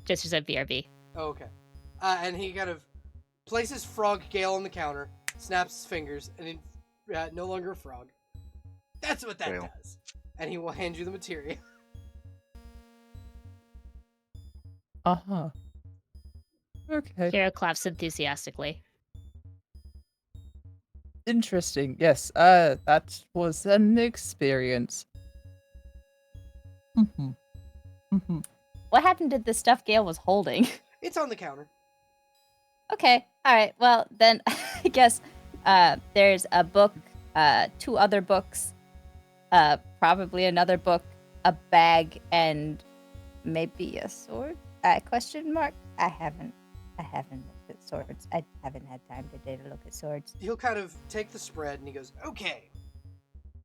S4: Just as a BRB.
S1: Oh, okay. And he kind of places Frog Gale on the counter, snaps his fingers, and no longer a frog. That's what that
S6: Gale.
S1: does. And he will hand you the materia.
S8: Uh-huh. Okay.
S4: Hero claps enthusiastically.
S8: Interesting. Yes, that was an experience. Mm-hmm. Mm-hmm.
S7: What happened to the stuff Gale was holding?
S1: It's on the counter.
S7: Okay. All right. Well, then I guess there's a book, 2 other books, probably another book, a bag, and maybe a sword? Question mark? I haven't looked at swords. I haven't had time today to look at swords.
S1: He'll kind of take the spread and he goes, okay,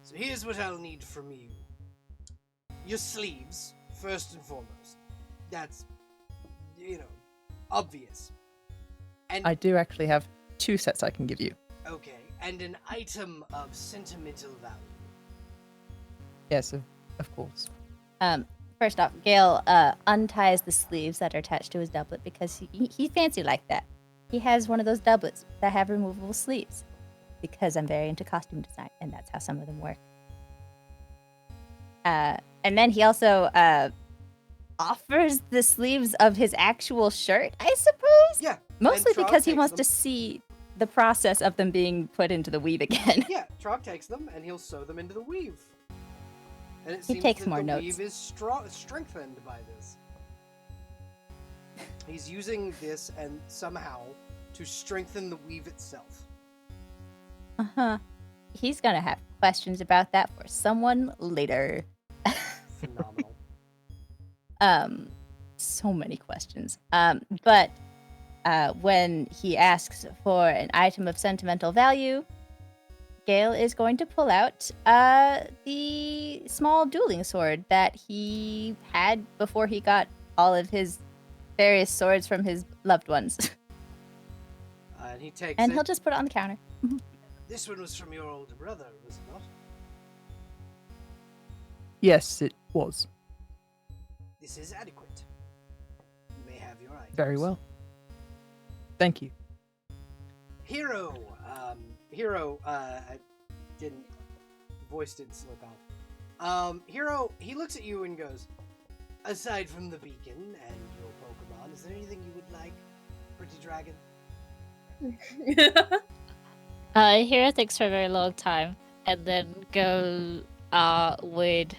S1: so here's what I'll need from you. Your sleeves, first and foremost. That's, obvious. And
S8: I do actually have 2 sets I can give you.
S1: okay, and an item of sentimental value.
S8: Yes, of course.
S7: First off, Gale unties the sleeves that are attached to his doublet because he's fancy like that. He has one of those doublets that have removable sleeves because I'm very into costume design, and that's how some of them work. And then he also offers the sleeves of his actual shirt, I suppose?
S1: Yeah.
S7: Mostly
S1: and Trog
S7: because he
S1: takes
S7: wants
S1: them.
S7: to see the process of them being put into the weave again.
S1: Yeah, Trog takes them and he'll sew them into the weave. And it
S7: He
S1: seems
S7: takes
S1: that
S7: more
S1: the
S7: notes.
S1: weave is strengthened by this. He's using this and somehow to strengthen the weave itself.
S7: Uh-huh. He's gonna have questions about that for someone later.
S1: Phenomenal.
S7: So many questions. But when he asks for an item of sentimental value, Gale is going to pull out the small dueling sword that he had before he got all of his various swords from his loved ones.
S1: And he takes
S7: And
S1: it.
S7: he'll just put it on the counter.
S1: This one was from your older brother, was it not?
S8: Yes, it was.
S1: This is adequate. You may have your items.
S8: Very well. Thank you.
S1: Hero, I didn't, voice didn't slip out. Hero, he looks at you and goes, aside from the beacon and your Pokemon, is there anything you would like, Pretty Dragon?
S4: Hero thinks for a very long time, and then would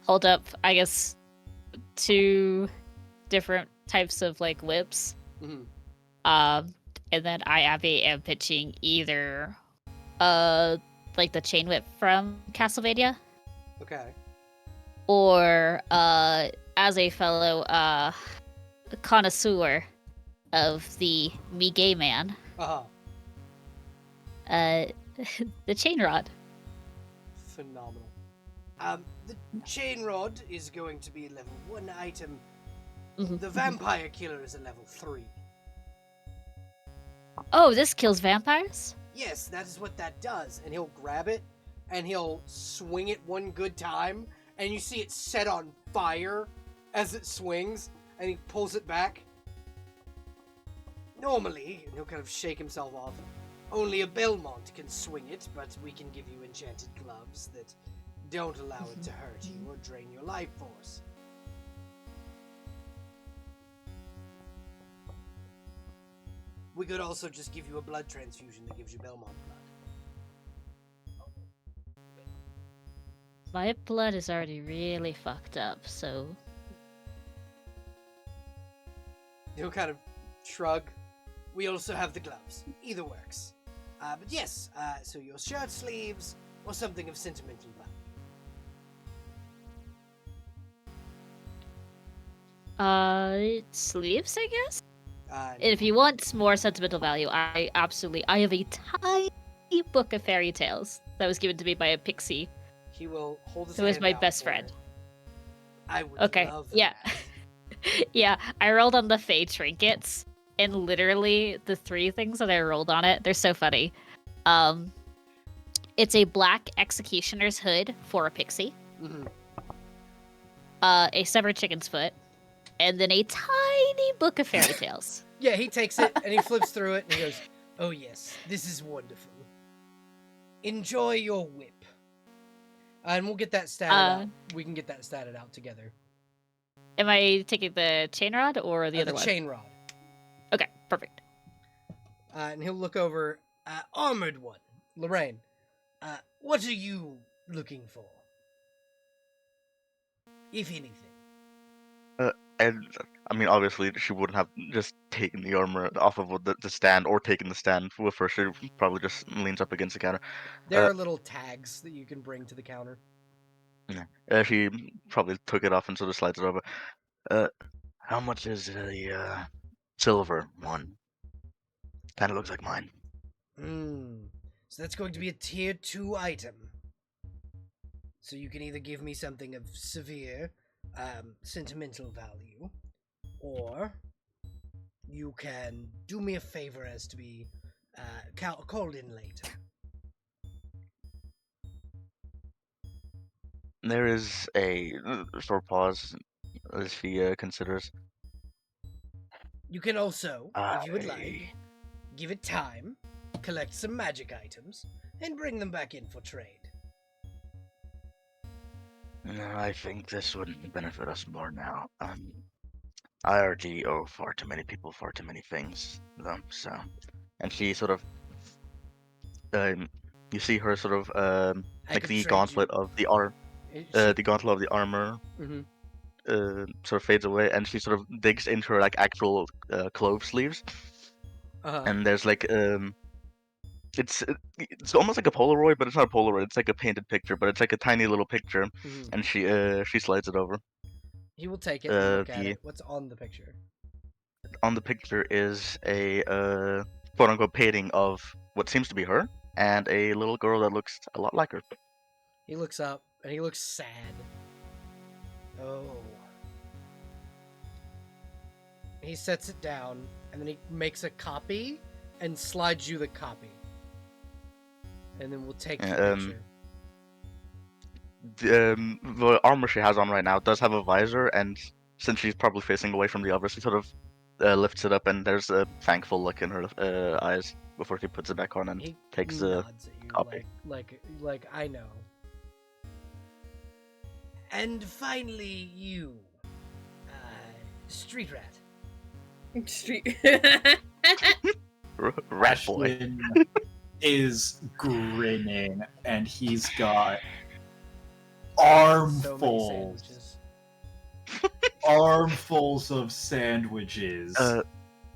S4: hold up, I guess, 2 different types of like whips.
S1: Mm-hmm.
S4: And then Abby am pitching either like the chain whip from Castlevania,
S1: Okay.
S4: or as a fellow connoisseur of the me gay man,
S1: Uh-huh.
S4: the chain rod.
S1: Phenomenal. The chain rod is going to be a level 1 item. The vampire killer is a level 3.
S4: Oh, this kills vampires?
S1: Yes, that is what that does. And he'll grab it, and he'll swing it one good time, and you see it set on fire as it swings, and he pulls it back. Normally, and he'll kind of shake himself off, only a Belmont can swing it, but we can give you enchanted gloves that don't allow it to hurt you or drain your life force. We could also just give you a blood transfusion that gives you Belmont blood.
S4: My blood is already really fucked up, so
S1: He'll kind of shrug. We also have the gloves. Either works. But yes, so your shirt sleeves or something of sentimental value.
S4: Sleeves, I guess?
S1: Uh,
S4: If you want more sentimental value, I have a tiny tiny book of fairy tales that was given to me by a pixie.
S1: He will hold his
S4: Who is
S1: hand
S4: my
S1: out
S4: best
S1: for
S4: friend.
S1: it. I would
S4: Okay,
S1: love
S4: yeah.
S1: that.
S4: Yeah, I rolled on the Fae trinkets, and literally the 3 things that I rolled on it, they're so funny. It's a black executioner's hood for a pixie,
S1: Mhm.
S4: a severed chicken's foot, and then a tiny book of fairy tales.
S1: Yeah, he takes it and he flips through it and he goes, "Oh yes, this is wonderful. Enjoy your whip." And we'll get that statted out. We can get that statted out together.
S4: Am I taking the chain rod or the other
S1: The
S4: one?
S1: chain rod.
S4: Okay, perfect.
S1: And he'll look over. Armored one. Lorraine, what are you looking for? If anything.
S6: And I mean, obviously, she wouldn't have just taken the armor off of the stand or taken the stand with her. She probably just leans up against the counter.
S1: There are little tags that you can bring to the counter.
S6: She probably took it off and sort of slides it over. How much is the silver one? Kind of looks like mine.
S1: So that's going to be a tier 2 item. So you can either give me something of severe sentimental value, or you can do me a favor as to be called in later.
S6: There is a short pause as she considers.
S1: You can also, if you would like, give it time, collect some magic items, and bring them back in for trade.
S6: No, I think this would benefit us more now. I already owe far too many people far too many things, though. So, and she sort of, you see her sort of
S1: I
S6: like
S1: could
S6: the
S1: trade
S6: gauntlet
S1: you.
S6: of the gauntlet of the armor sort of fades away, and she sort of digs into her like actual clove sleeves, and there's like it's almost like a Polaroid, but it's not a Polaroid. It's like a painted picture, but it's like a tiny little picture, and she slides it over.
S1: He will take it and look at it. What's on the picture?
S6: On the picture is a quote unquote painting of what seems to be her and a little girl that looks a lot like her.
S1: He looks up and he looks sad. Oh. He sets it down and then he makes a copy and slides you the copy. And then we'll take the picture.
S6: The armor she has on right now does have a visor, and since she's probably facing away from the others, she sort of lifts it up, and there's a thankful look in her eyes before she puts it back on and
S1: he
S6: takes the
S1: nods at you
S6: copy.
S1: like I know. And finally, you, street rat.
S3: Street.
S6: Rat boy
S5: Ashton is grinning, and he's got
S1: So many
S5: armfuls of sandwiches.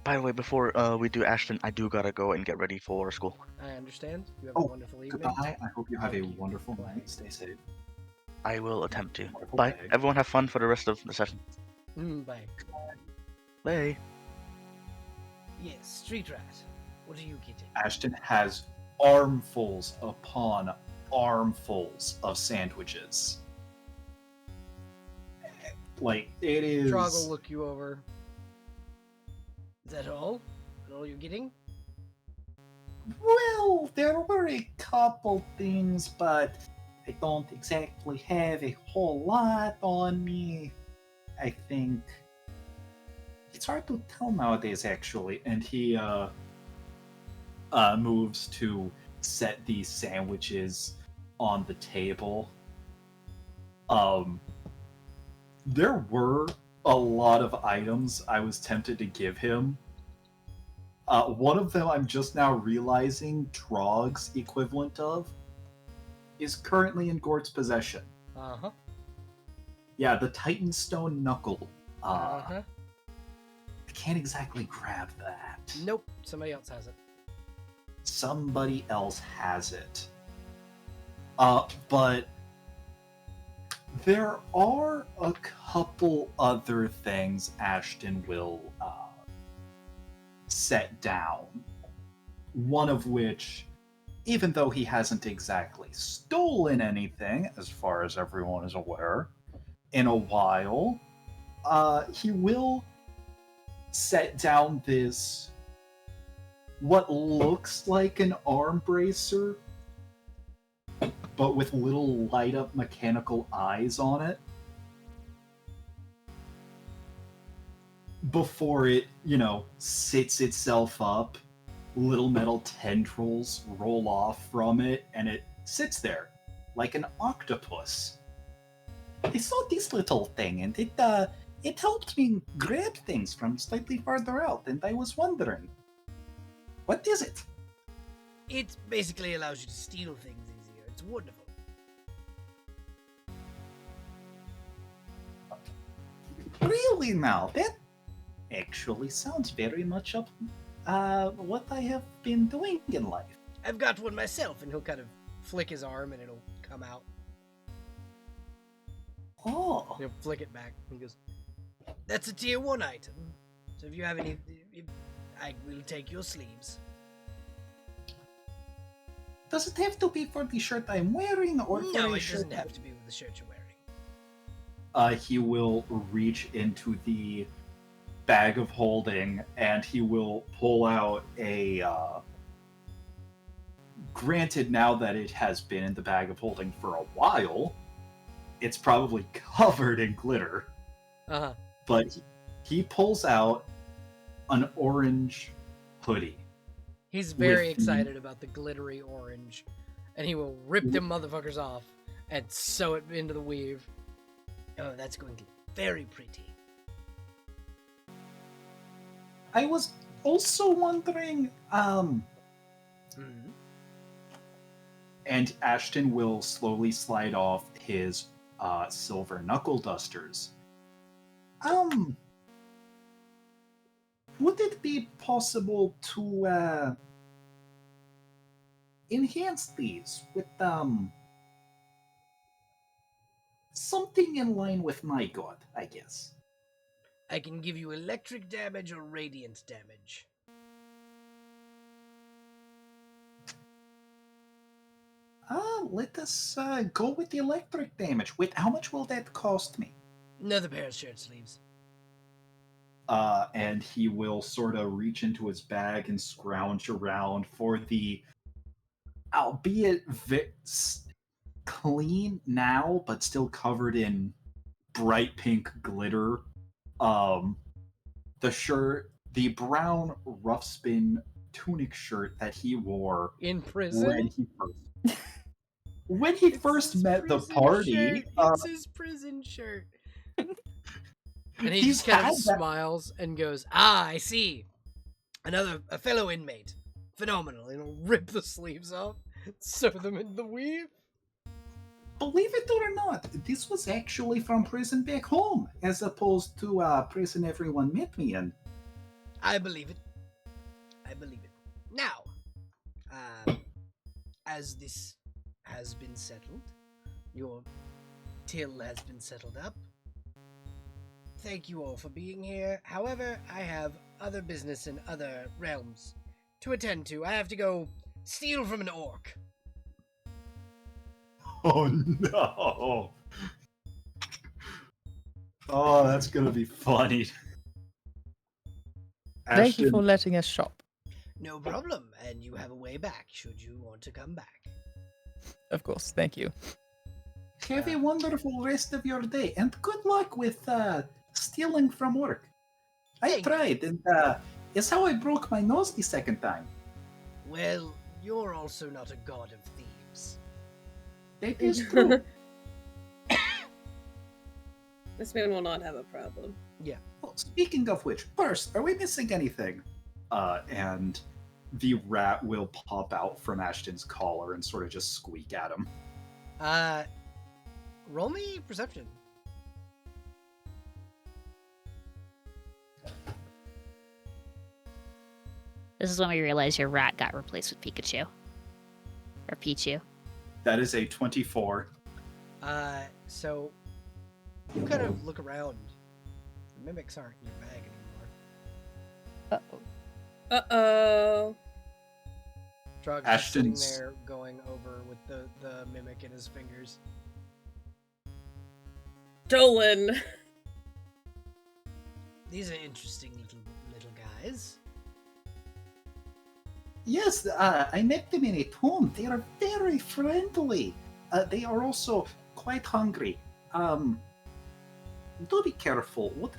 S6: By the way, before we do Ashton, I do gotta go and get ready for school.
S1: I understand. You have a wonderful evening.
S5: Goodbye. I hope you have a
S1: Thank you.
S5: wonderful
S1: Goodbye.
S5: night. Stay safe.
S6: I will attempt to.
S5: Wonderful
S6: Bye.
S5: day.
S6: Everyone have fun for the rest of the session.
S1: Bye.
S6: Bye.
S1: Yes, street rat. What are you getting?
S5: Ashton has armfuls upon armfuls of sandwiches. Like, it is...
S1: Trog will look you over. Is that all? Is that all you're getting?
S5: Well, there were a couple things, but I don't exactly have a whole lot on me. I think... It's hard to tell nowadays, actually. And he moves to set these sandwiches on the table. There were a lot of items I was tempted to give him. One of them I'm just now realizing Trog's equivalent of is currently in Gort's possession.
S1: Uh-huh.
S5: Yeah, the Titan Stone Knuckle.
S1: Uh-huh.
S5: I can't exactly grab that.
S1: Nope. Somebody else has it.
S5: Somebody else has it. But there are a couple other things Ashton will set down. One of which even though he hasn't exactly stolen anything, as far as everyone is aware, in a while, he will set down this, what looks like an arm bracer, but with little light up mechanical eyes on it, before it, sits itself up. Little metal tendrils roll off from it, and it sits there like an octopus. I saw this little thing, and it helped me grab things from slightly farther out, and I was wondering, what is it?
S1: It basically allows you to steal things easier. It's wonderful.
S5: Really now? That actually sounds very much up what I have been doing in life.
S1: I've got one myself, and he'll kind of flick his arm, and it'll come out.
S5: Oh,
S1: He'll flick it back. He goes, "That's a tier 1 item. So if you have any, I will take your sleeves."
S5: does it have to be for the shirt I'm wearing, or for
S1: No,
S5: a
S1: it
S5: shirt
S1: doesn't have to be with the shirt you're wearing.
S5: He will reach into the bag of holding, and he will pull out a. Granted, now that it has been in the bag of holding for a while, it's probably covered in glitter.
S1: Uh-huh.
S5: But he pulls out an orange hoodie.
S1: He's very
S5: With the-
S1: excited about the glittery orange, and he will rip them motherfuckers off and sew it into the weave. Oh, that's going to be very pretty.
S5: I was also wondering,
S1: Mhm.
S5: and Ashton will slowly slide off his silver knuckle dusters. Would it be possible to enhance these with something in line with my god, I guess?
S1: I can give you electric damage or radiant damage.
S5: Let us go with the electric damage. Wait, how much will that cost me?
S1: Another pair of shirt sleeves.
S5: And he will sort of reach into his bag and scrounge around for the, albeit clean now, but still covered in bright pink glitter. The shirt, the brown rough spin tunic shirt that he wore
S1: In prison?
S5: when he
S1: It's
S5: first
S1: his
S5: met the
S1: prison
S5: party.
S1: shirt. It's his prison shirt. And he
S5: He's
S1: just kind of
S5: had that-
S1: smiles and goes, "Ah, I see. A fellow inmate. Phenomenal." And he'll rip the sleeves off, sew them in the weave.
S5: Believe it or not, this was actually from prison back home, as opposed to prison everyone met me in.
S1: I believe it. I believe it. Now, as this has been settled, your till has been settled up. Thank you all for being here. However, I have other business in other realms to attend to. I have to go steal from an orc.
S5: Oh no! Oh, that's gonna be funny.
S8: Thank you
S5: Ashton,
S8: for letting us shop.
S1: No problem, and you have a way back should you want to come back.
S8: Of course, thank you.
S5: have a wonderful rest of your day, and good luck with stealing from work. I
S1: Thank you.
S5: tried, and it's how I broke my nose the second time.
S1: Well, you're also not a god of thieves.
S5: That is true.
S3: This man will not have a problem.
S5: Well, speaking of which, first, are we missing anything? And the rat will pop out from Ashton's collar and sort of just squeak at him.
S1: Roll me perception.
S4: This is when we realize your rat got replaced with Pikachu. Or Pichu.
S5: That is a 24.
S1: So you kind of look around. The mimics aren't in your bag anymore.
S7: Uh-oh.
S3: Uh-oh.
S1: Trog's just sitting
S5: Ashton's-
S1: there going over with the mimic in his fingers.
S3: Dolan.
S1: These are interesting little guys.
S5: Yes, I met them in a tomb. They are very friendly. They are also quite hungry. Do be careful. What?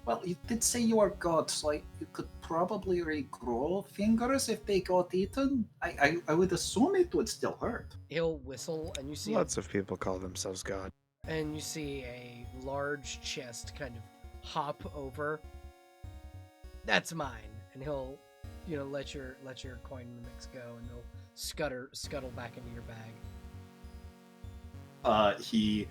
S5: Well, you did say you are gods, so you could probably regrow fingers if they got eaten. I would assume it would still hurt.
S1: He'll whistle, and you see
S2: Lots of people call themselves God.
S1: and you see a large chest kind of hop over. That's mine, and he'll, let your coin mimics go, and they'll scuttle back into your bag.
S5: He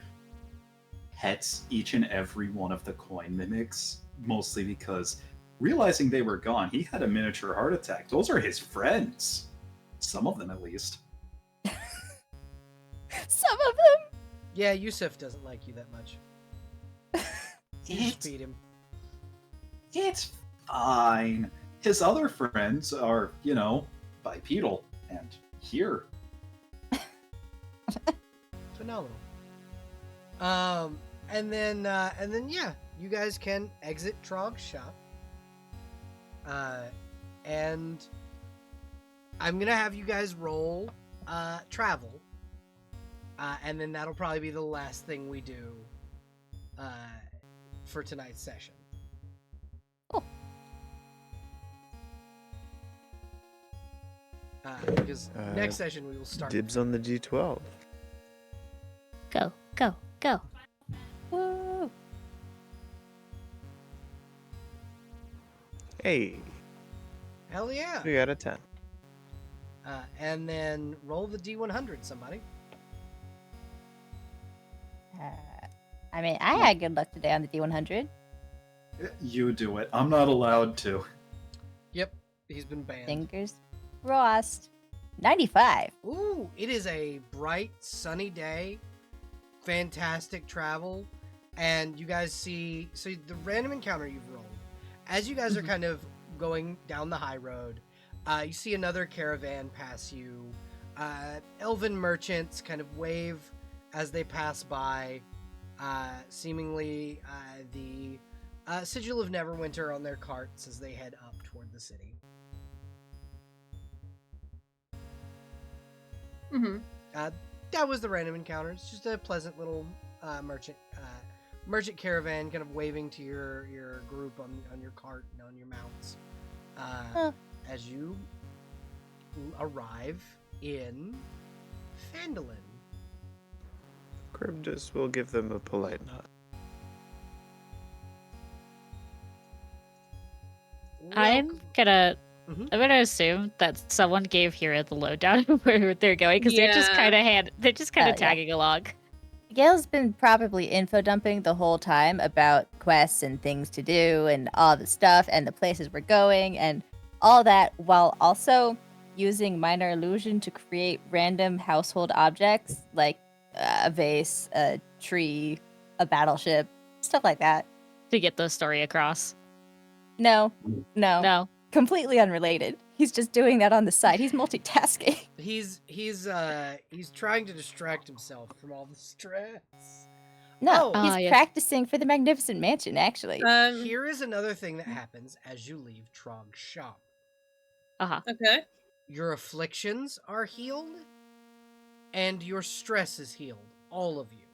S5: pets each and every one of the coin mimics, mostly because realizing they were gone, he had a miniature heart attack. Those are his friends. Some of them, at least.
S7: Some of them.
S1: Yeah, Yusuf doesn't like you that much. You just
S5: It's,
S1: feed him.
S5: it's fine. His other friends are, bipedal and here.
S1: Phenomenal. And then yeah, you guys can exit Trog's shop. And I'm gonna have you guys roll travel. And then that'll probably be the last thing we do for tonight's session. Because next session we will start.
S2: Dibs on the D12.
S4: Go, go, go.
S7: Woo.
S2: Hey,
S1: Hell yeah!
S2: 3 out of 10.
S1: And then roll the D100, somebody.
S7: I mean, I had good luck today on the D100.
S5: You do it. I'm not allowed to.
S1: Yep, he's been banned.
S7: Fingers crossed. 95.
S1: Ooh, it is a bright, sunny day. Fantastic travel. And you guys see, so the random encounter you've rolled, as you guys are kind of going down the high road, you see another caravan pass you. Elven merchants kind of wave as they pass by, seemingly the sigil of Neverwinter on their carts as they head up toward the city.
S3: Mm-hmm.
S1: That was the random encounter. It's just a pleasant little merchant caravan kind of waving to your group on your cart and on your mounts as you arrive in Phandalin.
S2: Charybdis will give them a polite nod.
S4: I'm gonna
S1: Mhm.
S4: I'm gonna assume that someone gave Hira the lowdown of where they're going because they're just
S3: Yeah.
S4: kind of
S7: Oh, yeah.
S4: tagging along.
S7: Gail's been probably info dumping the whole time about quests and things to do and all the stuff and the places we're going and all that, while also using minor illusion to create random household objects like a vase, a tree, a battleship, stuff like that.
S4: To get the story across.
S7: No,
S4: No.
S7: completely unrelated. He's just doing that on the side. He's multitasking.
S1: He's trying to distract himself from all the stress.
S7: No,
S1: Oh.
S7: he's
S4: Ah, yes.
S7: practicing for the Magnificent Mansion, actually.
S1: Here is another thing that happens as you leave Trog's shop.
S3: Okay.
S1: Your afflictions are healed, and your stress is healed. All of you.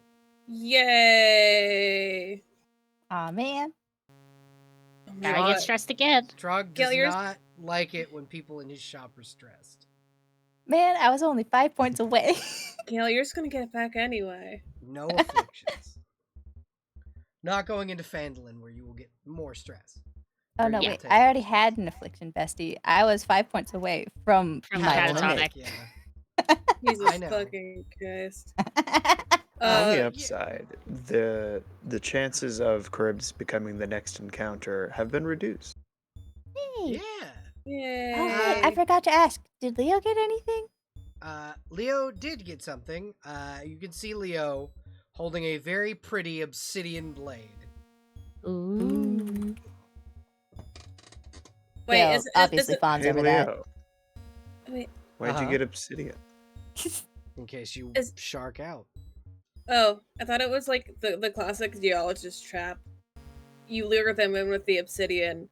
S3: Yay.
S7: Aw, man.
S3: Oh my
S4: Gotta
S3: God.
S4: get stressed again.
S1: Trog
S3: Gil,
S1: does
S3: yours-
S1: not like it when people in his shop are stressed.
S7: Man, I was only 5 points away.
S3: Gail, you're just gonna get it back anyway.
S1: No afflictions. Not going into Phandalin where you will get more stress.
S7: Oh
S1: Or
S7: no,
S1: you'll
S7: wait.
S1: take
S7: I
S1: it.
S7: already had an affliction, bestie. I was 5 points away from
S4: From
S7: my
S4: catatonic.
S7: limit.
S1: Yeah.
S3: Jesus
S1: I know.
S3: fucking Christ.
S2: On the
S1: yeah.
S2: upside, the chances of Charybdis becoming the next encounter have been reduced.
S7: Hey.
S1: Yeah.
S3: Yay.
S7: Oh, wait, I forgot to ask. Did Leo get anything?
S1: Leo did get something. You can see Leo holding a very pretty obsidian blade.
S4: Ooh.
S3: Wait,
S7: Gale
S3: is
S7: obviously
S3: it,
S7: fawns
S2: Hey
S7: over that.
S2: Leo,
S3: wait,
S2: why'd you
S1: Uh-huh.
S2: get obsidian?
S1: In case you
S3: Is-
S1: shark out.
S3: oh, I thought it was like the classic geologist trap. You lure them in with the obsidian,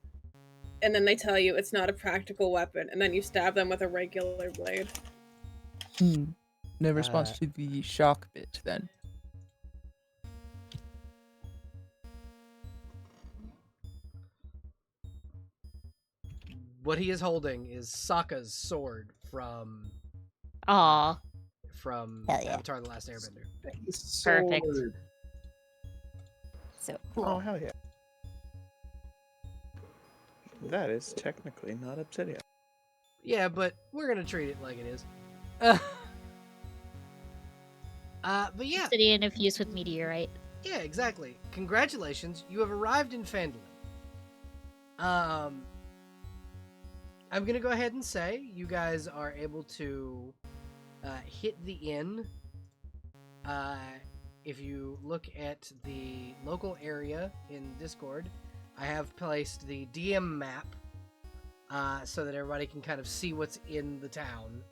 S3: and then they tell you it's not a practical weapon, and then you stab them with a regular blade.
S8: No response to the shark bit then.
S1: What he is holding is Sokka's sword from
S4: Aw,
S7: Hell yeah.
S1: Avatar: The Last Airbender.
S4: Perfect.
S5: Sword.
S7: So
S2: Oh
S7: cool.
S2: hell yeah. That is technically not obsidian.
S1: Yeah, but we're gonna treat it like it is. But yeah,
S4: obsidian infused with meteorite.
S1: yeah, exactly. Congratulations, you have arrived in Phandalin. I'm gonna go ahead and say you guys are able to hit the inn. If you look at the local area in Discord, I have placed the DM map so that everybody can kind of see what's in the town.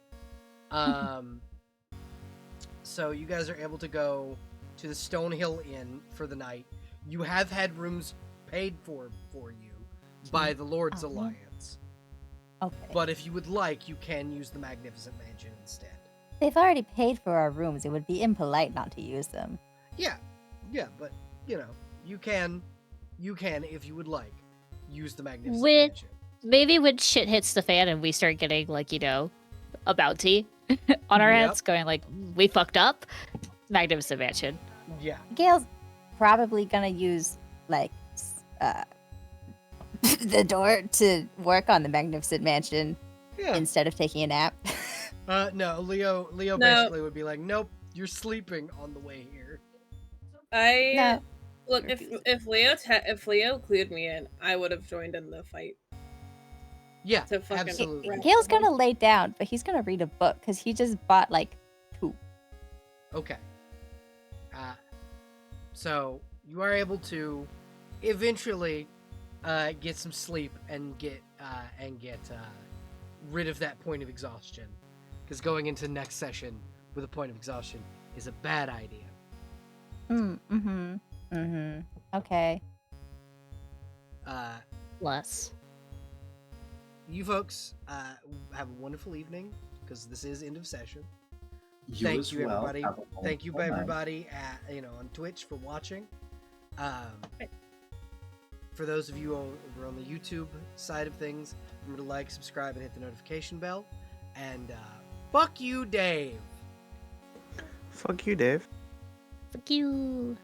S1: So you guys are able to go to the Stonehill Inn for the night. You have had rooms paid for you by the Lord's
S7: Oh, yeah.
S1: Alliance.
S7: Okay.
S1: But if you would like, you can use the Magnificent Mansion instead.
S7: They've already paid for our rooms. It would be impolite not to use them.
S1: Yeah, but you know, you can if you would like use the Magnificent
S4: With-
S1: Mansion.
S4: Maybe when shit hits the fan and we start getting like, a bounty on our
S1: Yep.
S4: heads, going like, we fucked up. Magnificent Mansion.
S1: Yeah,
S7: Gale's probably gonna use like the door to work on the Magnificent Mansion
S1: yeah.
S7: instead of taking a nap.
S1: No, Leo
S3: No.
S1: basically would be like, nope, you're sleeping on the way here.
S7: No.
S3: Look, if Leo clued me in, I would have joined in the fight.
S1: Yeah,
S3: To fucking
S1: absolutely.
S3: wrap
S7: Gale's
S3: them up.
S7: gonna lay down, but he's gonna read a book because he just bought like 2.
S1: Okay. So you are able to eventually get some sleep and get rid of that point of exhaustion, because going into next session with a point of exhaustion is a bad idea.
S7: Okay.
S4: Less.
S1: You folks have a wonderful evening, because this is end of session.
S5: You
S1: Thank
S5: as
S1: you,
S5: well.
S1: everybody.
S5: Have a
S1: Thank you,
S5: wonderful night.
S1: everybody, on Twitch for watching. For those of you over on the YouTube side of things, remember to like, subscribe, and hit the notification bell. And fuck you, Dave.
S2: Fuck you, Dave.
S4: Fuck you.